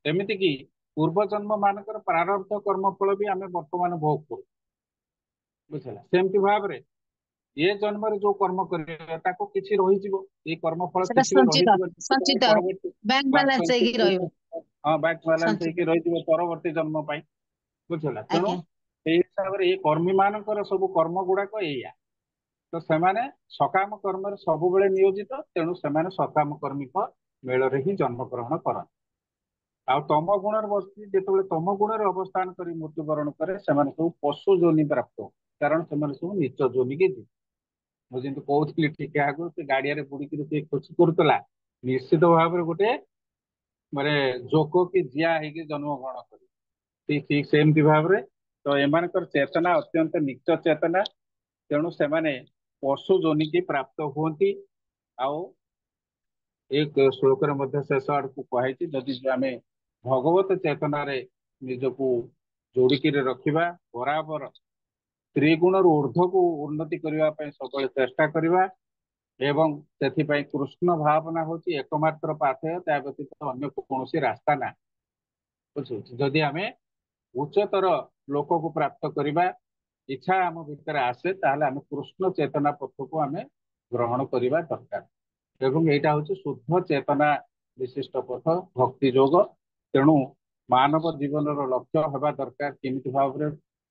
ଏମିତିକି ପୂର୍ବ ଜନ୍ମ ମାନଙ୍କର ପ୍ରାରବ୍ଧ କର୍ମ ଫଳ ବି ଆମେ ବର୍ତ୍ତମାନ ଭୋଗ କରୁ, ବୁଝିଲା। ସେମିତି ଭାବରେ ଏ ଜନ୍ମରେ ଯୋଉ କର୍ମ କରିବେ ତାକୁ କିଛି ରହିଯିବ, ଏଇ କର୍ମ ଫଳ ସେଟା କିଛି ବି ସଞ୍ଚିତ ରହିଯିବ ସଞ୍ଚିତ ପରବର୍ତ୍ତୀ ବ୍ୟାଙ୍କ ବାଲାନ୍ସ ହେଇକି ରହିବ। ହଁ ବ୍ୟାଙ୍କ ବାଲାନ୍ସ ସଞ୍ଚିତ। ହେଇକି ରହିଯିବ ପରବର୍ତ୍ତୀ ଜନ୍ମ ପାଇଁ, ବୁଝିଲା। ତେଣୁ ଆଜ୍ଞା। ସେଇ ହିସାବରେ ଏଇ କର୍ମୀ ମାନଙ୍କର ସବୁ କର୍ମ ଗୁଡାକ ଏଇଆ। ତ ସେମାନେ ସକାମ କର୍ମରେ ସବୁବେଳେ ନିୟୋଜିତ, ତେଣୁ ସେମାନେ ସକାମ କର୍ମୀଙ୍କ ମେଳରେ ହିଁ ଜନ୍ମଗ୍ରହଣ କରନ୍ତି। ଆଉ ତମ ଗୁଣରେ ବସି ଯେତେବେଳେ ତମ ଗୁଣରେ ଅବସ୍ଥାନ କରି ମୃତ୍ୟୁବରଣ କରେ ସେମାନେ ସବୁ ପଶୁ ଯୋନି ପ୍ରାପ୍ତ, କାରଣ ସେମାନେ ସବୁ ନିଚ ଯୋନିକି ଯିବେ। ମୁଁ ଯେମିତି କହୁଥିଲି ଟିକେ ଆଗରୁ, ସେ ଗାଡିଆରେ ବୁଡିକିରି ସେ ଖୋଜି କରୁଥିଲା, ନିଶ୍ଚିତ ଭାବରେ ଗୋଟେ ମାନେ ଯୋକ କି ଜିଆ ହେଇକି ଜନ୍ମଗ୍ରହଣ କରିବ। ଠିକ ସେମିତି ଭାବରେ ତ ଏମାନଙ୍କର ଚେତନା ଅତ୍ୟନ୍ତ ନିଚ ଚେତନା, ତେଣୁ ସେମାନେ ପଶୁ ଯୋନିକି ପ୍ରାପ୍ତ ହୁଅନ୍ତି। ଆଉ ଏ ଶ୍ଲୋକରେ ମଧ୍ୟ ଶେଷ ଆଡକୁ କୁହାଯାଇଛି, ଯଦି ଆମେ ଭଗବତ ଚେତନାରେ ନିଜକୁ ଯୋଡ଼ିକିରି ରଖିବା, ବରାବର ତ୍ରିଗୁଣରୁ ଉର୍ଦ୍ଧ୍ୱକୁ ଉନ୍ନତି କରିବା ପାଇଁ ସବୁବେଳେ ଚେଷ୍ଟା କରିବା ଏବଂ ସେଥିପାଇଁ କୃଷ୍ଣ ଭାବନା ହଉଛି ଏକମାତ୍ର ପାଥେୟ, ତା ବ୍ୟତୀତ ଅନ୍ୟ କୌଣସି ରାସ୍ତା ନାହିଁ। ବୁଝୁଛି, ଯଦି ଆମେ ଉଚ୍ଚତର ଲୋକକୁ ପ୍ରାପ୍ତ କରିବା ଇଚ୍ଛା ଆମ ଭିତରେ ଆସେ ତାହେଲେ ଆମେ କୃଷ୍ଣ ଚେତନା ପଥକୁ ଆମେ ଗ୍ରହଣ କରିବା ଦରକାର ଏବଂ ଏଇଟା ହଉଛି ଶୁଦ୍ଧ ଚେତନା ବିଶିଷ୍ଟ ପଥ ଭକ୍ତି ଯୋଗ। ତେଣୁ ମାନବ ଜୀବନର ଲକ୍ଷ୍ୟ ହେବା ଦରକାର କେମିତି ଭାବରେ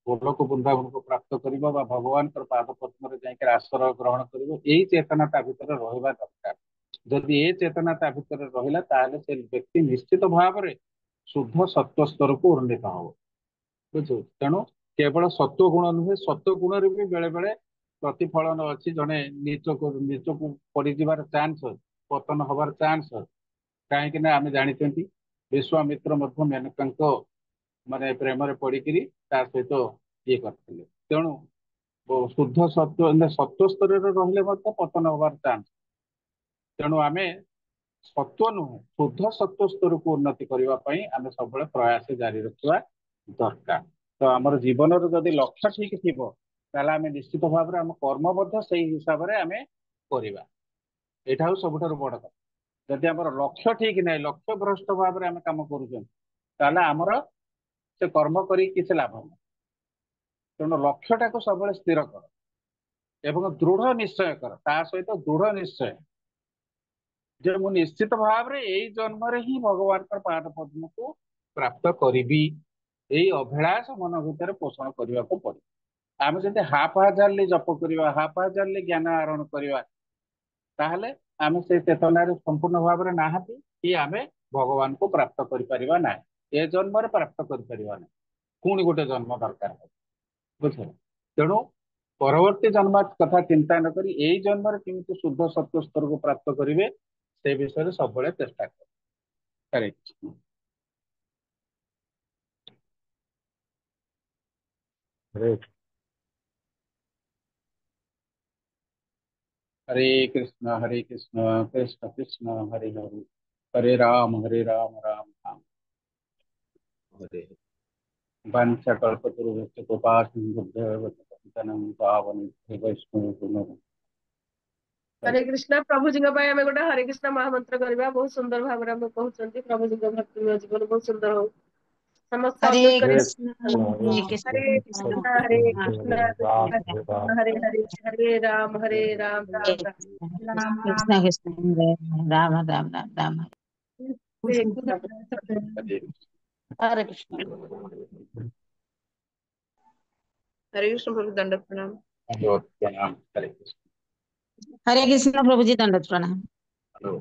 ଗୋଲକ ବୃନ୍ଦାବନକୁ ପ୍ରାପ୍ତ କରିବ ବା ଭଗବାନଙ୍କର ପାଦ ପଦ୍ମରେ ଯାଇକି ଆଶ୍ରୟ ଗ୍ରହଣ କରିବ, ଏଇ ଚେତନା ତା ଭିତରେ ରହିବା ଦରକାର। ଯଦି ଏ ଚେତନା ତା ଭିତରେ ରହିଲା ତାହେଲେ ସେ ବ୍ୟକ୍ତି ନିଶ୍ଚିତ ଭାବରେ ଶୁଦ୍ଧ ସତ୍ଵ ସ୍ତରକୁ ଉନ୍ନୀତ ହବ, ବୁଝୁ। ତେଣୁ କେବଳ ସତ୍ଵ ଗୁଣ ନୁହେଁ, ସତ୍ଵ ଗୁଣରେ ବି ବେଳେ ବେଳେ ପ୍ରତିଫଳନ ଅଛି, ଜଣେ ନିଚକୁ ପଡିଯିବାର ଚାନ୍ସ ଅଛି, ପତନ ହବାର ଚାନ୍ସ ଅଛି। କାହିଁକି ନା ଆମେ ଜାଣିଛନ୍ତି ବିଶ୍ୱାମିତ୍ର ମଧ୍ୟ ମେନକାଙ୍କ ମାନେ ପ୍ରେମରେ ପଡିକିରି ତା ସହିତ ଇଏ କରିଥିଲେ। ତେଣୁ ଶୁଦ୍ଧ ସତ୍ଵ ସ୍ତରରେ ରହିଲେ ମଧ୍ୟ ପତନ ହବାର ଚାନ୍ସ। ତେଣୁ ଆମେ ସତ୍ଵ ନୁହେଁ ଶୁଦ୍ଧ ସତ୍ଵ ସ୍ତରକୁ ଉନ୍ନତି କରିବା ପାଇଁ ଆମେ ସବୁବେଳେ ପ୍ରୟାସ ଜାରି ରଖିବା ଦରକାର। ତ ଆମର ଜୀବନର ଯଦି ଲକ୍ଷ୍ୟ ଠିକ ଥିବ ତାହେଲେ ଆମେ ନିଶ୍ଚିତ ଭାବରେ ଆମ କର୍ମ ମଧ୍ୟ ସେଇ ହିସାବରେ ଆମେ କରିବା। ଏଇଟା ହଉଛି ସବୁଠାରୁ ବଡ କଥା। ଯଦି ଆମର ଲକ୍ଷ୍ୟ ଠିକ ନାହିଁ, ଲକ୍ଷ୍ୟ ଭ୍ରଷ୍ଟ ଭାବରେ ଆମେ କାମ କରୁଛନ୍ତି ତାହେଲେ ଆମର ସେ କର୍ମ କରିକି କିଛି ଲାଭ ନାହିଁ। ତେଣୁ ଲକ୍ଷ୍ୟଟାକୁ ସବୁବେଳେ ସ୍ଥିର କର ଏବଂ ଦୃଢ ନିଶ୍ଚୟ କର, ତା ସହିତ ଦୃଢ ନିଶ୍ଚୟ ଯେ ମୁଁ ନିଶ୍ଚିତ ଭାବରେ ଏଇ ଜନ୍ମରେ ହିଁ ଭଗବାନଙ୍କର ପାଦ ପଦ୍ମକୁ ପ୍ରାପ୍ତ କରିବି, ଏଇ ଅଭିଳାଷ ମନ ଭିତରେ ପୋଷଣ କରିବାକୁ ପଡିବ। ଆମେ ଯଦି ହାଜାରଲି ଜପ କରିବା, ହାଜାରଲି ଜ୍ଞାନ ଆହରଣ କରିବା ତାହେଲେ ଆମେ ସେ ଚେତନାରେ ସମ୍ପୂର୍ଣ୍ଣ ଭାବରେ ନାହାନ୍ତି କି ଆମେ ଭଗବାନଙ୍କୁ ପ୍ରାପ୍ତ କରିପାରିବା ନାହିଁ, ଏ ଜନ୍ମରେ ପ୍ରାପ୍ତ କରିପାରିବା ନାହିଁ, ପୁଣି ଗୋଟେ ଜନ୍ମ ଦରକାର ହେବ, ବୁଝିଲେ। ତେଣୁ ପରବର୍ତ୍ତୀ ଜନ୍ମ କଥା ଚିନ୍ତା ନ କରି ଏଇ ଜନ୍ମରେ କେମିତି ଶୁଦ୍ଧ ସତ୍ଵ ସ୍ତରକୁ ପ୍ରାପ୍ତ କରିବେ ସେ ବିଷୟରେ ସବୁବେଳେ ଚେଷ୍ଟା କରେ। ହରେ हरे कृष्ण कृष्ण कृष्ण हरे हरे, हरे राम राम राम हरे हरे। वंशकल्पतरुभ्यश्च कृपासिन्धुभ्यः पतितानां पावनेभ्यो वैष्णवेभ्यो नमः। हरे कृष्णा। प्रभु जी आम गोटे हरे कृष्ण महामंत्र करवा बहुत सुंदर भाव कहते प्रभु जी भक्तिमय जीवन बहुत सुंदर हो समस्त हरे अनम्यूट करी कृष्ण हरे कृष्ण हरे कृष्णा हरे कृष्णा हरे हरे हरे राम राम हरे राम कृष्ण कृष्ण हरे राम राम राम राम हरे कृष्णा। हरे कृष्ण। हरे कृष्ण प्रभु दंडवत प्रणाम। प्रणाम। हरे कृष्ण। हरे कृष्ण प्रभु जी दंडवत प्रणाम। हेलो।